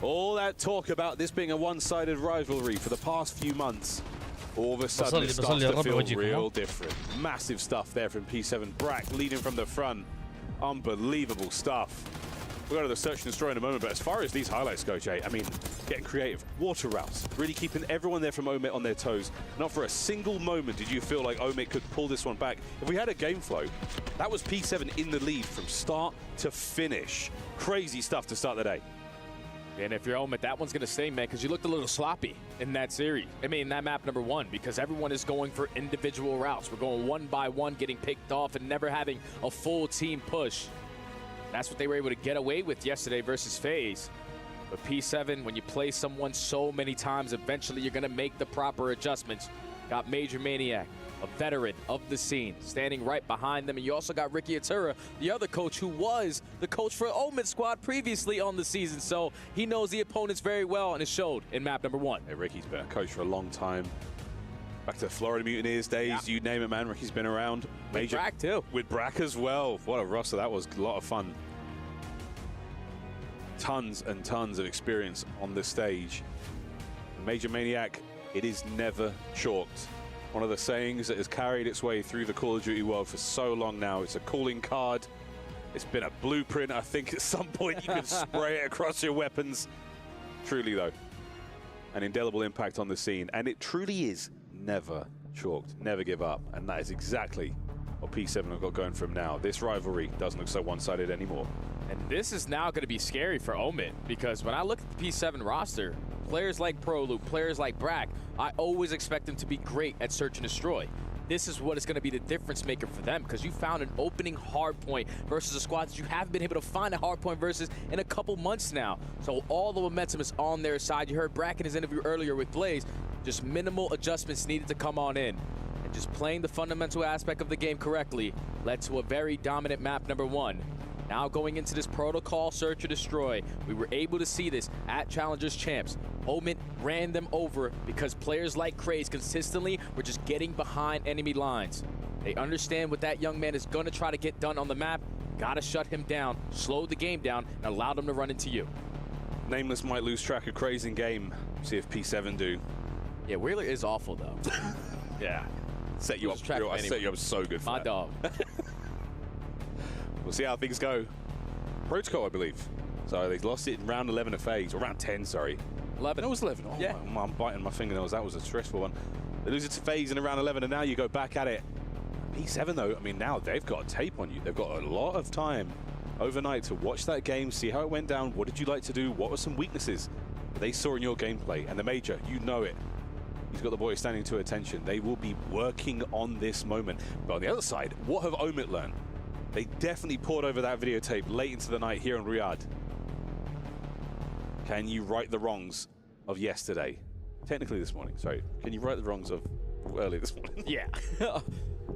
all that talk about this being a one-sided rivalry for the past few months, all of a sudden it starts to feel real different. Massive stuff there from P7. Brack leading from the front. Unbelievable stuff. We'll go to the search and destroy in a moment, but as far as these highlights go, Jay, I mean, getting creative. Water routes, really keeping everyone there from Omit on their toes. Not for a single moment did you feel like Omit could pull this one back. If we had a game flow, that was P7 in the lead from start to finish. Crazy stuff to start the day. And if you're Omit, that one's going to sting, man, because you looked a little sloppy in that series. I mean, that map number 1, because everyone is going for individual routes. We're going one by one, getting picked off and never having a full team push. That's what they were able to get away with yesterday versus FaZe. But P7, when you play someone so many times, eventually you're going to make the proper adjustments. Got Major Maniac, a veteran of the scene, standing right behind them. And you also got Ricky Atura, the other coach who was the coach for Omit squad previously on the season. So he knows the opponents very well, and it showed in map number 1. Hey, Ricky's been a coach for a long time. Back to the Florida Mutineers days, you name it, man. Ricky's been around. Major, with Brak, too. With Brak as well. What a roster. That was a lot of fun. Tons and tons of experience on the stage. Major Maniac, it is never chalked. One of the sayings that has carried its way through the Call of Duty world for so long now. It's a calling card. It's been a blueprint. I think at some point you can spray it across your weapons. Truly, though, an indelible impact on the scene. And it truly is never chalked, never give up. And that is exactly what P7 have got going from now. This rivalry doesn't look so one-sided anymore. And this is now going to be scary for Omit, because when I look at the P7 roster, players like ProLoop, players like Brak, I always expect them to be great at search and destroy. This is what is going to be the difference maker for them, because you found an opening hard point versus a squad that you haven't been able to find a hard point versus in a couple months now. So all the momentum is on their side. You heard Brak in his interview earlier with Blaze, just minimal adjustments needed to come on in. And just playing the fundamental aspect of the game correctly led to a very dominant map number 1. Now going into this protocol search or destroy, we were able to see this at Challengers Champs. Omit ran them over because players like Craze consistently were just getting behind enemy lines. They understand what that young man is going to try to get done on the map. Got to shut him down, slow the game down, and allow them to run into you. Nameless might lose track of Craze in game. See if P7 do. Yeah, Wheeler is awful, though. Yeah. Set you up. I set you up so good for my that. dog. We'll see how things go. Protocol, I believe. So they lost it in round 11 of FaZe, or round 10, sorry. 11. It was 11. Oh, yeah. I'm biting my fingernails. That was a stressful one. They lose it to FaZe in round 11, and now you go back at it. P7, though, I mean, now they've got a tape on you. They've got a lot of time overnight to watch that game, see how it went down. What did you like to do? What were some weaknesses that they saw in your gameplay? And the Major, you know it. He's got the boys standing to attention. They will be working on this moment. But on the other side, what have Omit learned? They definitely poured over that videotape late into the night here in Riyadh. Can you right the wrongs of yesterday? Technically this morning, sorry. Can you right the wrongs of early this morning? Yeah.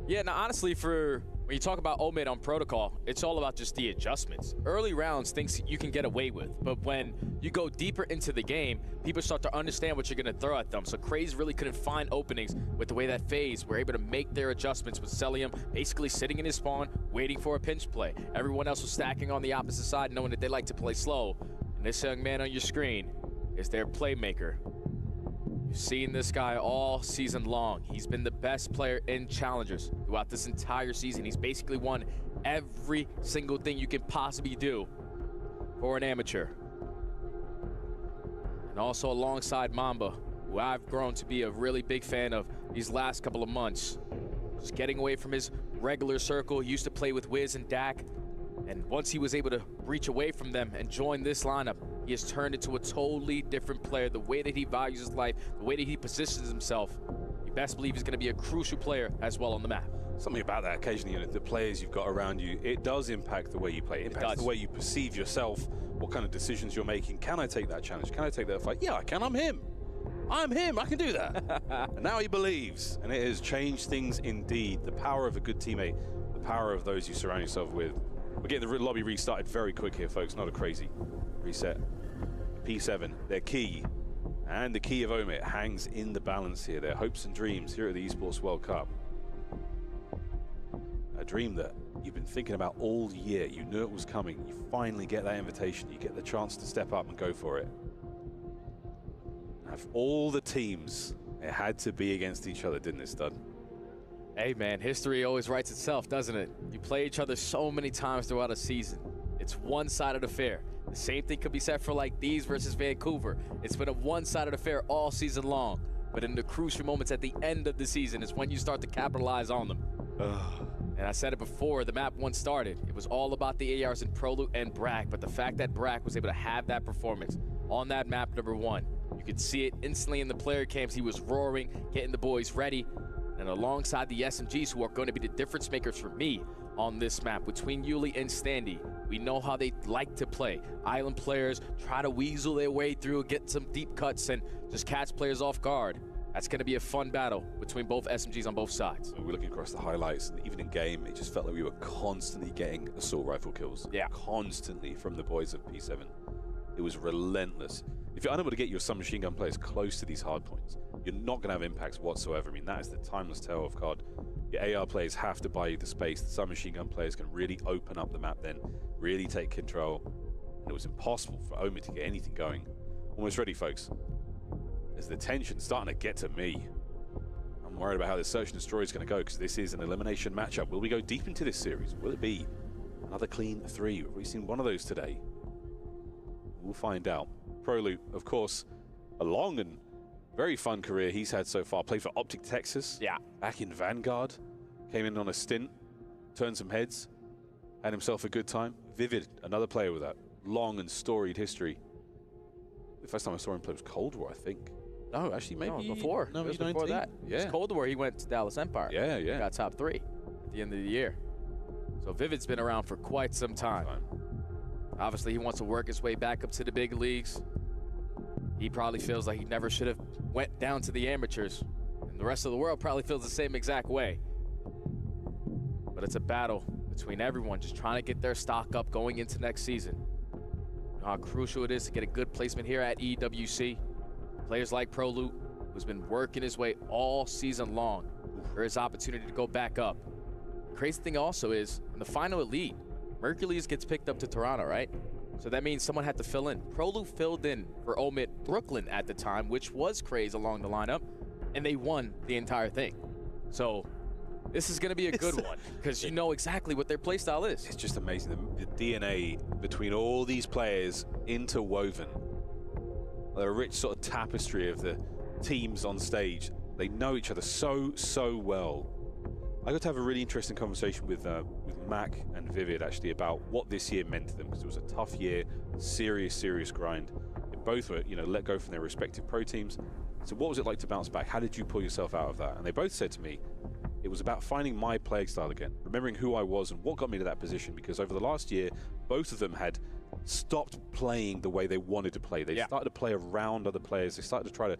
Yeah, now honestly, when you talk about Omit on protocol, it's all about just the adjustments. Early rounds, things you can get away with, but when you go deeper into the game, people start to understand what you're going to throw at them. So Craze really couldn't find openings with the way that FaZe were able to make their adjustments with Celium basically sitting in his spawn, waiting for a pinch play. Everyone else was stacking on the opposite side, knowing that they like to play slow. And this young man on your screen is their playmaker. You've seen this guy all season long. He's been the best player in Challengers throughout this entire season. He's basically won every single thing you can possibly do for an amateur. And also alongside Mamba, who I've grown to be a really big fan of these last couple of months. Just getting away from his regular circle. He used to play with Wiz and Dak. And once he was able to reach away from them and join this lineup, he has turned into a totally different player. The way that he values his life, the way that he positions himself, you best believe he's going to be a crucial player as well on the map. Something about that occasionally, you know, the players you've got around you, it does impact the way you play. It impacts the way you perceive yourself, what kind of decisions you're making. Can I take that challenge? Can I take that fight? Yeah, I can. I'm him. I'm him. I can do that. And now he believes, and it has changed things indeed. The power of a good teammate, the power of those you surround yourself with. We're getting the lobby restarted very quick here, folks. Not a crazy reset. P7, their key, and the key of Omit hangs in the balance here. Their hopes and dreams here at the Esports World Cup. A dream that you've been thinking about all year. You knew it was coming. You finally get that invitation. You get the chance to step up and go for it. Of all the teams, it had to be against each other, didn't it, Stud? Hey, man, history always writes itself, doesn't it? You play each other so many times throughout a season. It's one-sided affair. The same thing could be said for like these versus Vancouver. It's been a one-sided affair all season long, but in the crucial moments at the end of the season is when you start to capitalize on them. And I said it before the map once started. It was all about the ARs in Prolu and Brak, but the fact that Brak was able to have that performance on that map number 1, you could see it instantly in the player camps. He was roaring, getting the boys ready, and alongside the SMGs, who are going to be the difference makers for me on this map, between Yuli and Standy, we know how they like to play. Island players try to weasel their way through, get some deep cuts, and just catch players off guard. That's going to be a fun battle between both SMGs on both sides. We're looking across the highlights, and even in game, it just felt like we were constantly getting assault rifle kills. Yeah. Constantly from the boys of P7. It was relentless. If you're unable to get your submachine gun players close to these hard points, you're not going to have impacts whatsoever. I mean, that is the timeless tale of COD. Your AR players have to buy you the space. The submachine gun players can really open up the map then, really take control. And it was impossible for Omi to get anything going. Almost ready, folks. As the tension's starting to get to me. I'm worried about how this search and destroy is going to go, because this is an elimination matchup. Will we go deep into this series? Will it be another clean 3? Have we seen one of those today? We'll find out. Prolu, of course, a long and very fun career he's had so far. Played for Optic Texas. Yeah. Back in Vanguard. Came in on a stint. Turned some heads. Had himself a good time. Vivid, another player with that long and storied history. The first time I saw him play was Cold War, I think. No, actually, maybe before. No, it was 19. before that. Yeah. It was Cold War. He went to Dallas Empire. Yeah. Got top 3 at the end of the year. So Vivid's been around for quite some time. Obviously, he wants to work his way back up to the big leagues. He probably feels like he never should have went down to the amateurs. And the rest of the world probably feels the same exact way. But it's a battle between everyone just trying to get their stock up going into next season. You know how crucial it is to get a good placement here at EWC. Players like Prolu, who's been working his way all season long for his opportunity to go back up. The crazy thing also is, in the final elite, Mercules gets picked up to Toronto, right? So that means someone had to fill in. Prolu filled in for Omid Brooklyn at the time, which was crazy along the lineup, and they won the entire thing. So this is going to be a good one, because you know exactly what their playstyle is. It's just amazing. The DNA between all these players interwoven. A rich sort of tapestry of the teams on stage. They know each other so well. I got to have a really interesting conversation with Mac and Vivid actually about what this year meant to them, because it was a tough year, serious grind. They both were, let go from their respective pro teams. So what was it like to bounce back? How did you pull yourself out of that? And they both said to me, it was about finding my playing style again, remembering who I was and what got me to that position, because over the last year, both of them had stopped playing the way they wanted to play. They started to play around other players. They started to try to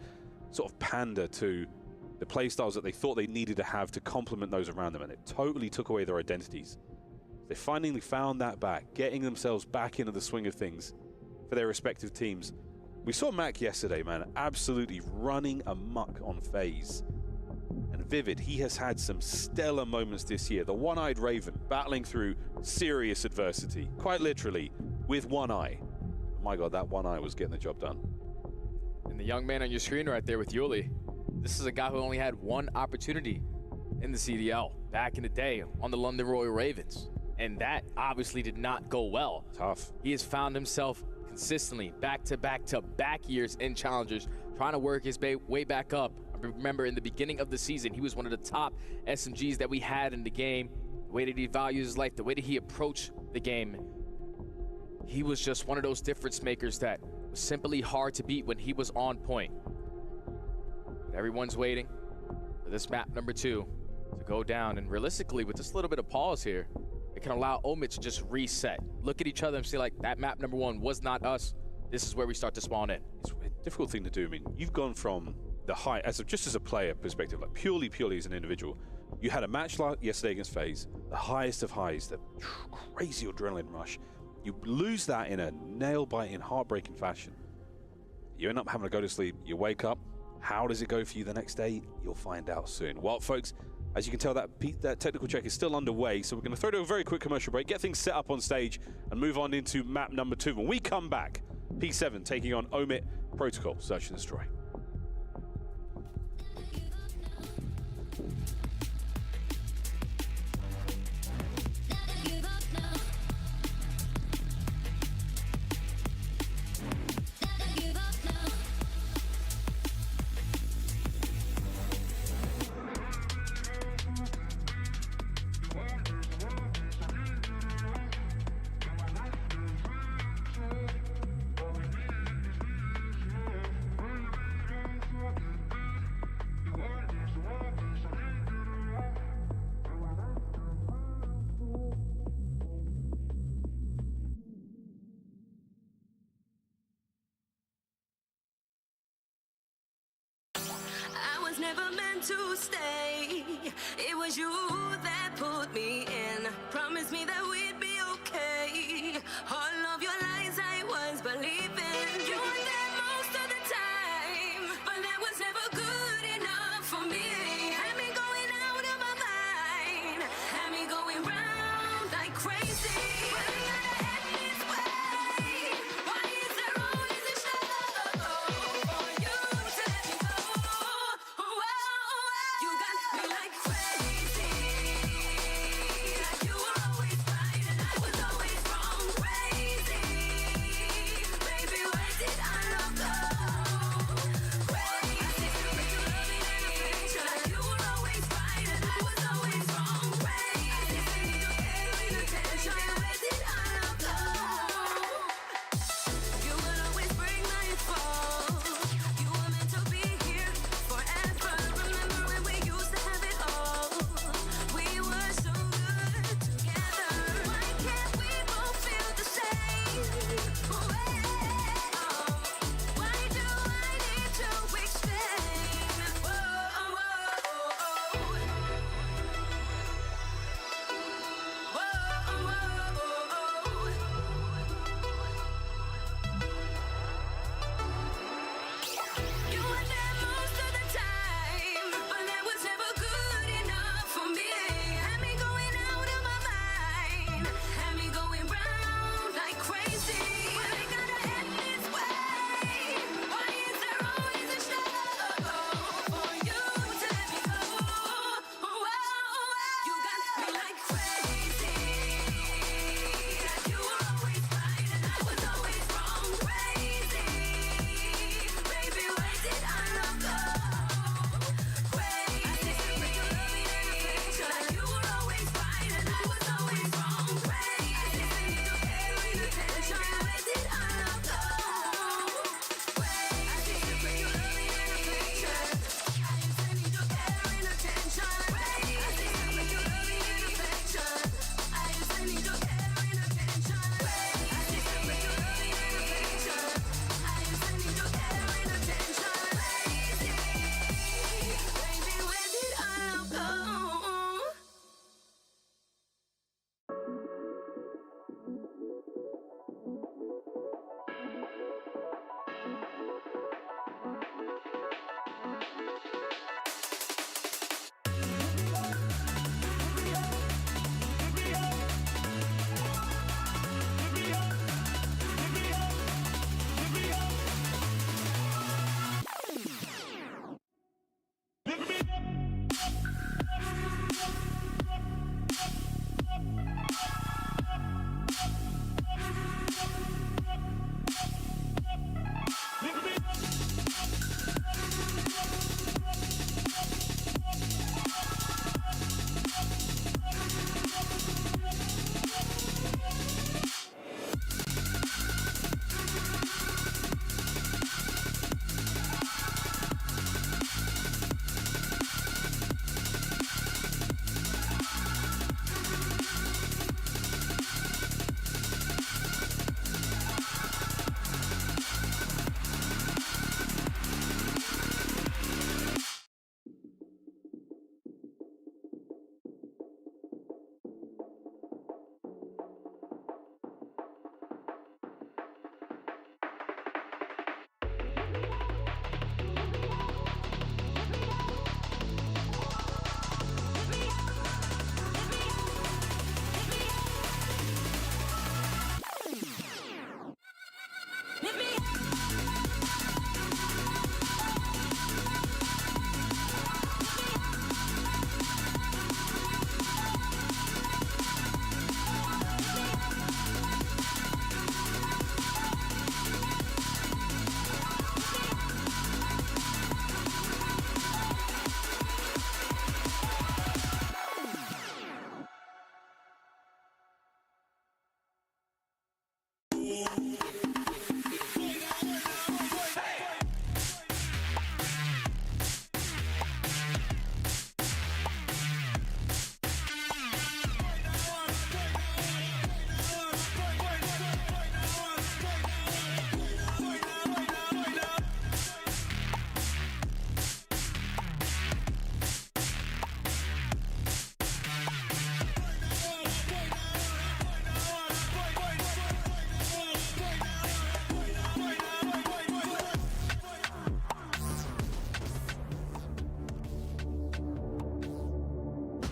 sort of pander to the play styles that they thought they needed to have to complement those around them, and it totally took away their identities. They finally found that back, getting themselves back into the swing of things for their respective teams. We saw Mac yesterday, man, absolutely running amok on FaZe. And Vivid, he has had some stellar moments this year. The one-eyed Raven battling through serious adversity, quite literally, with one eye. My God, that one eye was getting the job done. And the young man on your screen right there with Yuli, this is a guy who only had one opportunity in the CDL back in the day on the London Royal Ravens. And that obviously did not go well. Tough. He has found himself consistently back-to-back years in Challengers, trying to work his way back up. I remember in the beginning of the season, he was one of the top SMGs that we had in the game. The way that he values his life, the way that he approached the game. He was just one of those difference makers that was simply hard to beat when he was on point. But everyone's waiting for this map number 2 to go down. And realistically, with just a little bit of pause here, it can allow Omid to just reset. Look at each other and see, like, that map number 1 was not us. This is where we start to spawn in. It's a difficult thing to do. I mean, you've gone from the high, just as a player perspective, like purely as an individual. You had a match yesterday against FaZe, the highest of highs, the crazy adrenaline rush. You lose that in a nail-biting, heartbreaking fashion. You end up having to go to sleep. You wake up. How does it go for you the next day? You'll find out soon. Well, folks, as you can tell, that technical check is still underway, so we're going to throw to a very quick commercial break, get things set up on stage, and move on into map number 2. When we come back, P7 taking on Omid Protocol, Search and Destroy. was never meant to stay. It was you that put me in. Promised me that we'd be okay. All of your lies I was believing. You were there most of the time, but that was never good enough for me. Had me going out of my mind, had me going round like crazy. But I gotta end this way. Why is there always a struggle for you to let me go? You got me like crazy. Like you were always right and I was always wrong. Crazy.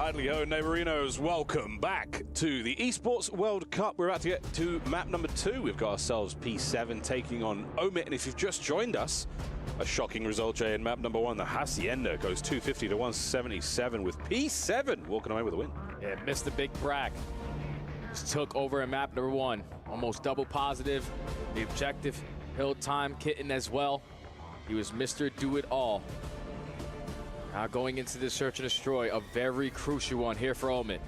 Rightly ho, neighborinos, welcome back to the Esports World Cup. We're about to get to map number 2. We've got ourselves P7 taking on Omit, and if you've just joined us, a shocking result, Jay, in map number 1. The Hacienda goes 250 to 177 with P7 walking away with a win. Yeah, Mr. Big Brack just took over in map number 1. Almost double positive. The objective, hill time, kitten as well. He was Mr. Do-It-All. Now going into this search and destroy, a very crucial one here for Omit.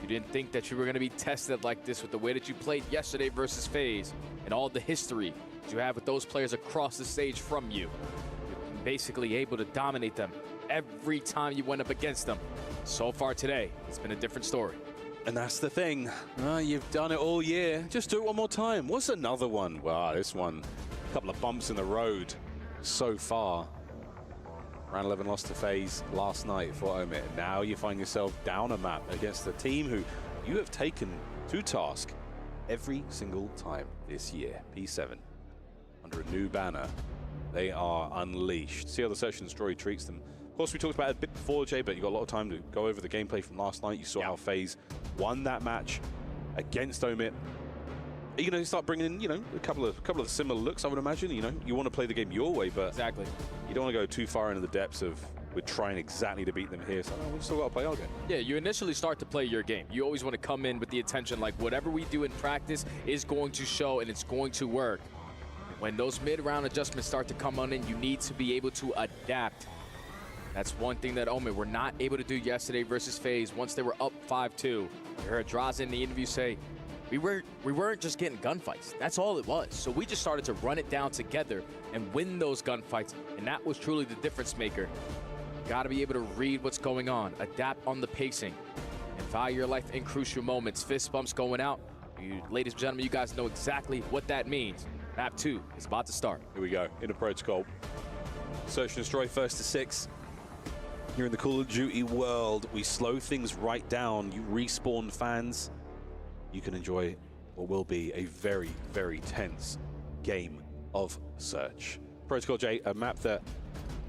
You didn't think that you were going to be tested like this with the way that you played yesterday versus FaZe and all the history you have with those players across the stage from you. You're basically able to dominate them every time you went up against them. So far today, it's been a different story. And that's the thing. You've done it all year. Just do it one more time. What's another one? Wow, this one, a couple of bumps in the road so far. Round 11 lost to FaZe last night for Omit. Now you find yourself down a map against a team who you have taken to task every single time this year. P7 under a new banner. They are unleashed. See how the search and destroy treats them. Of course, we talked about it a bit before, Jay, but you got a lot of time to go over the gameplay from last night. You saw how FaZe won that match against Omit. Are you going to start bringing in, a couple of similar looks, I would imagine? You want to play the game your way, but exactly, you don't want to go too far into the depths of we're trying exactly to beat them here. So we still got to play our game. Yeah, you initially start to play your game. You always want to come in with the intention like whatever we do in practice is going to show and it's going to work. When those mid-round adjustments start to come on in, you need to be able to adapt. That's one thing that Omit were not able to do yesterday versus FaZe once they were up 5-2. You heard Drazen in the interview say, we weren't just getting gunfights. That's all it was. So we just started to run it down together and win those gunfights, and that was truly the difference maker. You got to be able to read what's going on, adapt on the pacing, and value your life in crucial moments. Fist bumps going out. You, ladies and gentlemen, you guys know exactly what that means. Map 2 is about to start. Here we go, in a protocol. Search and destroy first to 6. Here in the Call of Duty world, we slow things right down. You respawn fans. You can enjoy what will be a very, very tense game of Search. Protocol J, a map that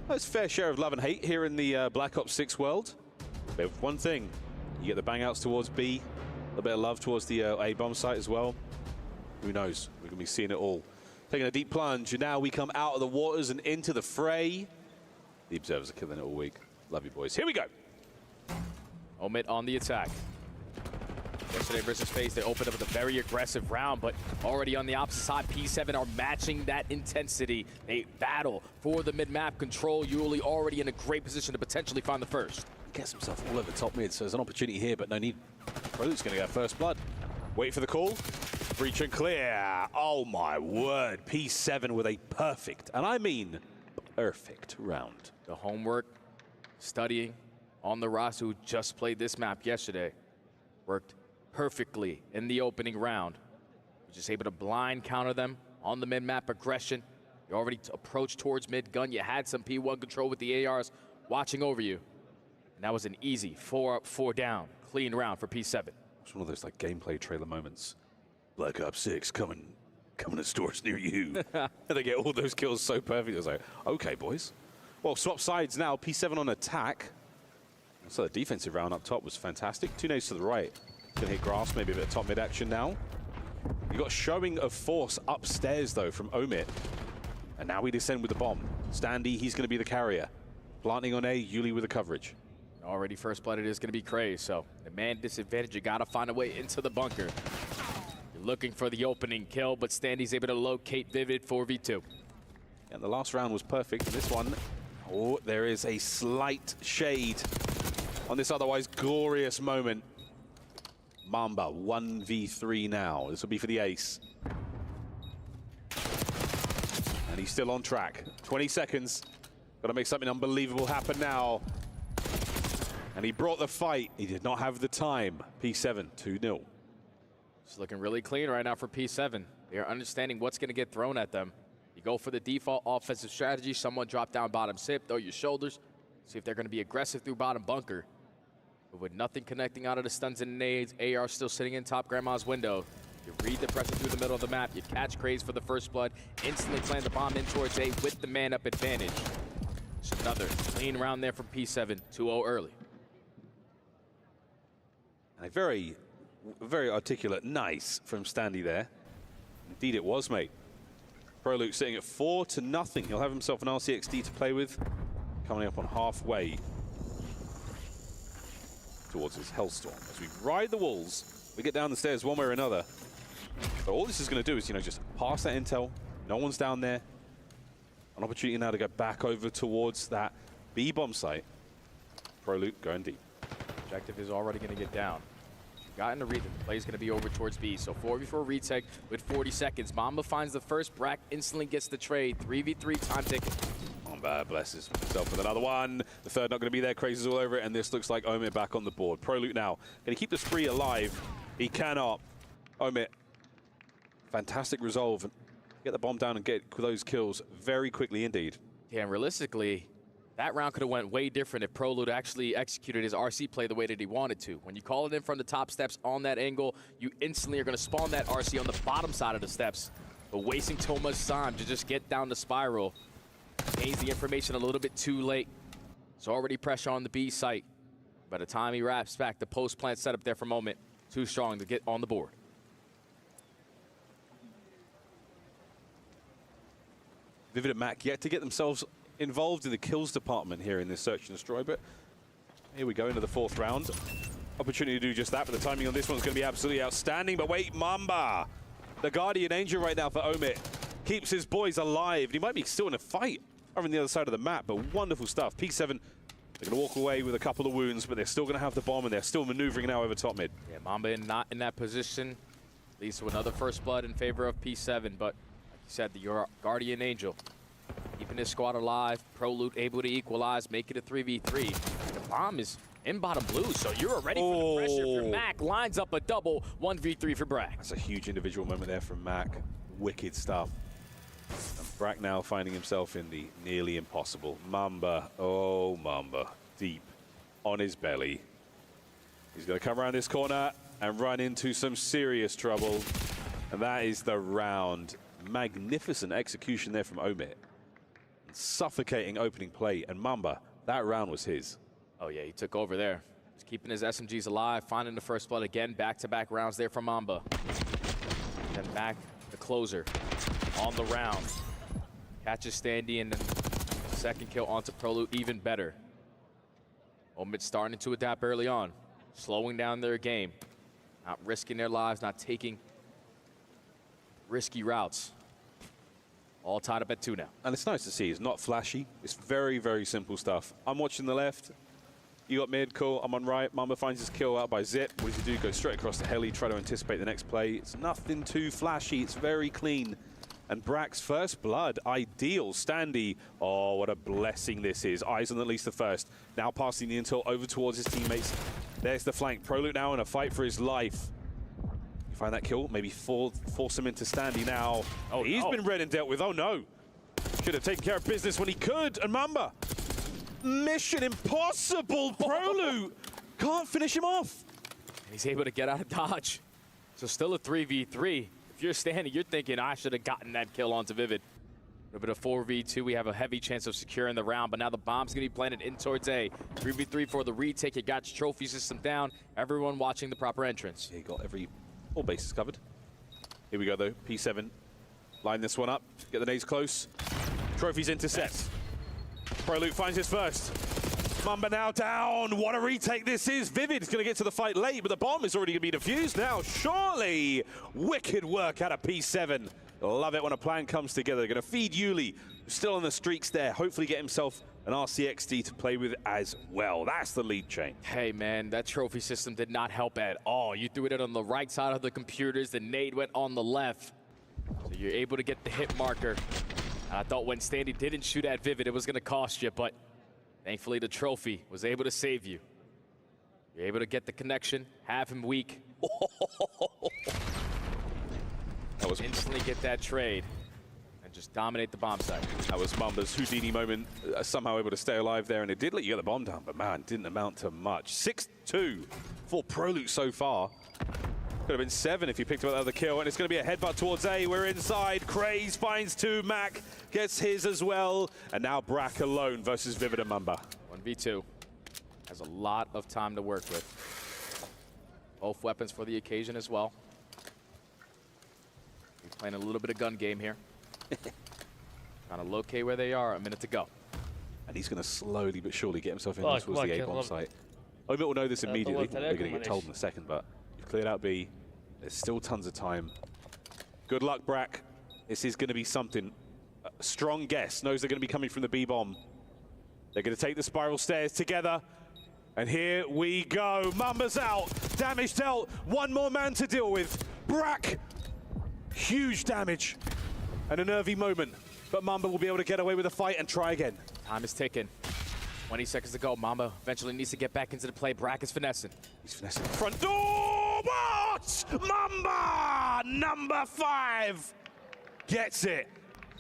has fair share of love and hate here in the Black Ops 6 world. But one thing, you get the bang outs towards B, a little bit of love towards the A-bomb site as well. Who knows? We're going to be seeing it all. Taking a deep plunge, and now we come out of the waters and into the fray. The Observers are killing it all week. Love you, boys. Here we go. Omit on the attack. Yesterday versus FaZe, they opened up with a very aggressive round, but already on the opposite side, P7 are matching that intensity. They battle for the mid-map control. Yuli already in a great position to potentially find the first. Gets himself all over top mid, so there's an opportunity here, but no need. Root's going to get first blood. Wait for the call. Breach and clear. Oh my word. P7 with a perfect, and I mean perfect round. The homework, studying on the roster who just played this map yesterday, worked perfectly in the opening round. You're just able to blind counter them on the mid-map aggression. You already approached towards mid-gun. You had some P1 control with the ARs watching over you. And that was an easy 4 up, 4 down, clean round for P7. It's one of those like gameplay trailer moments. Black Ops 6 coming to stores near you. And they get all those kills so perfect. It's like, okay, boys. Well, swap sides now. P7 on attack. So the defensive round up top was fantastic. 2 nades to the right. Gonna hit grass, maybe a bit of top mid action now. You got showing of force upstairs though from Omit. And now we descend with the bomb. Standy, he's gonna be the carrier. Planting on A, Yuli with the coverage. Already first blood, it is gonna be Craze, so the man disadvantage, you gotta find a way into the bunker. You're looking for the opening kill, but Standy's able to locate Vivid 4v2. And the last round was perfect. This one, oh, there is a slight shade on this otherwise glorious moment. Mamba 1v3 now. This will be for the ace. And he's still on track. 20 seconds. Got to make something unbelievable happen now. And he brought the fight. He did not have the time. P7, 2-0. It's looking really clean right now for P7. They're understanding what's going to get thrown at them. You go for the default offensive strategy. Someone drop down bottom sip, throw your shoulders. See if they're going to be aggressive through bottom bunker. But with nothing connecting out of the stuns and nades, AR still sitting in top grandma's window. You read the pressure through the middle of the map. You catch Craze for the first blood. Instantly plant the bomb in towards A with the man-up advantage. It's another clean round there from P7, 2-0 early. And a very, very articulate nice from Standy there. Indeed it was, mate. ProLuke sitting at 4-0. He'll have himself an RCXD to play with. Coming up on halfway towards his Hellstorm. As we ride the walls, we get down the stairs one way or another. But all this is going to do is, you know, just pass that intel. No one's down there. An opportunity now to go back over towards that B bomb site. ProLuke going deep. Objective is already going to get down. Got in the read. The play is going to be over towards B. So 4v4 retake with 40 seconds. Mamba finds the first. Brack instantly gets the trade. 3v3 time ticket. Mamba blesses himself with another one. The third not going to be there. Crazy's all over it. And this looks like Omit back on the board. ProLuke now going to keep the spree alive. He cannot. Omit. Fantastic resolve. Get the bomb down and get those kills very quickly indeed. Yeah, and realistically, that round could have went way different if ProLuke actually executed his RC play the way that he wanted to. When you call it in from the top steps on that angle, you instantly are going to spawn that RC on the bottom side of the steps. But wasting too much time to just get down the spiral gains the information a little bit too late. There's already pressure on the B site. By the time he wraps back, the post plant setup there for a moment, too strong to get on the board. Vivid and Mac yet to get themselves involved in the kills department here in this search and destroy, but here we go into the fourth round. Opportunity to do just that, but the timing on this one's going to be absolutely outstanding. But wait, Mamba, the guardian angel right now for Omit, keeps his boys alive. He might be still in a fight over on the other side of the map, but wonderful stuff. P7, they're going to walk away with a couple of wounds, but they're still going to have the bomb, and they're still maneuvering now over top mid. Yeah, Mamba not in that position leads to another first blood in favor of P7, but like you said, the guardian angel keeping his squad alive. ProLuke able to equalize, make it a 3v3. The bomb is in bottom blue, so you're ready for the pressure for Mac. Lines up a double, 1v3 for Brack. That's a huge individual moment there from Mac. Wicked stuff. And Brack now finding himself in the nearly impossible. Mamba, oh Mamba, deep on his belly. He's going to come around this corner and run into some serious trouble. And that is the round. Magnificent execution there from Omit. Suffocating opening play, and Mamba, that round was his. Oh yeah, he took over there. He's keeping his SMGs alive, finding the first blood again. Back-to-back rounds there from Mamba. Then back the closer on the round. Catches Standy, and then the second kill onto ProLuke, even better. Omit starting to adapt early on, slowing down their game, not risking their lives, not taking risky routes. All tied up at 2 now. And it's nice to see. It's not flashy. It's very, very simple stuff. I'm watching the left. You got mid, cool. I'm on right. Mamba finds his kill out by Zip. What does he do? Go straight across the heli, try to anticipate the next play. It's nothing too flashy. It's very clean. And Brack's first blood, ideal. Standy, oh, what a blessing this is. Eyes on at least the first. Now passing the intel over towards his teammates. There's the flank. ProLuke now in a fight for his life. Find that kill, maybe force him into Standy now. Oh, he's been read and dealt with. Oh no. Should have taken care of business when he could. And Mamba, mission impossible. ProLuke can't finish him off. He's able to get out of dodge. So still a 3v3. If you're standing, you're thinking, I should have gotten that kill onto Vivid. A bit of 4v2, we have a heavy chance of securing the round, but now the bomb's gonna be planted in towards A. 3v3 for the retake. You got your trophy system down. Everyone watching the proper entrance. Yeah, you got all bases covered. Here we go though, P7. Line this one up, get the nades close. Trophies intercept. ProLuke finds his first. Mamba now down, what a retake this is. Vivid's gonna get to the fight late, but the bomb is already gonna be defused now, surely. Wicked work out of P7. Love it when a plan comes together. They're gonna feed Yuli, who's still on the streaks there. Hopefully get himself an RCXD to play with as well. That's the lead chain. Hey man, that trophy system did not help at all. You threw it on the right side of the computers, the nade went on the left. So you're able to get the hit marker. I thought when Standy didn't shoot at Vivid, it was gonna cost you, but thankfully the trophy was able to save you. You're able to get the connection, have him weak. That was instantly get that trade. Just dominate the bomb site. That was Mamba's Houdini moment, somehow able to stay alive there, and it did let you get the bomb down, but man, didn't amount to much. 6-2 for ProLuke so far. Could have been 7 if you picked up that other kill, and it's going to be a headbutt towards A. We're inside. Craze finds 2. Mac gets his as well, and now Brack alone versus Vivid and Mamba. 1v2. Has a lot of time to work with. Both weapons for the occasion as well. He's playing a little bit of gun game here. Trying to locate where they are. A minute to go. And he's going to slowly but surely get himself in towards the A-bomb site. Omit will know this immediately. They're going to get told in a second, but you've cleared out B. There's still tons of time. Good luck, Brack. This is going to be something. A strong guess. Knows they're going to be coming from the B-bomb. They're going to take the spiral stairs together. And here we go. Mamba's out. Damage dealt. One more man to deal with. Brack. Huge damage. And a nervy moment. But Mamba will be able to get away with the fight and try again. Time is ticking. 20 seconds to go. Mamba eventually needs to get back into the play. Brack is finessing. He's finessing. Front door. What? Mamba, number 5, gets it.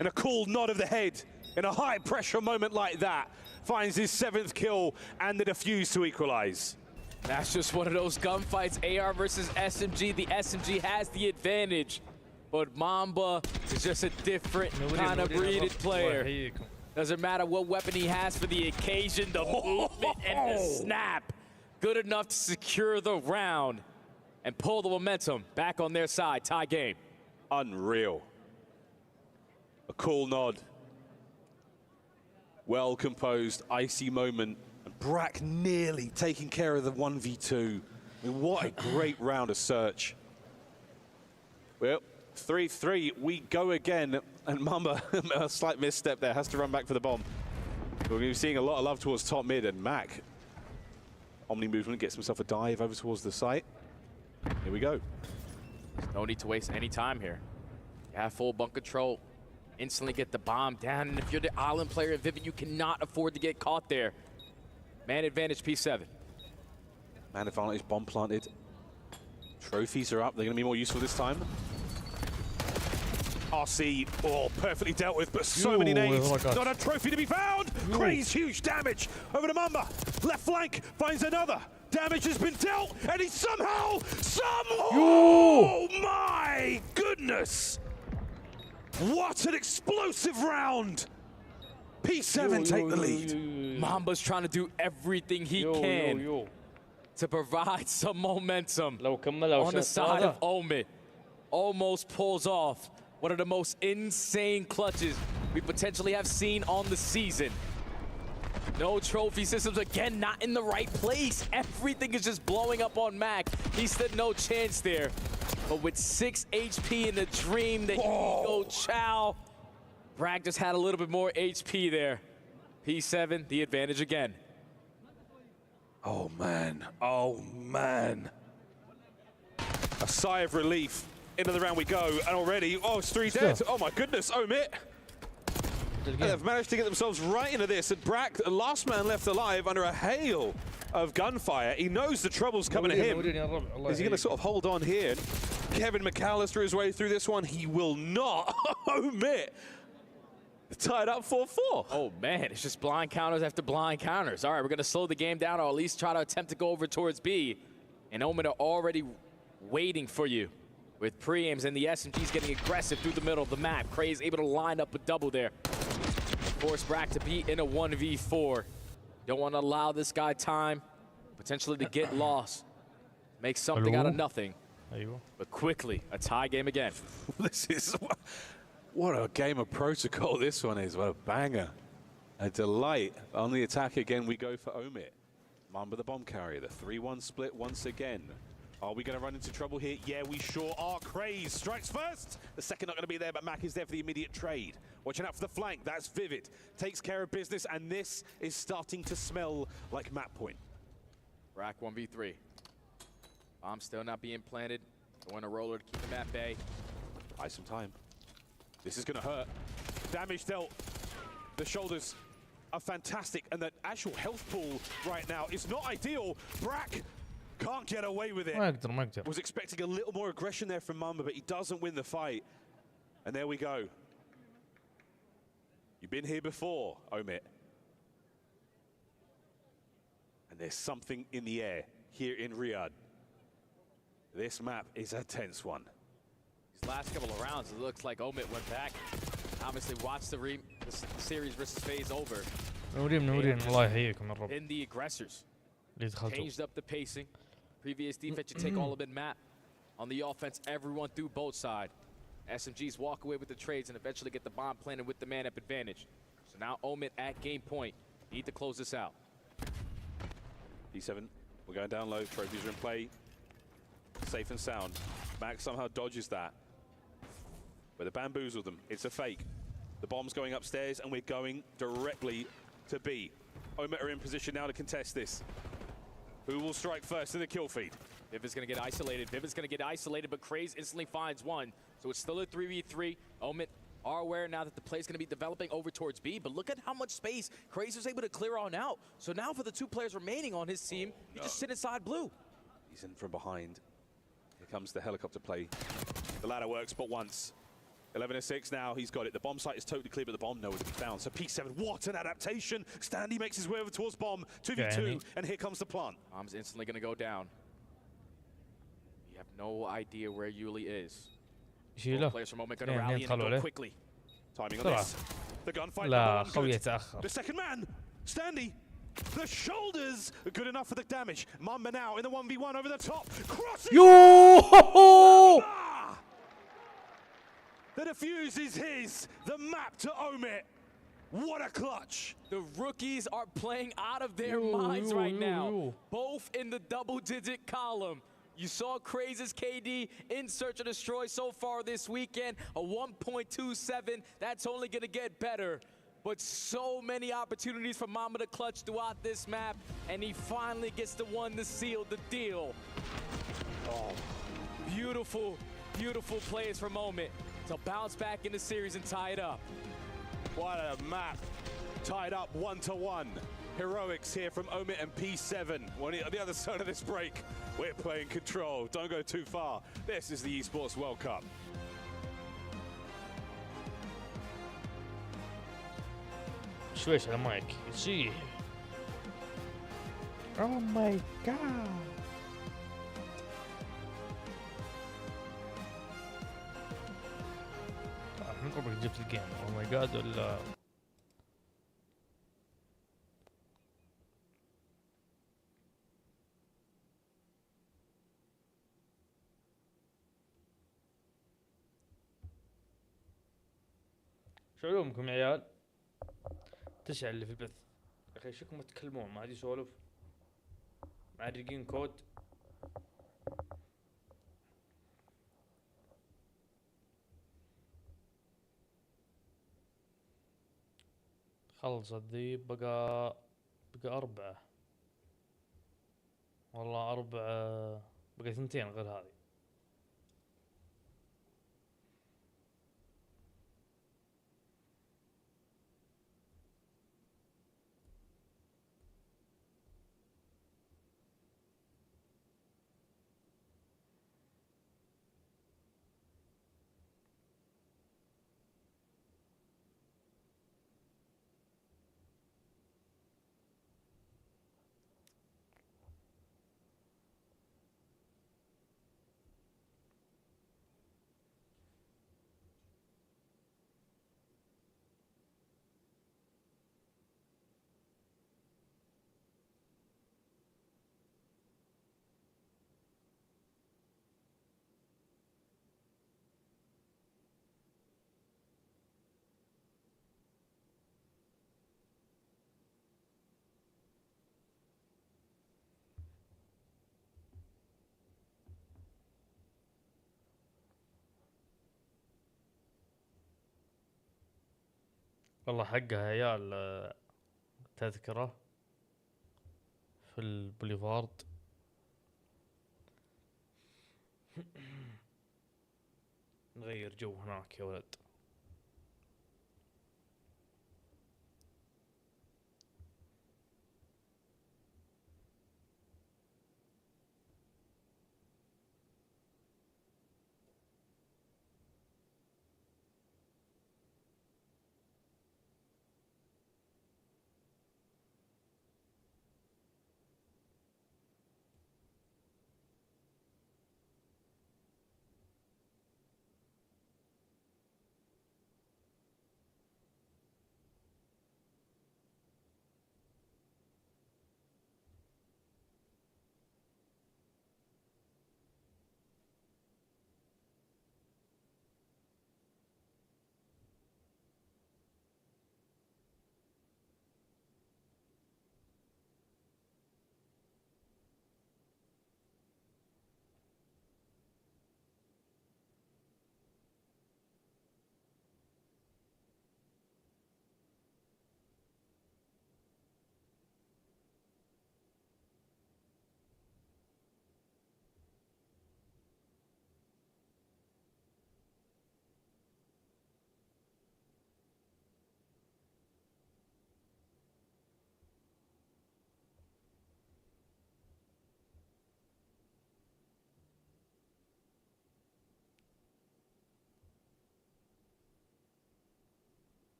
And a cool nod of the head in a high pressure moment like that. Finds his 7th kill and the defuse to equalize. That's just one of those gunfights. AR versus SMG. The SMG has the advantage. But Mamba is just a different kind of breeded player. Doesn't matter what weapon he has for the occasion, the movement and the snap. Good enough to secure the round and pull the momentum back on their side. Tie game. Unreal. A cool nod. Well composed, icy moment. And Brack nearly taking care of the 1v2. I mean, what a great round of search. Well, 3-3, we go again. And Mamba, a slight misstep there, has to run back for the bomb. We're going to be seeing a lot of love towards top mid, and Mac, Omni movement, gets himself a dive over towards the site. Here we go. No need to waste any time here. You have full bunk control. Instantly get the bomb down, and if you're the island player at Vivid, you cannot afford to get caught there. Man advantage, P7. Man advantage, bomb planted. Trophies are up. They're going to be more useful this time. RC, perfectly dealt with, but so many nades. Not a trophy to be found. Craze, huge damage over to Mamba. Left flank finds another. Damage has been dealt, and he somehow, oh my goodness. What an explosive round. P7 take the lead. Mamba's trying to do everything he can to provide some momentum on the side of Omid. Almost pulls off one of the most insane clutches we potentially have seen on the season. No trophy systems, again, not in the right place. Everything is just blowing up on Mac. He stood no chance there. But with 6 HP in the dream, the ego chow, Bragg just had a little bit more HP there. P7, the advantage again. Oh man, oh man. A sigh of relief. Into the round we go, and already, it's 3 dead. Oh my goodness, Omit. They've managed to get themselves right into this, and Brack, the last man left alive under a hail of gunfire. He knows the trouble's coming to him. Is he going to sort of hold on here? Kevin McAllister his way through this one. He will not. Omit. Tied up 4-4. Oh man, it's just blind counters after blind counters. All right, we're going to slow the game down, or at least try to attempt to go over towards B. And Omid are already waiting for you. With pre-aims and the SMGs getting aggressive through the middle of the map. Craze able to line up a double there. Force Brack to be in a 1v4. Don't want to allow this guy time, potentially to get lost. Make something out of nothing. But quickly, a tie game again. This is, what a game of protocol this one is. What a banger. A delight. On the attack again, we go for Omit. Mamba the bomb carrier, the 3-1 split once again. Are we going to run into trouble here? Yeah, we sure are. Craze strikes first. The second not going to be there, but Mac is there for the immediate trade. Watching out for the flank. That's Vivid. Takes care of business, and this is starting to smell like map point. Brack 1v3. Bomb still not being planted. Going to roller to keep him at bay. Buy some time. This is going to hurt. Damage dealt. The shoulders are fantastic, and the actual health pool right now is not ideal. Brack can't get away with it. Was expecting a little more aggression there from Mamba, but he doesn't win the fight. And there we go. You've been here before, Omit. And there's something in the air here in Riyadh. This map is a tense one. These last couple of rounds, it looks like Omit went back. Obviously watched the series versus phase over. نورين الله يحييكم يا رب. In the aggressors. Changed up the pacing. Previous defense, you take all of mid-map. On the offense, everyone through both sides. SMGs walk away with the trades and eventually get the bomb planted with the man-up advantage. So now Omit at game point. Need to close this out. P7, we're going down low. Trophies are in play. Safe and sound. Max somehow dodges that. But they bamboozled them. It's a fake. The bomb's going upstairs, and we're going directly to B. Omit are in position now to contest this. Who will strike first in the kill feed? Viv is going to get isolated. Viv is going to get isolated, but Craze instantly finds one. So it's still a 3v3. Omit are aware now that the play is going to be developing over towards B, but look at how much space Craze was able to clear on out. So now for the 2 players remaining on his team, he just sit inside blue. He's in from behind. Here comes the helicopter play. The ladder works but once. 11-6 now, he's got it. The bomb site is totally clear, but the bomb nowhere to be found. So P7, what an adaptation. Standy makes his way over towards bomb. 2v2, and here comes the plant. Bomb's instantly going to go down. You have no idea where Yuli is. Both players from Moment going to rally and go quickly. Timing on this. The gunfight. The second man, Standy. The shoulders are good enough for the damage. Mamba now in the 1v1 over the top. Crossing. Yo! The defuse is his. The map to Omit. What a clutch. The rookies are playing out of their minds right now. Both in the double-digit column. You saw Craze's KD in Search and Destroy so far this weekend. A 1.27. That's only going to get better. But so many opportunities for Mamba to clutch throughout this map. And he finally gets the one to seal the deal. Oh, beautiful, beautiful plays for Moment to bounce back in the series and tie it up. What a map. Tied up 1-1. Heroics here from Omit and P7. On the other side of this break, we're playing control. Don't go too far. This is the Esports World Cup. شويش على مايك شي. Oh my god. من عمرك جبت الجيم او ماي جاد ولا شو علومكم يا عيال؟ تشعل اللي في البث يا اخي شكم تتكلمون ما عاد يسولف معرقين كود خلصت ذي بقى 4 والله 4 بقى 2 غير هذه والله حقها يا عيال تذكرة في البوليفارد نغير جو هناك يا ولد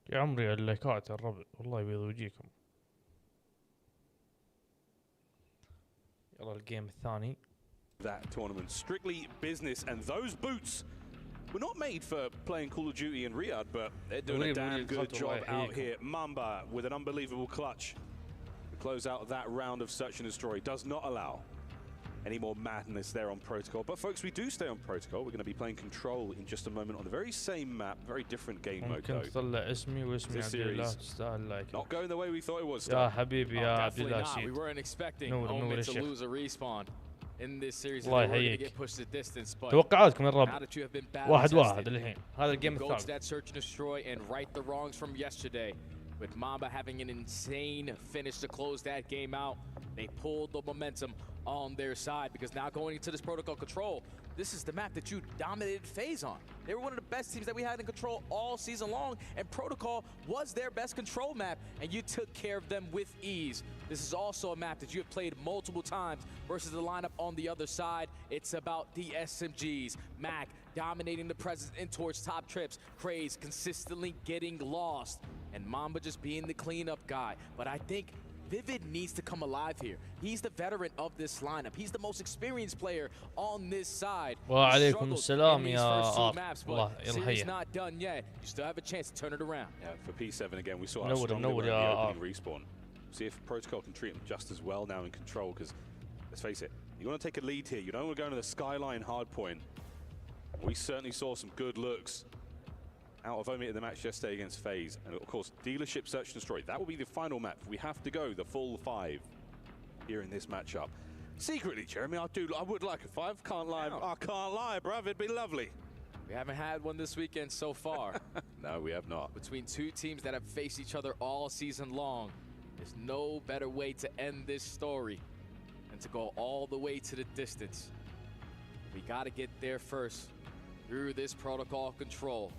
يا عمري اللايكات يا الربع والله يبيض وجيكم. يلا الجيم الثاني. That tournament strictly business, and those boots were not made for playing Call of Duty in Riyadh, but they're doing a damn good job out here. Mamba with an unbelievable clutch to close out that round of Search and Destroy. Does not allow any more madness there on Protocol. But folks, we do stay on Protocol. We're going to be playing Control in just a moment on the very same map, very different game mode though. ممكن تطلع اسمي واسمي عبد الله تستاهل لايك. Not going the way we thought it was. يا حبيبي يا عبد الله We weren't expecting نور to lose a respawn in this series. الله يحييك. توقعاتكم يا الربع. 1-1 الحين. هذا الجيم الثالث. That search and destroy and right the wrongs from yesterday. With Mamba having an insane finish to close that game out, they pulled the momentum on their side because now going into this Protocol Control, this is the map that you dominated FaZe on. They were one of the best teams that we had in Control all season long, and Protocol was their best Control map, and you took care of them with ease. This is also a map that you have played multiple times versus the lineup on the other side. It's about the SMGs. Mac dominating the presence in towards top trips. Craze consistently getting lost. And Mamba just being the cleanup guy. But I think Vivid needs to come alive here. He's the veteran of this lineup. He's the most experienced player on this side. وعليكم السلام يا الله يرحيه. Not done yet. You still have a chance to turn it around. Yeah, for P7 again, we saw how strong they were in the opening respawn. See if Protocol can treat them just as well now in Control, because let's face it, you want to take a lead here. You don't want to go into the Skyline hardpoint. We certainly saw some good looks out of Omi in the match yesterday against FaZe, and of course Dealership Search and Destroy. That will be the final map. We have to go the full 5 here in this matchup. Secretly, Jeremy, I would like a 5. Can't lie. I can't lie, bruv. It'd be lovely. We haven't had one this weekend so far. No, we have not. Between two teams that have faced each other all season long, there's no better way to end this story than to go all the way to the distance. We got to get there first through this Protocol Control.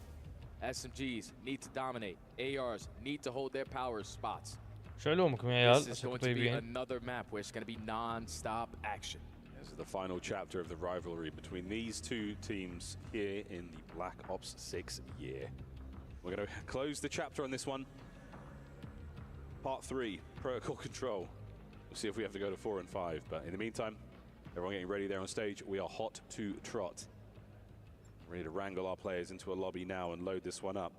SMGs need to dominate. ARs need to hold their power spots. شو علومكم يا عيال؟ This is going to be another map where it's going to be non-stop action. This is the final chapter of the rivalry between these two teams here in the Black Ops 6 year. We're going to close the chapter on this one. Part 3, Protocol Control. We'll see if we have to go to 4 and 5. But in the meantime, everyone getting ready there on stage. We are hot to trot. Ready to wrangle our players into a lobby now and load this one up.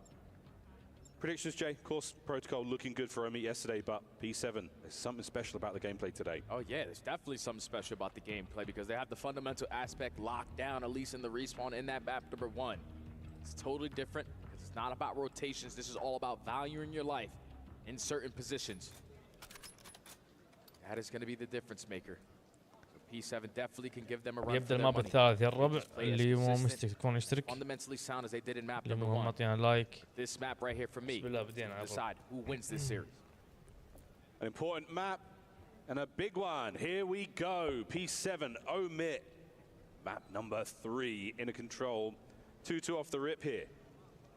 Predictions, Jay? Of course, Protocol looking good for Omi yesterday, but P7, there's something special about the gameplay today. Oh yeah, there's definitely something special about the gameplay because they have the fundamental aspect locked down, at least in the respawn in that map number 1. It's totally different. It's not about rotations. This is all about valuing your life in certain positions. That is going to be the difference maker. P7 definitely can give them a run. يبدأ الماب الثالث يا الربع اللي مو مشترك يكون يشترك. Fundamentally sound as they did in map اللي number مو 1. معطينا لايك. This map right here for me. Decide who wins this series. An important map and a big one. Here we go. P7 omit map number 3 in a Control. 2-2 off the rip here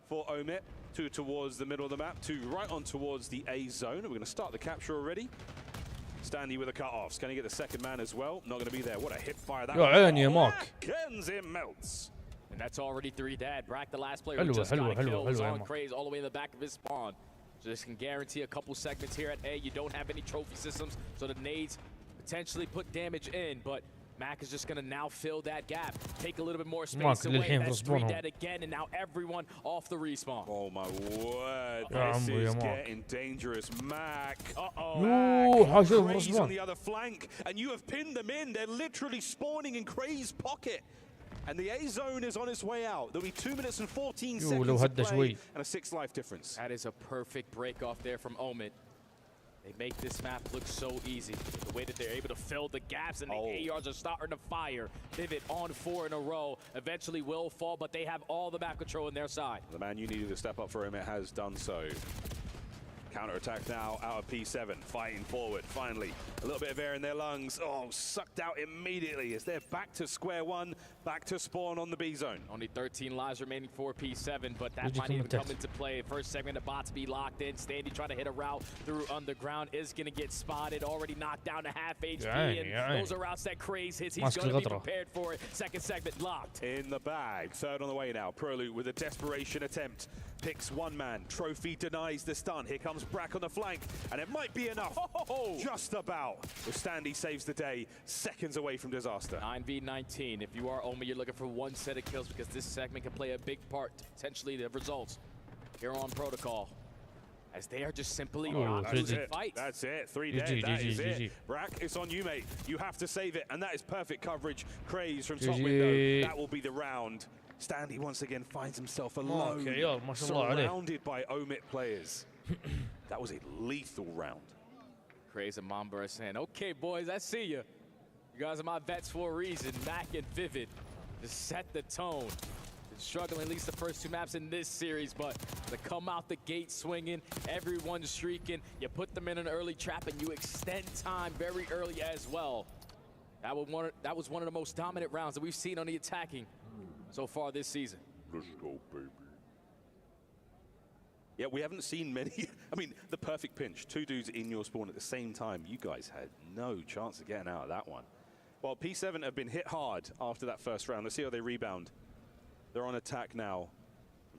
for omit. 2 towards the middle of the map. 2 right on towards the A zone. And we're going to start the capture already. Standy with a cut-offs. Can he get the second man as well? Not going to be there. What a hip fire that was. Kenzie melts. And that's already 3 dead. Brack, the last player who just got killed, on Craze all the way in the back of his spawn. So this can guarantee a couple segments here at A. You don't have any trophy systems, so the nades potentially put damage in, but Mac is just going to now fill that gap, take a little bit more space away. That's 3 dead again, and now everyone off the respawn. Oh my word, this is getting dangerous. Mac, Craze on the other flank, and you have pinned them in. They're literally spawning in Craze's pocket. And the A zone is on its way out. There'll be 2 minutes and 14 seconds of play and a 6 life difference. That is a perfect break off there from Omid. They make this map look so easy. The way that they're able to fill the gaps and the ARs are starting to fire. Vivid on 4 in a row. Eventually will fall, but they have all the map control on their side. The man you needed to step up for him, it has done so. Counter-attack now out of P7, fighting forward, finally. A little bit of air in their lungs. Oh, sucked out immediately as they're back to square one, back to spawn on the B zone. Only 13 lives remaining for P7, but that might even come into play. First segment about to be locked in. Standy trying to hit a route through underground is going to get spotted. Already knocked down to half HP. And those are routes that Craze hits. He's going to be prepared for it. Second segment locked. In the bag. Third on the way now. Prelude with a desperation attempt picks one man. Trophy denies the stun. Here comes Brak on the flank, and it might be enough. Just about. If Standy saves the day, seconds away from disaster. 9v19. If you are Omi, you're looking for one set of kills because this segment can play a big part, potentially the results here on Protocol. As they are just simply not losing fights. That's it. 3 dead. That is it. Brak, it's on you, mate. You have to save it, and that is perfect coverage. Craze from top window. That will be the round. Standy once again finds himself alone, surrounded by Omit players. That was a lethal round. Craze and Mamba are saying, okay, boys, I see you. You guys are my vets for a reason. Mac and Vivid to set the tone. Been struggling at least the first 2 maps in this series, but to come out the gate swinging, everyone's streaking. You put them in an early trap and you extend time very early as well. That was one of the most dominant rounds that we've seen on the attacking so far this season. Let's go, baby. Yeah, we haven't seen many. I mean, the perfect pinch. 2 dudes in your spawn at the same time. You guys had no chance of getting out of that one. Well, P7 have been hit hard after that first round. Let's see how they rebound. They're on attack now.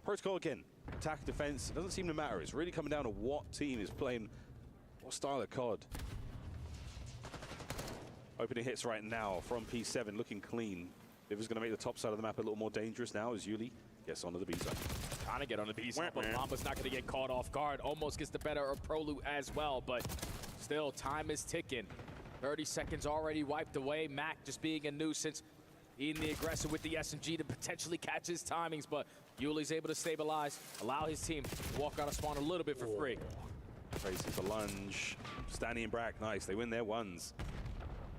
Protocol again. Attack, defense, it doesn't seem to matter. It's really coming down to what team is playing what style of COD. Opening hits right now from P7, looking clean. Viv is going to make the top side of the map a little more dangerous now as Yuli gets onto the B zone. Trying to get on the B zone, but Mamba's not going to get caught off guard. Almost gets the better of Prolu as well, but still, time is ticking. 30 seconds already wiped away. Mac just being a nuisance. Being the aggressor with the SMG to potentially catch his timings, but Yuli's able to stabilize, allow his team to walk out of spawn a little bit for free. Traces a lunge. Standy and Brak, nice. They win their ones.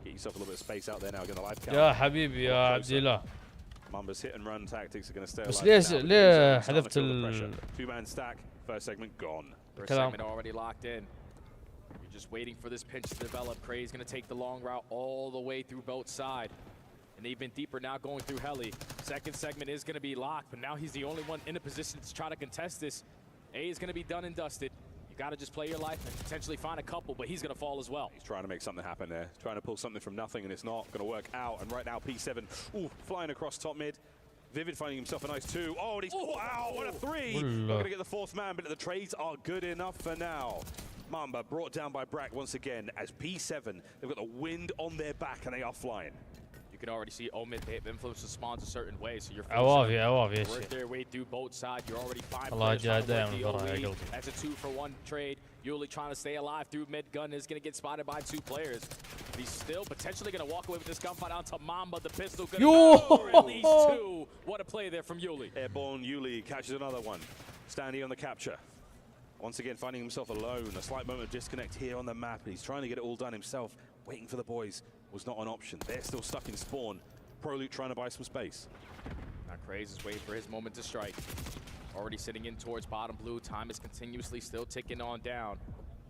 Get yourself a little bit of space out there now. Get the life count. يا حبيبي يا عبد الله. Mamba's hit and run tactics are going to stay alive. بس ليه حذفت 2-man stack. First segment gone. First segment already locked in. You're just waiting for this pinch to develop. Craze going to take the long route all the way through both sides. And even deeper now going through Heli. Second segment is going to be locked, but now he's the only one in a position to try to contest this. A is going to be done and dusted. You got to just play your life and potentially find a couple, but he's going to fall as well. He's trying to make something happen there. Trying to pull something from nothing, and it's not going to work out. And right now, P7, flying across top mid. Vivid finding himself a nice 2. Oh, and he's caught out. What a 3. Not going to get the 4th man, but the trades are good enough for now. Mamba brought down by Brak once again as P7. They've got the wind on their back, and they are flying. You can already see Omid, they have influenced the spawns a certain way, so you're عوافي work their way through both sides. You're already 5 الله players جاء دائما. That's a 2-for-1 trade. Yuli trying to stay alive through mid gun is going to get spotted by 2 players. But he's still potentially going to walk away with this gunfight onto Mamba. The pistol going to go for at least 2. What a play there from Yuli. Airborne Yuli catches another one. Standing on the capture. Once again finding himself alone. A slight moment of disconnect here on the map. He's trying to get it all done himself. Waiting for the boys was not an option. They're still stuck in spawn. Prolute trying to buy some space. Now Craze is waiting for his moment to strike. Already sitting in towards bottom blue. Time is continuously still ticking on down.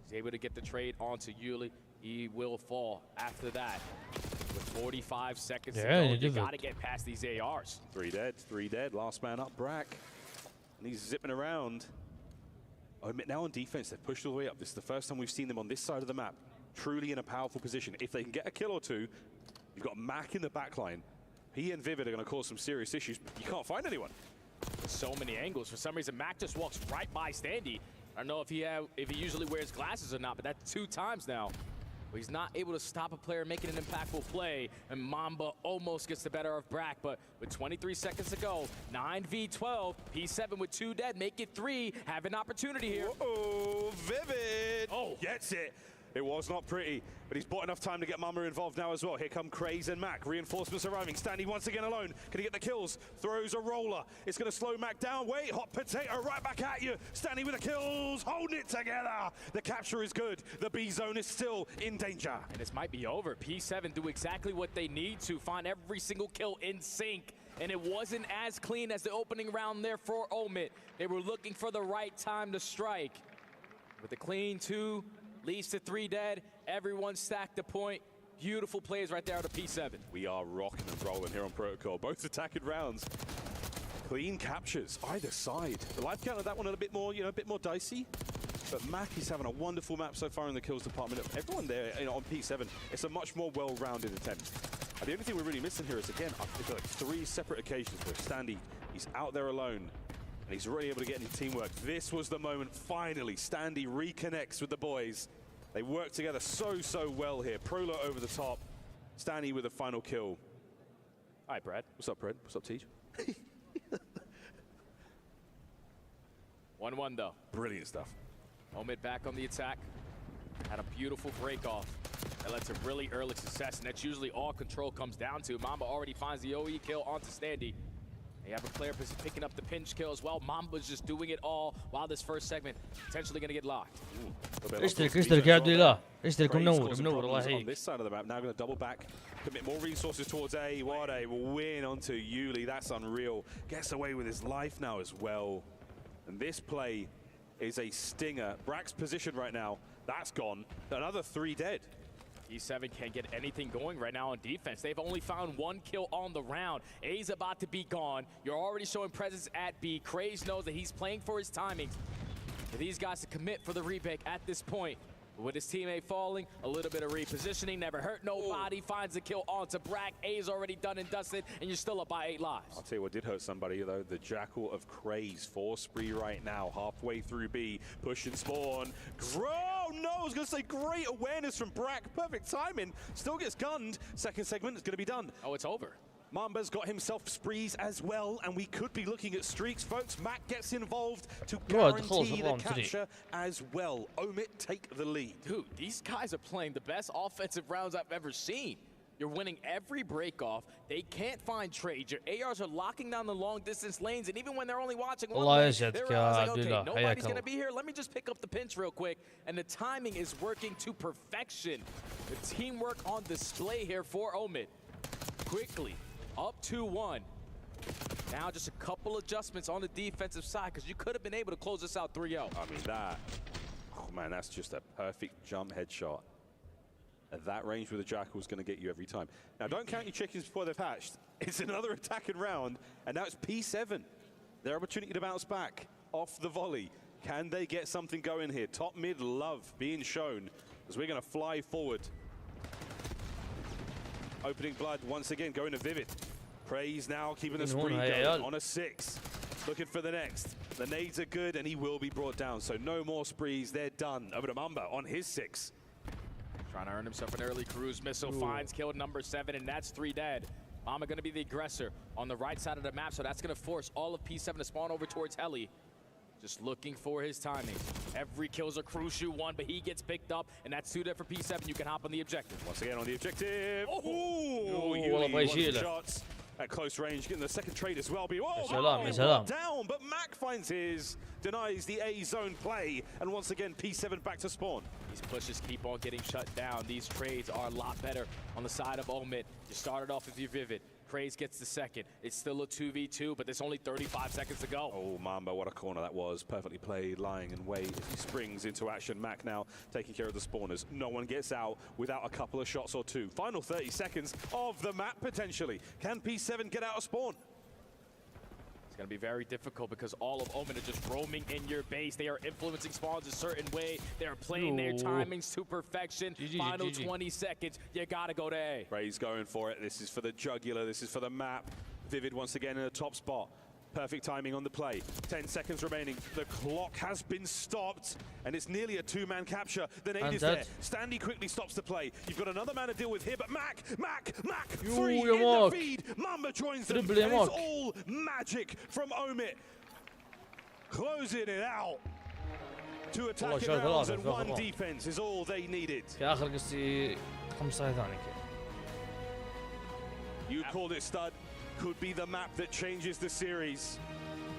He's able to get the trade onto Yuli. He will fall after that. With 45 seconds to go, you got to get past these ARs. 3 dead. Last man up, Brak. And he's zipping around. Omit now on defense. They've pushed all the way up. This is the first time we've seen them on this side of the map. Truly in a powerful position. If they can get a kill or 2, you've got Mac in the backline. He and Vivid are going to cause some serious issues. You can't find anyone. There's so many angles. For some reason, Mac just walks right by Standy. I don't know if he usually wears glasses or not, but that's 2 times now. But he's not able to stop a player making an impactful play, and Mamba almost gets the better of Brak, but with 23 seconds to go, 9v12, P7 with 2 dead, make it 3, have an opportunity here. Uh-oh, Vivid gets it. It was not pretty, but he's bought enough time to get Mamba involved now as well. Here come Craze and Mac. Reinforcements arriving. Standy once again alone. Can he get the kills? Throws a roller. It's going to slow Mac down. Wait, hot potato right back at you. Standy with the kills. Holding it together. The capture is good. The B zone is still in danger. And this might be over. P7 do exactly what they need to. Find every single kill in sync. And it wasn't as clean as the opening round there for Omit. They were looking for the right time to strike. With the clean 2, leads to 3 dead. Everyone stacked a point. Beautiful plays right there out of P7. We are rocking and rolling here on Protocol. Both attacking rounds. Clean captures either side. The life count of that one a bit more, a bit more dicey. But Mac is having a wonderful map so far in the kills department. Everyone there, on P7, it's a much more well-rounded attempt. And the only thing we're really missing here is, again, I feel like 3 separate occasions where Standy, he's out there alone. And he's really able to get into teamwork. This was the moment, finally, Standy reconnects with the boys. They work together so well here. Prolo over the top, Standy with a final kill. All right, Brad. What's up, Brad? What's up, Tej? 1-1 though. Brilliant stuff. Omid back on the attack. Had a beautiful break off. That led to really early success, and that's usually all control comes down to. Mamba already finds the OE kill onto Standy. They have a player picking up the pinch kill as well. Mamba's just doing it all while this first segment potentially going to get locked. اشترك يا عبد الله اشترك منور الله on يحييك. this side of the map. Now going to double back, commit more resources towards A. What a win onto Yuli. That's unreal. Gets away with his life now as well. And this play is a stinger. Brack's position right now, that's gone. Another 3 dead. E7 can't get anything going right now on defense. They've only found 1 kill on the round. A's about to be gone. You're already showing presence at B. Craze knows that he's playing for his timings. For these guys to commit for the rebake at this point. With his teammate falling, a little bit of repositioning, never hurt nobody, finds the kill onto Brack. A's already done and dusted, and you're still up by 8 lives. I'll tell you what did hurt somebody, though. The Jackal of Craze, 4 spree right now, halfway through B, pushing spawn. Oh, no, I was going to say great awareness from Brack. Perfect timing. Still gets gunned. Second segment is going to be done. Oh, it's over. Mamba's got himself sprees as well, and we could be looking at streaks, folks. Mac gets involved to guarantee the capture as well. Omid take the lead. Dude, these guys are playing the best offensive rounds I've ever seen. You're winning every break off. They can't find trades. Your ARs are locking down the long distance lanes, and even when they're only watching one lane, they're like, okay, nobody's going to be here. Let me just pick up the pinch real quick. And the timing is working to perfection. The teamwork on display here for Omid. Quickly. Up 2-1. Now just a couple adjustments on the defensive side, because you could have been able to close this out 3-0. I mean, oh man, that's just a perfect jump headshot. At that range with the Jackal is going to get you every time. Now, don't count your chickens before they've hatched. It's another attacking round, and now it's P7. Their opportunity to bounce back off the volley. Can they get something going here? Top mid love being shown as we're going to fly forward. Opening blood once again, going to Vivid. Praise now, keeping the spree going on a 6. Looking for the next. The nades are good, and he will be brought down. So no more sprees, they're done. Over to Mamba on his 6. Trying to earn himself an early cruise missile. Finds kill number 7, and that's 3 dead. Mamba going to be the aggressor on the right side of the map, so that's going to force all of P7 to spawn over towards Heli. Just looking for his timing. Every kill's a crucial one, but he gets picked up, and that's 2 dead for P7. You can hop on the objective. Once again on the objective. Oh, Yuli, shots at close range, getting the second trade as well. Down, but Mac finds his, denies the A zone play, and once again P7 back to spawn. These pushes keep on getting shut down. These trades are a lot better on the side of Omid. You started off with your Vivid. Craze gets the second. It's still a 2v2, but there's only 35 seconds to go. Oh, Mamba, what a corner that was. Perfectly played, lying in wait. He springs into action. Mac now taking care of the spawners. No one gets out without a couple of shots or 2. Final 30 seconds of the map, potentially. Can P7 get out of spawn? It's going to be very difficult because all of Omid are just roaming in your base. They are influencing spawns a certain way. They are playing their timings to perfection. Final 20 seconds. You got to go to A. Ray's going for it. This is for the jugular. This is for the map. Vivid once again in a top spot. Perfect timing on the play. 10 seconds remaining. The clock has been stopped, and it's nearly a 2-man capture. The nade is there. Standy quickly stops the play. You've got another man to deal with here, but Mac, 3 in the feed. Mamba joins them. And it's all magic from Omid. Closing it out. 2 attacking rounds and 1 defense is all they needed. You called it, Stud. Could be the map that changes the series.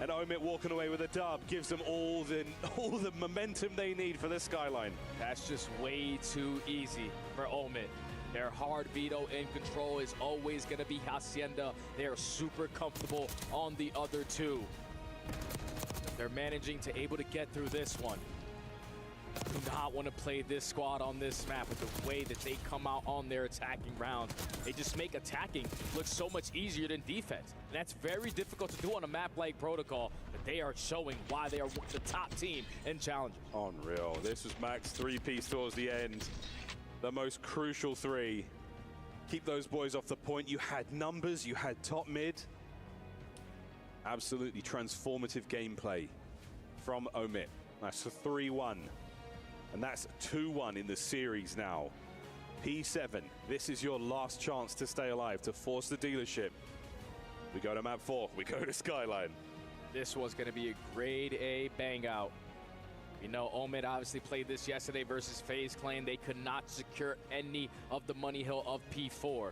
And Omid walking away with a dub gives them all the momentum they need for the skyline. That's just way too easy for Omid. Their hard veto in control is always going to be Hacienda. They are super comfortable on the other 2. They're managing to able to get through this one. Do not want to play this squad on this map with the way that they come out on their attacking rounds. They just make attacking look so much easier than defense. And that's very difficult to do on a map like Protocol, but they are showing why they are the top team in challenges. Unreal. This was Mac's 3-piece towards the end. The most crucial 3. Keep those boys off the point. You had numbers, you had top mid. Absolutely transformative gameplay from Omit. That's a 3-1. And that's 2-1 in the series now. P7, this is your last chance to stay alive, to force the dealership. We go to map 4, we go to Skyline. This was going to be a grade A bang out. You know, Omid obviously played this yesterday versus FaZe Clan. They could not secure any of the money hill of P4.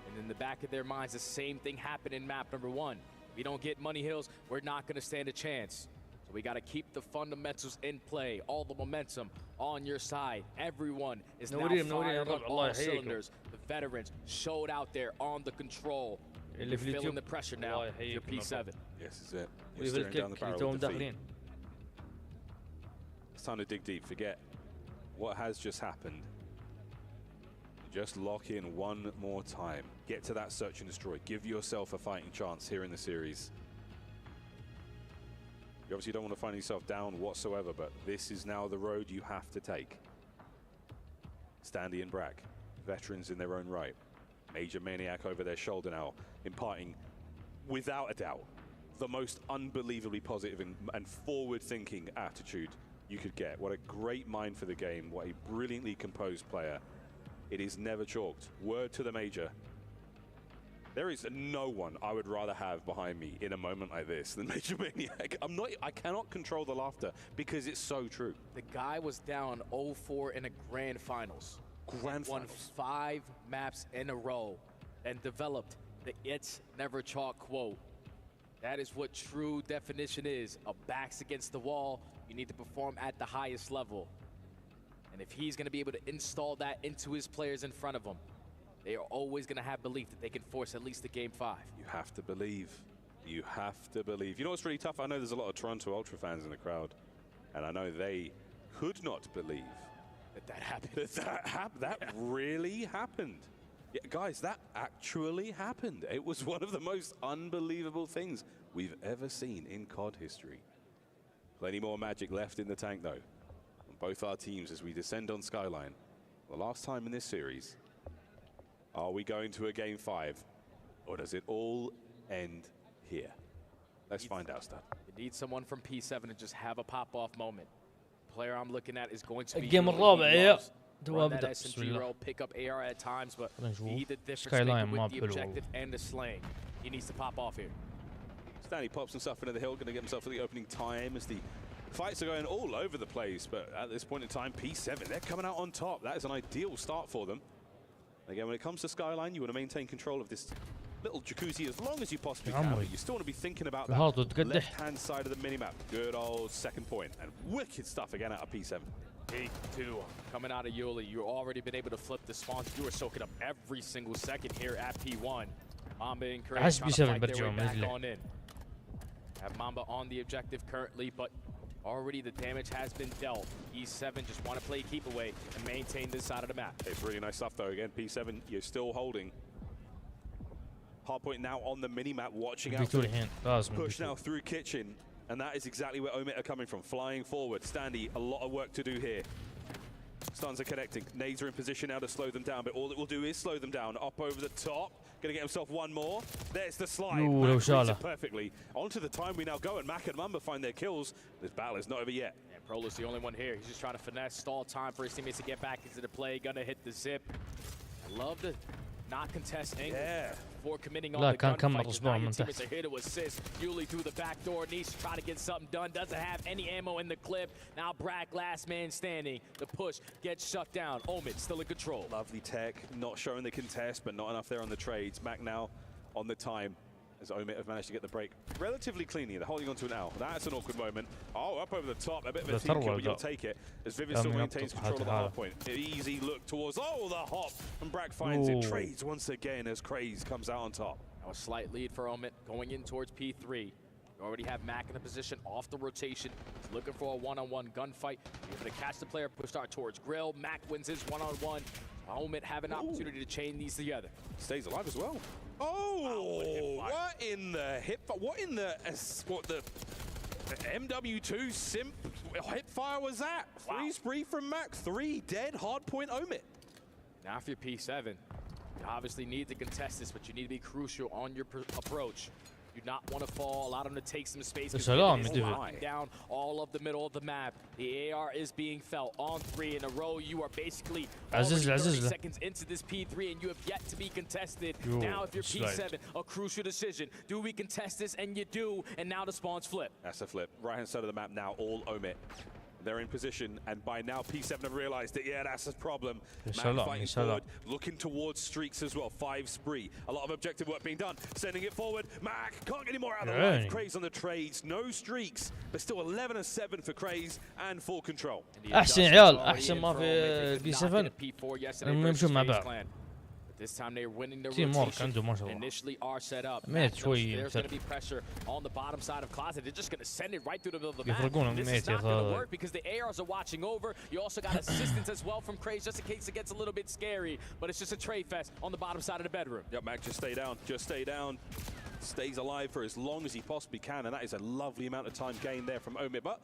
And in the back of their minds, the same thing happened in map number 1. If we don't get money hills, we're not going to stand a chance. So we got to keep the fundamentals in play, all the momentum on your side. Everyone is now firing on all cylinders. The veterans showed out there on the control. You're feeling the pressure now. You're P7. This is it. You're staring down the barrel of defeat. It's time to dig deep. Forget what has just happened. Just lock in one more time. Get to that search and destroy. Give yourself a fighting chance here in the series. You obviously don't want to find yourself down whatsoever, but this is now the road you have to take. Standy and Brack, veterans in their own right. Major Maniac over their shoulder now, imparting, without a doubt, the most unbelievably positive and forward-thinking attitude you could get. What a great mind for the game. What a brilliantly composed player. It is never chalked. Word to the Major. There is no one I would rather have behind me in a moment like this than Major Maniac. I cannot control the laughter because it's so true. The guy was down 0-4 in a grand finals. Won 5 maps in a row and developed the "it's never chalk" quote. That is what true definition is. A back's against the wall. You need to perform at the highest level. And if he's going to be able to install that into his players in front of him, they are always going to have belief that they can force at least a game 5. You have to believe. You have to believe. You know what's really tough? I know there's a lot of Toronto Ultra fans in the crowd, and I know they could not believe that happened. That really happened. Yeah, guys, that actually happened. It was one of the most unbelievable things we've ever seen in COD history. Plenty more magic left in the tank, though, on both our teams as we descend on Skyline. The last time in this series. Are we going to a game 5, or does it all end here? Let's find out, Stud. You need someone from P7 to just have a pop-off moment. The player I'm looking at is going to be الجيم الرابع يا run that SMG roll, pick up AR at times, but he the difference maker with the objective and the slaying. He needs to pop off here. Stanley pops himself into the hill, going to get himself for the opening time as the fights are going all over the place. But at this point in time, P7, they're coming out on top. That is an ideal start for them. Again, when it comes to Skyline, you want to maintain control of this little jacuzzi as long as you possibly can, but you still want to be thinking about that left-hand side of the minimap. Good old second point, and wicked stuff again out of P7. P2 coming out of Yuli. You've already been able to flip the spawns. You were soaking up every single second here at P1. Mamba and Courage trying to fight their way back on in. Have Mamba on the objective currently, but already the damage has been dealt. E7 just want to play keep away and maintain this side of the map. It's really nice stuff though. Again, P7, you're still holding. Hardpoint now on the mini-map, watching out for the push now through Kitchen. And that is exactly where Omit are coming from, flying forward. Standy, a lot of work to do here. Stuns are connecting. Nades are in position now to slow them down, but all it will do is slow them down. Up over the top. Gonna get himself one more. There's the slide. Mac reads it perfectly. Onto the time we now go, and Mac and Mamba find their kills. This battle is not over yet. And Prolo's the only one here. He's just trying to finesse, stall time for his teammates to get back into the play. Gonna hit the zip. I love to not contest angle before committing on the gunfight. Now your teammates are here to assist. Yuli through the back door, needs to try to get something done. Doesn't have any ammo in the clip. Now Brack, last man standing. The push gets shut down. Omid still in control. Lovely tech, not showing the contest, but not enough there on the trades. Mac now on the time, as Omid have managed to get the break relatively cleanly. They're holding on to it now. That's an awkward moment. Oh, up over the top. A bit of a team kill, but you'll take it. As Vivid still maintains control of the hard point. Easy look towards, oh, the hop. And Brack finds it. Trades once again as Craze comes out on top. Now a slight lead for Omid going in towards P3. You already have Mac in the position off the rotation. He's looking for a one-on-one gunfight. You're going to catch the player, push start towards Grill. Mac wins his one-on-one. Omid have an opportunity to chain these together. Stays alive as well. Oh, what in the hip? What in the MW2 simp hip fire was that? Wow. 3 spree from Mac, 3 dead, hard point Omid. Now for your P7, you obviously need to contest this, but you need to be crucial on your approach. Do not want to fall. Allow them to take some space. Locking down all of the middle of the map. The AR is being felt on 3 in a row. You are basically 30 seconds into this P3 and you have yet to be contested. Now if you're P7, a crucial decision. Do we contest this? And you do. And now the spawns flip. That's a flip. Right-hand side of the map now, all Omit. They're in position, and by now P7 have realized that, yeah, that's a problem. Man fighting forward, looking towards streaks as well. 5 spree. A lot of objective work being done. Sending it forward. Mac can't get any more out of the life. Craze on the trades. No streaks, but still 11-7 for Craze and full control. احسن يا عيال، احسن ما في بي 7 لما يمشون مع بعض. This time they're winning their rotation. عنده ما شاء الله. Initially are set up. There's going to be pressure on the bottom side of Closet. They're just going to send it right through the middle of the map. This is not going to work because the ARs are watching over. You also got assistance as well from Craze just in case it gets a little bit scary. But it's just a trade fest on the bottom side of the bedroom. Yep, Mac, just stay down. Just stay down. Stays alive for as long as he possibly can, and that is a lovely amount of time gained there from Omit. But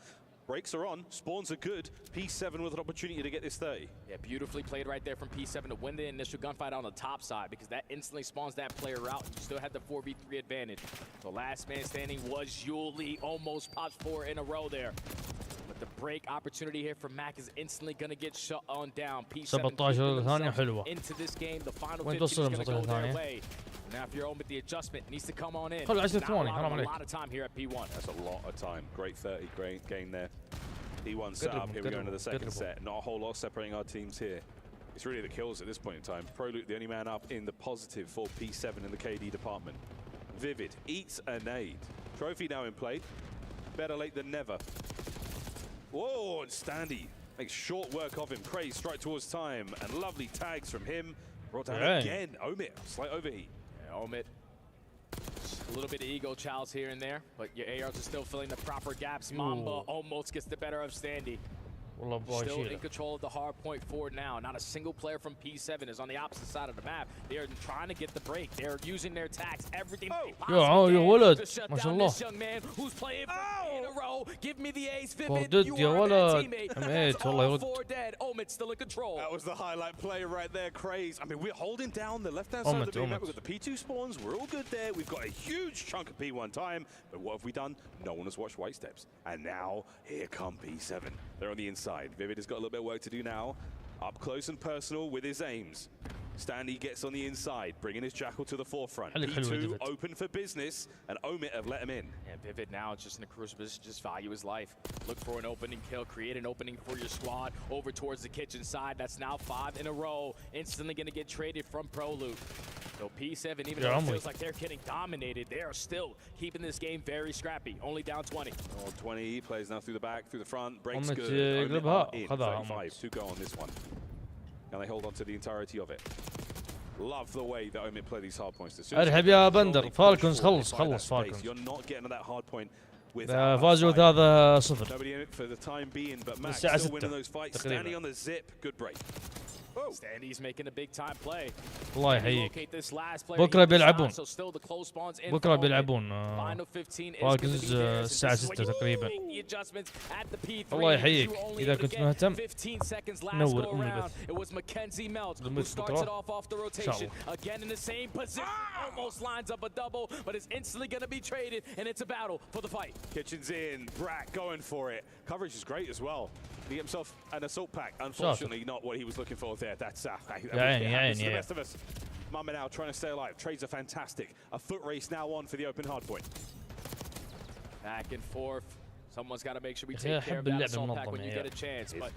breaks are on, spawns are good. P7 with an opportunity to get this 30. Yeah, beautifully played right there from P7 to win the initial gunfight on the top side because that instantly spawns that player out and you still had the 4v3 advantage. So last man standing was Yuli, almost pops 4 in a row there. But the break opportunity here for Mac is instantly going to get shut on down. P7 into this game, the final 50 is going to go their way. Now if you're on with the adjustment, needs to come on in. Not a lot of time here at P1. That's a lot of time. Great 30, great gain there. P1 set up, here we go into the second set. Not a whole lot separating our teams here. It's really the kills at this point in time. Proluke, the only man up in the positive for P7 in the KD department. Vivid eats a nade. Trophy now in play. Better late than never. Whoa, and Standy makes short work of him. Craze strike towards time, and lovely tags from him. Brought down again. Omit, slight overheat. Omit, a little bit of ego chows here and there, but your ARs are still filling the proper gaps. Mamba almost gets the better of Standy. Still in control of the hard point forward now. Not a single player from P7 is on the opposite side of the map. They are trying to get the break. They are using their attacks, everything they possibly can to shut down this young man who's playing in a row. Give me the ace, Vivid. You are a teammate. That's all 4 dead. Omit still in control. That was the highlight play right there, Craze. I mean, we're holding down the left-hand side of the map. We've got the P2 spawns. We're all good there. We've got a huge chunk of P1 time. But what have we done? No one has watched White Steps. And now, here come P7. They're on the inside. Vivid has got a little bit of work to do now. Up close and personal with his aims. Standy gets on the inside, bringing his Jackal to the forefront. P2 open for business, and Omit have let him in. And Vivid now just in a crucial position, just value his life. Look for an opening kill, create an opening for your squad over towards the kitchen side. That's now 5 in a row. Instantly going to get traded from Proluke. So P7, even though it feels like they're getting dominated, they are still keeping this game very scrappy. Only down 20. Oh, 20 plays now through the back, through the front. Breaks good. Omit in 35 to go on this one. And they hold on to the entirety of it. Love the way that Omit play these hard points. ارحب يا بندر. فالكونز خلص فالكونز. You're not getting to that hard point. فازوا 3-0. Nobody in it for the time being, but Max still winning those fights. Standing on the zip, good break. Standy's making a big time play. الله يحييك. بكره بيلعبون. بكره بيلعبون. فالكونز الساعة 6 تقريبا. الله يحييك. إذا كنت مهتم نور أمي بث. ضمت بكره. إن شاء الله. Again in the same position, almost lines up a double, but it's instantly going to be traded, and it's a battle for the fight. Kitchen's in, Brack going for it. Coverage is great as well. He get himself an assault pack. Unfortunately, not what he was looking for there. That's the rest of us. Mama now trying to stay alive. Trades are fantastic. A foot race now on for the open hard point. Back and forth. Someone's got to make sure we take care of that assault pack when you get a chance. But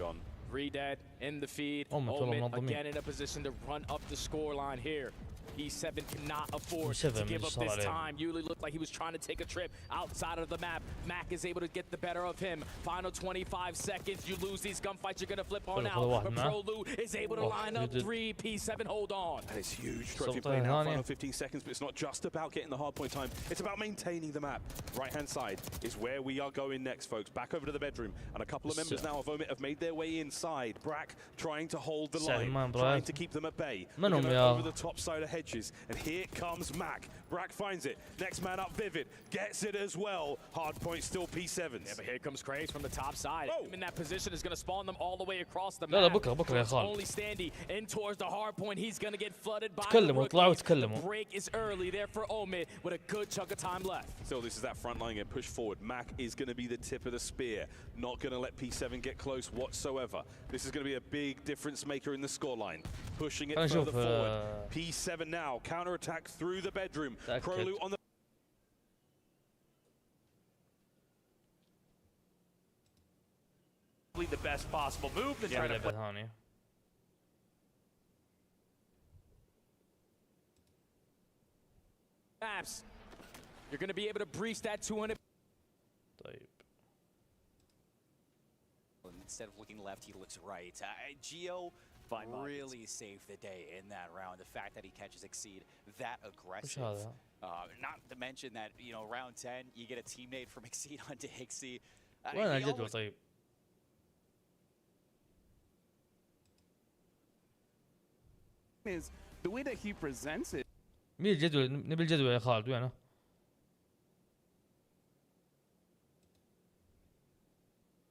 3 dead in the feed. Omit again in a position to run up the score line here. P7 cannot afford to give up this time. Yuli looked like he was trying to take a trip outside of the map. Mac is able to get the better of him. Final 25 seconds. You lose these gunfights, you're going to flip on out. But Proluke is able to line up 3. P7 hold on. That is huge. Trophy play now, final 15 seconds, but it's not just about getting the hard point time. It's about maintaining the map. Right-hand side is where we are going next, folks. Back over to the bedroom. And a couple of members now of Omit have made their way inside. Brack trying to hold the line, trying to keep them at bay. Over the top side of hedges. And here comes Mac. Brack finds it. Next man up, Vivid. Gets it as well. Hard point still P7's. Yeah, but here comes Craze from the top side. In that position is going to spawn them all the way across the لا map. بكره يا خالد. Only Standy in towards the hard point. He's going to get flooded by تكلموا اطلعوا the تكلموا. break is early there for Omid with a good chunk of time left. Still, this is that front line and push forward. Mac is going to be the tip of the spear. Not going to let P7 get close whatsoever. This is going to be a big difference maker in the scoreline. Pushing it further forward. P7 now, counter-attack through the bedroom. Prolu on the... The best possible move. The trying to play. Maps. You're going to be able to breach that 200. Instead of looking left, he looks right. Geo really saved the day in that round. The fact that he catches Exceed that aggressive. Not to mention that, you know, round 10, you get a teammate from Exceed onto Exceed. وين الجدول طيب؟ Is the way that he presents it. مين الجدول؟ نبي الجدول يا خالد وينه؟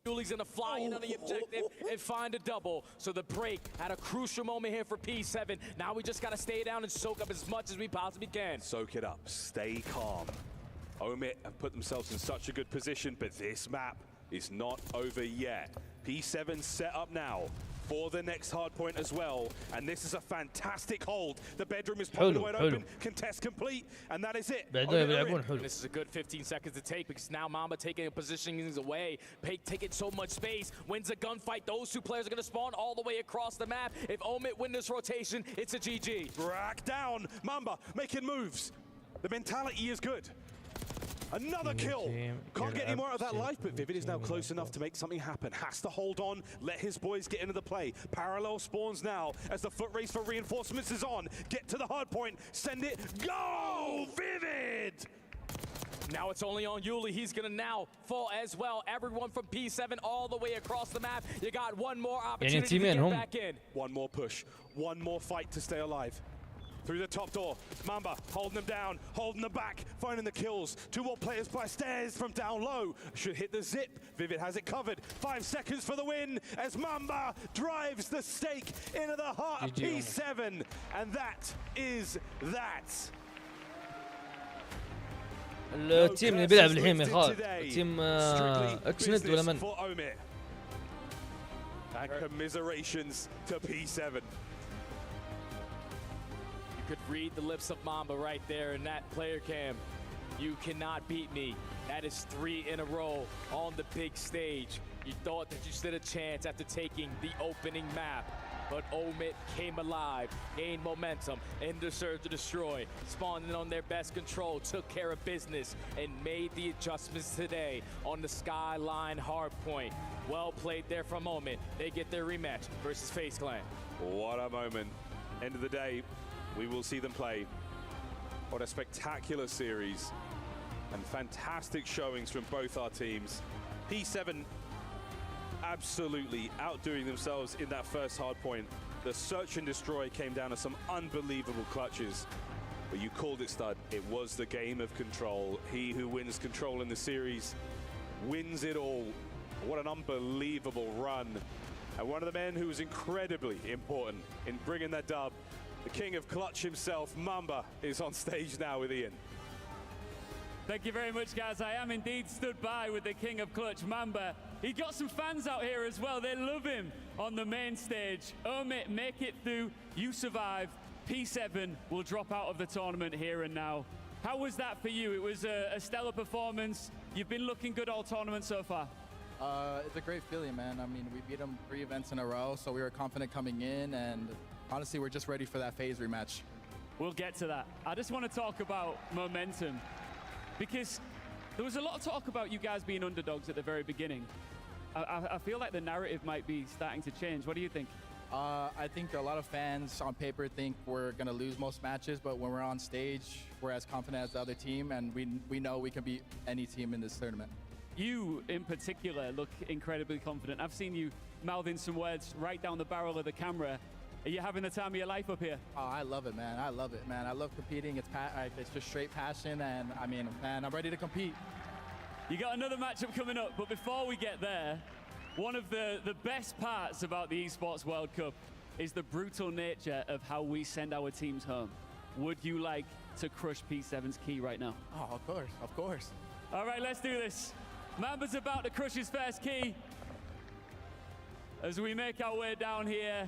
Yuli's going to fly in on the objective and find a double. So the break had a crucial moment here for P7. Now we just got to stay down and soak up as much as we possibly can. Soak it up. Stay calm. Omit have put themselves in such a good position, but this map is not over yet. P7 set up now for the next hard point as well, and this is a fantastic hold. The bedroom is popping wide open, contest complete, and that is it. This is a good 15 seconds to take because now Mamba taking positionings away, taking so much space, wins a gunfight. Those two players are going to spawn all the way across the map. If Omit win this rotation, it's a GG. Brack down, Mamba making moves. The mentality is good. Another kill. Can't get any more out of that life, but Vivid is now close enough to make something happen. Has to hold on, let his boys get into the play. Parallel spawns now as the foot race for reinforcements is on. Get to the hard point, send it, go! Vivid! Now it's only on Yuli. He's going to now fall as well. Everyone from P7 all the way across the map. You got one more opportunity to get back in. One more push, one more fight to stay alive. Through the top door, Mamba holding them down, holding them back, finding the kills. Two more players by stairs from down low. Should hit the zip. Vivid has it covered. 5 seconds for the win as Mamba drives the stake into the heart of P7. And that is that. التيم اللي بيلعب الحين يا خالد تيم اكسند ولا من؟ And commiserations to P7. You could read the lips of Mamba right there in that player cam. You cannot beat me. That is 3 in a row on the big stage. You thought that you stood a chance after taking the opening map. But Omit came alive, gained momentum, in the Surge to Destroy, spawned in on their best control, took care of business, and made the adjustments today on the Skyline hardpoint. Well played there for a moment. They get their rematch versus FaZe Clan. What a moment. End of the day, we will see them play. What a spectacular series and fantastic showings from both our teams. P7 absolutely outdoing themselves in that first hard point. The Search and Destroy came down to some unbelievable clutches. But you called it, Stud. It was the game of control. He who wins control in the series wins it all. What an unbelievable run. And one of the men who was incredibly important in bringing that dub, the king of clutch himself, Mamba, is on stage now with Ian. Thank you very much, guys. I am indeed stood by with the king of clutch, Mamba. He got some fans out here as well. They love him on the main stage. Omit, make it through. You survive. P7 will drop out of the tournament here and now. How was that for you? It was a stellar performance. You've been looking good all tournament so far. It's a great feeling, man. I mean, we beat them 3 events in a row, so we were confident coming in, and honestly, we're just ready for that FaZe rematch. We'll get to that. I just want to talk about momentum, because there was a lot of talk about you guys being underdogs at the very beginning. I feel like the narrative might be starting to change. What do you think? I think a lot of fans on paper think we're going to lose most matches, but when we're on stage, we're as confident as the other team, and we know we can beat any team in this tournament. You, in particular, look incredibly confident. I've seen you mouthing some words right down the barrel of the camera. Are you having the time of your life up here? Oh, I love it, man. I love it, man. I love competing. It's just straight passion, and I mean, man, I'm ready to compete. You got another matchup coming up, but before we get there, one of the best parts about the Esports World Cup is the brutal nature of how we send our teams home. Would you like to crush P7's key right now? Oh, of course, of course. All right, let's do this. Mamba's about to crush his first key. As we make our way down here,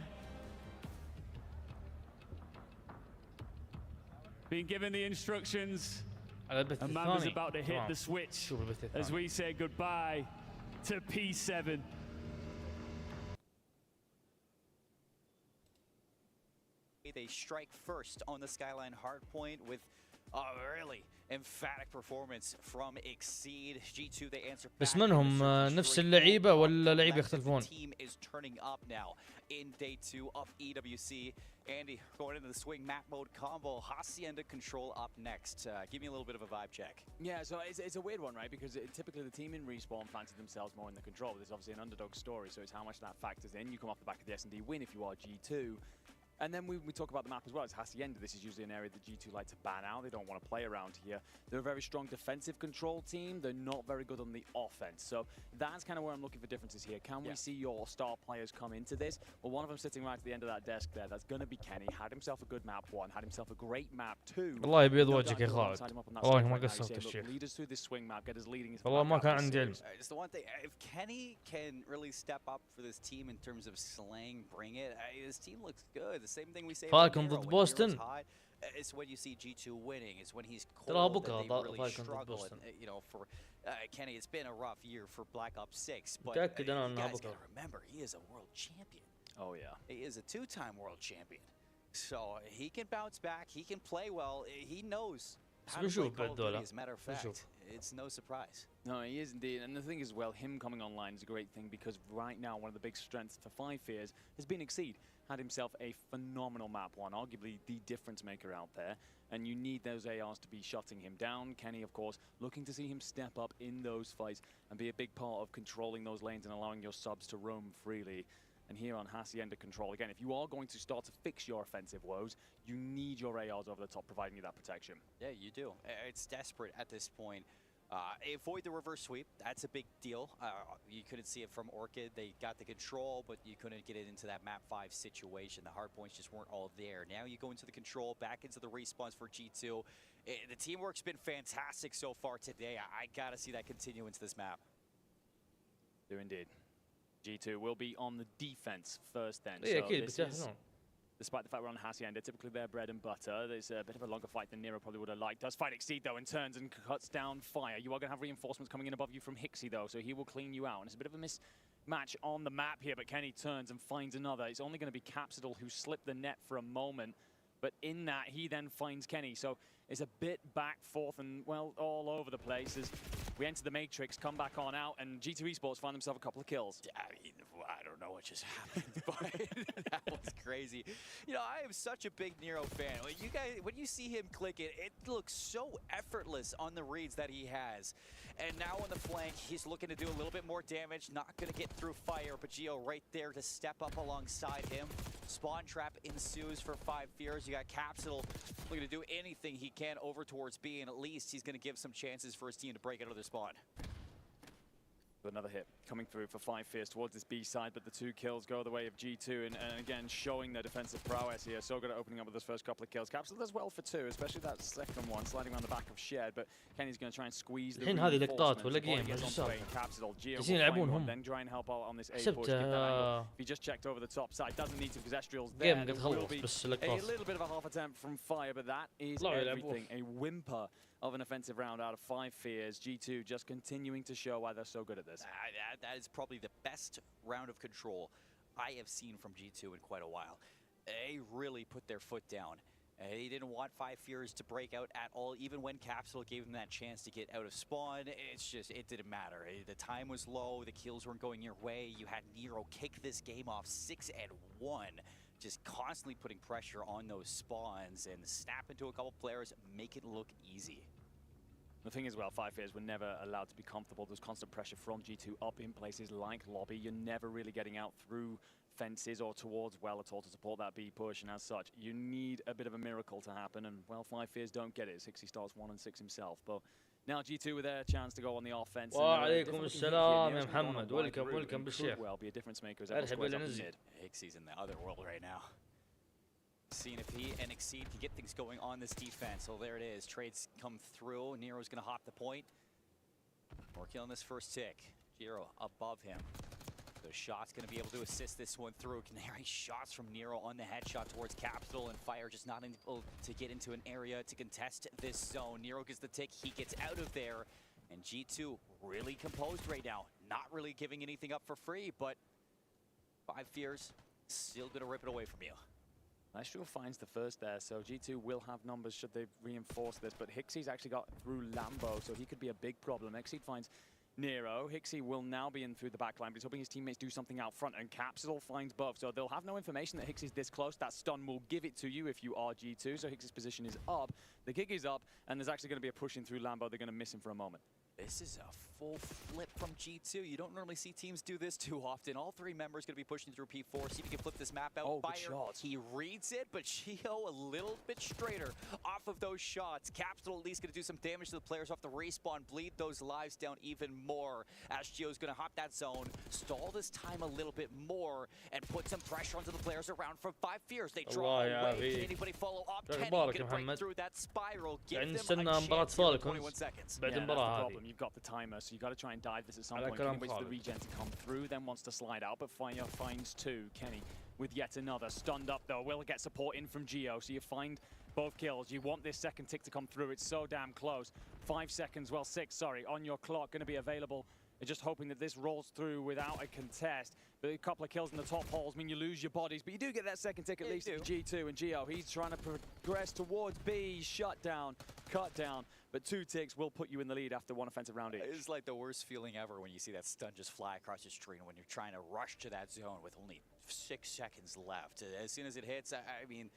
being given the instructions, and Mamba's about to hit the switch as we say goodbye to P7. They strike first on the Skyline hardpoint with a really emphatic performance from Exceed. G2 they answer back. بس منهم نفس اللعيبة ولا لعيبة يختلفون؟ Team is turning up now in day 2 of EWC. Andy going into the swing map mode combo. Hacienda control up next. Give me a little bit of a vibe check. Yeah, so it's a weird one, right? Because typically the team in Respawn fancy themselves more in the control. There's obviously an underdog story, so it's how much that factors in. You come off the back of the S&D win if you are G2. And then we talk about the map as well. It's Hacienda. This is usually an area that G2 like to ban out. They don't want to play around here. They're a very strong defensive control team. They're not very good on the offense. So that's kind of where I'm looking for differences here. Can we see your star players come into this? Well, one of them sitting right at the end of that desk there. That's going to be Kenny. Had himself a good map 1. Had himself a great map 2. والله يبيض وجهك يا خالد. والله ما قصرت الشيخ. Lead us through this swing map. Get us leading. والله ما كان عندي علم. Just the one thing, if Kenny can really step up for this team in terms of slaying, bring it. His team looks good. The same thing we say. فالكون ضد بوسطن. It's when you see G2 winning. It's when he's ترى cold بكره and they really فالكون ضد struggle. بوسطن. And, you know, for Kenny, it's been a rough year for Black Ops 6. But متأكد أنا you أنها guys بكره. gotta remember, he is a world champion. Oh yeah. He is a 2-time world champion. So he can bounce back. He can play well. He knows how to play Call of Duty. As a matter of fact, it's no surprise. No, he is indeed. And the thing is, well, him coming online is a great thing because right now one of the big strengths for Five Fears has been Exceed. Had himself a phenomenal map 1, arguably the difference maker out there. And you need those ARs to be shutting him down. Kenny, of course, looking to see him step up in those fights and be a big part of controlling those lanes and allowing your subs to roam freely. And here on Hacienda control, again, if you are going to start to fix your offensive woes, you need your ARs over the top providing you that protection. Yeah, you do. It's desperate at this point. Avoid the reverse sweep. That's a big deal. You couldn't see it from Orchid. They got the control, but you couldn't get it into that map 5 situation. The hard points just weren't all there. Now you go into the control, back into the respawns for G2. The teamwork's been fantastic so far today. I gotta see that continue into this map. Do indeed. G2 will be on the defense first then. Yeah, so despite the fact we're on Hacienda, typically their bread and butter. There's a bit of a longer fight than Nero probably would have liked. Does fight Exceed though and turns and cuts down fire. You are going to have reinforcements coming in above you from Hixie though, so he will clean you out. And it's a bit of a mismatch on the map here, but Kenny turns and finds another. It's only going to be Capsidal who slipped the net for a moment, but in that he then finds Kenny. So it's a bit back, forth, and well, all over the place as we enter the Matrix, come back on out, and G2 Esports find themselves a couple of kills. I mean, I don't know what just happened, but that was crazy. You know, I am such a big Nero fan. When you see him click it, it looks so effortless on the reads that he has. And now on the flank, he's looking to do a little bit more damage. Not going to get through fire, but Geo right there to step up alongside him. Spawn trap ensues for Five Fears. You got Capsidal looking to do anything he can over towards B, and at least he's going to give some chances for his team to break out of their spawn. Another hit coming through for Five Fears towards this B side, but the 2 kills go the way of G2, and again showing their defensive prowess here. So good at opening up with those first couple of kills. Capsule does well for 2, especially that second one sliding around the back of Shed, but Kenny's going to try and squeeze the الحين هذه لقطات ولا جيم وش صار؟ جالسين يلعبون هم. Then try and help out on this A حسبت push. He just checked over the top side, doesn't need to because Estriel's there. جيم قد خلص بس A لقطات. little bit of a half attempt from Fire, but that is everything. A whimper of an offensive round out of Five Fears. G2 just continuing to show why they're so good at this. That is probably the best round of control I have seen from G2 in quite a while. They really put their foot down. They didn't want Five Fears to break out at all, even when Capsule gave them that chance to get out of spawn. It's just, it didn't matter. The time was low, the kills weren't going your way. You had Nero kick this game off 6-1. Just constantly putting pressure on those spawns and snap into a couple players, make it look easy. The thing is, well, Five Fears were never allowed to be comfortable. There's constant pressure from G2 up in places like lobby. You're never really getting out through fences or towards well at all to support that B push, and as such, you need a bit of a miracle to happen, and well, 5 Fears don't get it. 60 starts 1 and 6 himself, but now G2 with their chance to go on the offense. وعليكم السلام يا محمد. welcome بالشيخ. Well, be a difference maker as Hicksy's in the other world right now. Seeing if he and Exceed can get things going on this defense. So there it is. Trades come through. Nero's going to hop the point. Working on this first tick. Giro above him. The shot's going to be able to assist this one through. Canary shots from Nero on the headshot towards Capsule, and Fire just not able to get into an area to contest this zone. Nero gets the tick. He gets out of there. And G2 really composed right now. Not really giving anything up for free, but 5 Fears still going to rip it away from you. Maestro finds the first there, so G2 will have numbers should they reinforce this, but Hicksy's actually got through Lambo, so he could be a big problem. Exceed finds Nero. Hicksy will now be in through the back line, but he's hoping his teammates do something out front, and Capsule finds both, so they'll have no information that Hicksy's this close. That stun will give it to you if you are G2, so Hicksy's position is up, the kick is up, and there's actually going to be a push in through Lambo. They're going to miss him for a moment. This is a full flip from G2. You don't normally see teams do this too often. All 3 members going to be pushing through P4. See if you can flip this map out. Oh, Fire, good shot. he reads it, but Gio a little bit straighter off of those shots. Capsule at least going to do some damage to the players off the respawn, bleed those lives down even more. As Gio's going to hop that zone, stall this time a little bit more, and put some pressure onto the players around from 5 Fears. They draw away. Can anybody follow up? Kenny can break through that spiral. Give them a chance here in 21 seconds. Yeah, that's the problem. You've got the timer, so you've got to try and dive this at some point. Kenny waits for the regen to come through, then wants to slide out, but Fire finds 2. Kenny with yet another. Stunned up though, will get support in from Gio, so you find both kills. You want this second tick to come through, it's so damn close. 5 seconds, well 6, sorry, on your clock, going to be available. You're just hoping that this rolls through without a contest. But a couple of kills in the top holes mean you lose your bodies, but you do get that second tick at least at G2, and Gio, he's trying to progress towards B, shut down, cut down, but 2 ticks will put you in the lead after 1 offensive round each. It's like the worst feeling ever when you see that stun just fly across your screen when you're trying to rush to that zone with only 6 seconds left. As soon as it hits, I mean,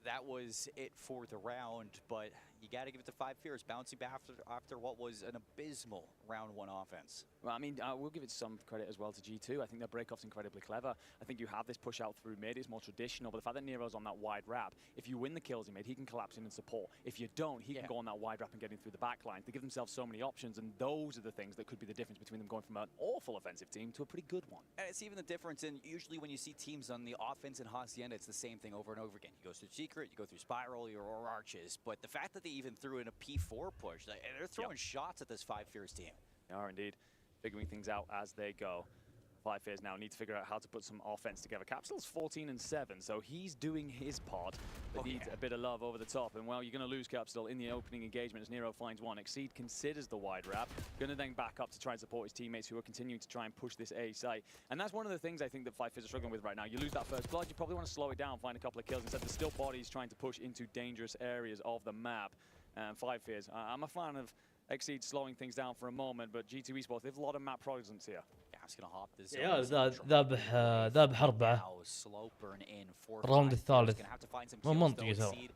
that was it for the round, but you got to give it to 5 Fears, bouncing back after what was an abysmal round 1 offense. Well, I mean, we'll give it some credit as well to G2. I think their breakoff's incredibly clever. I think you have this push out through mid, it's more traditional, but the fact that Nero's on that wide wrap, if you win the kills he made, he can collapse in and support. If you don't, he can go on that wide wrap and get in through the back line. They give themselves so many options, and those are the things that could be the difference between them going from an awful offensive team to a pretty good one. And it's even the difference in usually when you see teams on the offense in Hacienda, it's the same thing over and over again. You go through Secret, you go through Spiral, or Arches, but the fact that they even threw in a P4 push, they're throwing shots at this 5 Fears team. They are indeed, figuring things out as they go. 5 Fears now need to figure out how to put some offense together. Capsule's 14 and 7, so he's doing his part, but needs a bit of love over the top. And well, you're going to lose Capsule in the opening engagement as Nero finds 1. Exceed considers the wide wrap, going to then back up to try and support his teammates who are continuing to try and push this A site. And that's one of the things I think that 5 Fears are struggling with right now. You lose that first blood, you probably want to slow it down, find a couple of kills. Instead, there's still bodies trying to push into dangerous areas of the map. 5 Fears, I'm a fan of Exceed slowing things down for a moment, but G2 Esports, they have a lot of map presence here. يا ذابح 4 الراوند الثالث مو منطقي ترى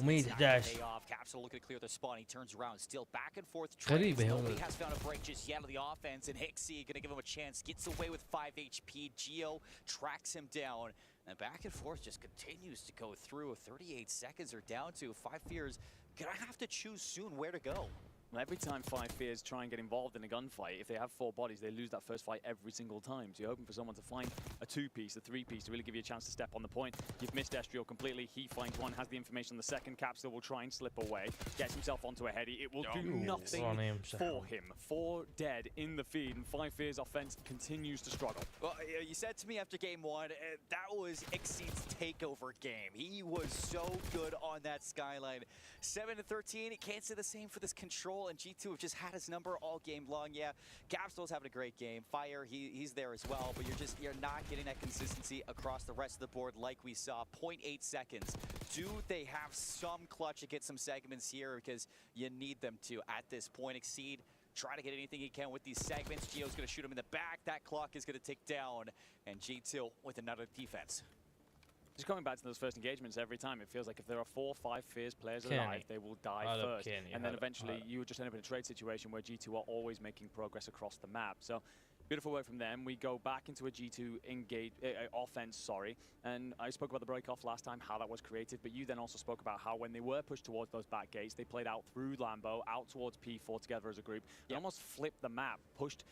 وميت 11 Capsule looking to clear the spawn. He turns around, still back and forth. غريبة Nobody has found a break just yet on the offense, and Hicksy gonna give him a chance. Gets away with 5 HP. Gio tracks him down, and back and forth just continues to go through. 38 seconds are down to 5 Fears. Gonna have to choose soon where to go. Well, every time 5 Fears try and get involved in a gunfight, if they have 4 bodies, they lose that first fight every single time. So you're hoping for someone to find a 2-piece, a 3-piece to really give you a chance to step on the point. You've missed Estriel completely. He finds 1, has the information on the second. Capsule will try and slip away, gets himself onto a heady. It will do nothing for him. 4 dead in the feed, and 5 Fears offense continues to struggle. Well, you said to me after game 1, that was Exceed's takeover game. He was so good on that skyline. 7-13, can't say the same for this control. And G2 have just had his number all game long. Yeah, Capsule's having a great game. Fire, he's there as well, but you're not getting that consistency across the rest of the board like we saw. 0.8 seconds. Do they have some clutch to get some segments here? Because you need them to at this point. Exceed, try to get anything he can with these segments. Gio's going to shoot him in the back. That clock is going to tick down. And G2 with another defense. Just coming back to those first engagements every time, it feels like if there are 4 or 5 Fears players alive, they will die first. And then eventually you would just end up in a trade situation where G2 are always making progress across the map. So Beautiful work from them. We go back into a G2 offense, sorry. And I spoke about the break-off last time, how that was creative, but you then also spoke about how when they were pushed towards those back gates, they played out through Lambo, out towards P4 together as a group. They almost flipped the map, pushed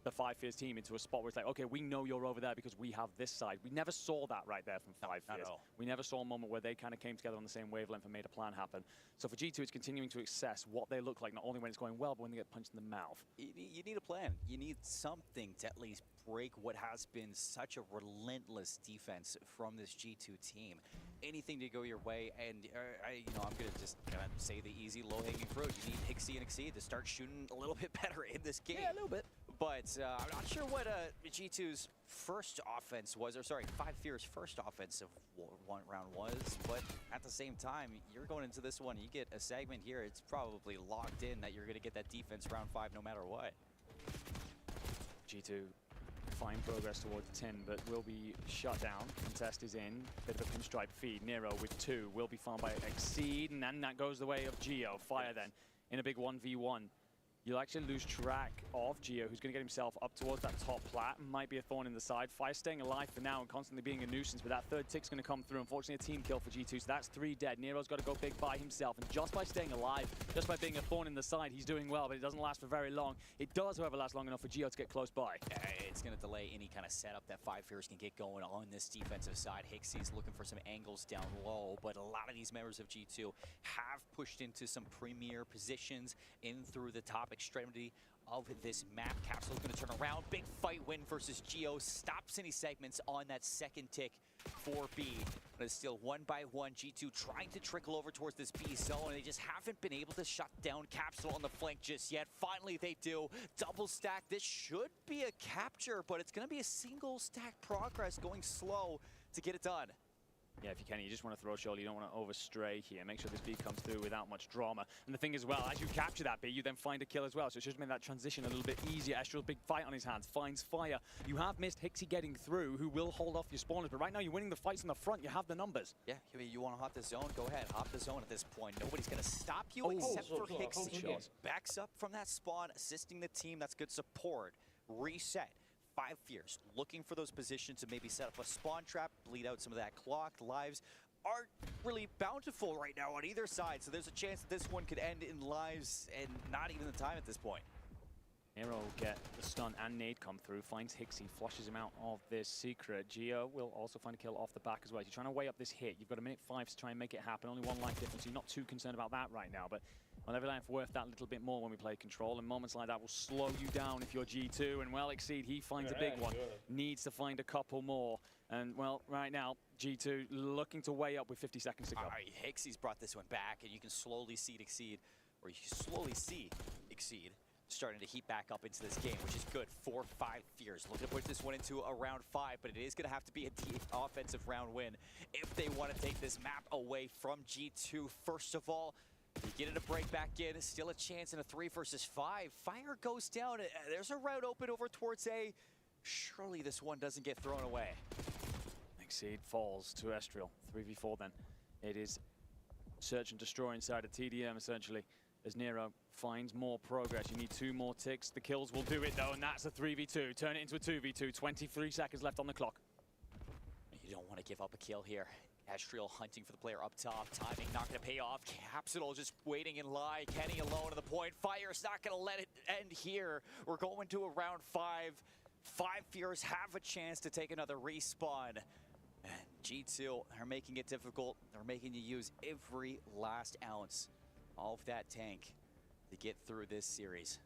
the 5 Fears team into a spot where it's like, okay, we know you're over there because we have this side. We never saw that right there from 5 Fears. We never saw a moment where they kind of came together on the same wavelength and made a plan happen. So for G2, it's continuing to assess what they look like, not only when it's going well, but when they get punched in the mouth. You need a plan. You need something to at least break what has been such a relentless defense from this G2 team. Anything to go your way, and I'm gonna just say the easy, low-hanging fruit. You need Hixie and Exceed to start shooting a little bit better in this game. Yeah, a little bit. But I'm not sure what G2's first offense was, or sorry, 5 Fears' first offensive round was. But at the same time, you're going into this one, you get a segment here, it's probably locked in that you're going to get that defense round 5 no matter what. G2 fine progress towards 10, but will be shut down. Contest is in. Bit of a pinstripe feed. Nero with 2 will be found by Exceed, and then that goes the way of Geo. Fire then in a big 1v1. You'll actually lose track of Geo, who's going to get himself up towards that top plat. Might be a thorn in the side. Fire staying alive for now and constantly being a nuisance, but that third tick's going to come through. Unfortunately, a team kill for G2, so that's 3 dead. Nero's got to go big by himself, and just by staying alive, just by being a thorn in the side, he's doing well, but it doesn't last for very long. It does, however, last long enough for Geo to get close by. It's going to delay any kind of setup that 5 Fears can get going on this defensive side. Hixie's looking for some angles down low, but a lot of these members of G2 have pushed into some premier positions in through the top extremity of this map. Capsule's going to turn around. Big fight win versus Geo. Stops any segments on that second tick for B. But it's still 1 by 1. G2 trying to trickle over towards this B zone, and they just haven't been able to shut down Capsule on the flank just yet. Finally, they do. Double stack. This should be a capture, but it's going to be a single stack progress going slow to get it done. Yeah, if you can, you just want to throw shoulder. You don't want to overstray here. Make sure this B comes through without much drama. And the thing as well, as you capture that B, you then find a kill as well. So it should make that transition a little bit easier. Estrel's big fight on his hands, finds fire. You have missed Hixie getting through, who will hold off your spawners. But right now, you're winning the fights on the front. You have the numbers. Yeah, you want to hop the zone? Go ahead, hop the zone at this point. Nobody's going to stop you except for Hixie. Backs up from that spawn, assisting the team. That's good support. Reset. 5 Fears looking for those positions to maybe set up a spawn trap, bleed out some of that clock. Lives aren't really bountiful right now on either side, so there's a chance that this one could end in lives and not even the time at this point. Nero will get the stun and nade come through, finds Hixie, flushes him out of this secret. Geo will also find a kill off the back as well. You're trying to weigh up this hit. You've got a minute 5 to try and make it happen. Only 1 life difference, so you're not too concerned about that right now, but on every life worth that little bit more when we play control, and moments like that will slow you down if you're G2, and well, Exceed, he finds a big one. Needs to find a couple more, and well, right now, G2 looking to weigh up with 50 seconds to go. All right, Hixie's brought this one back, and you can slowly see Exceed starting to heat back up into this game, which is good for 5 Fears. Looking to put this one into a round 5, but it is going to have to be a deep offensive round win if they want to take this map away from G2. First of all, you get it a break back in, still a chance in a 3 versus 5. Fire goes down, there's a route open over towards A. Surely this one doesn't get thrown away. Exceed falls to Estrel, 3v4 then. It is search and destroy inside a TDM essentially, as Nero finds more progress. You need 2 more ticks. The kills will do it though, and that's a 3v2. Turn it into a 2v2, 23 seconds left on the clock. You don't want to give up a kill here. Estrel hunting for the player up top. Timing not going to pay off. Capsule just waiting in line. Kenny alone at the point. Fire's not going to let it end here. We're going to a round 5. 5 Fears have a chance to take another respawn. And G2 are making it difficult. They're making you use every last ounce of that tank to get through this series.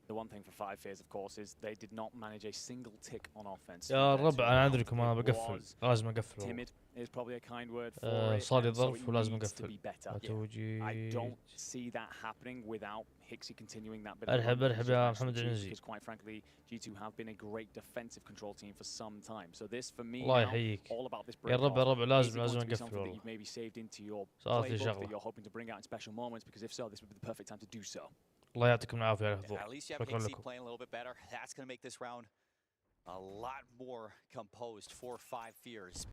The one thing for 5 Fears, of course, is they did not manage a single tick on offense. يا الربع انا ادريكم انا بقفل لازم اقفل. Timid is probably a kind word for it. صار لي ظرف ولازم needs to be اقفل. better. I don't see that happening without Hixie continuing that bit. ارحب يا محمد عنزي. Because quite frankly, G2 have been a great defensive control team for some time. So this for me الله now, يحييك. all about this. يا الربع لازم something اقفل that والله. you've maybe saved into your صارت لي playbook that شغلة. you're hoping to bring out in special moments, because if so, this would be the perfect time to do so. الله يعطيكم العافية على الحضور. At least you have Hixie playing a little bit better. That's going to make this round a lot more composed for 5 Fears.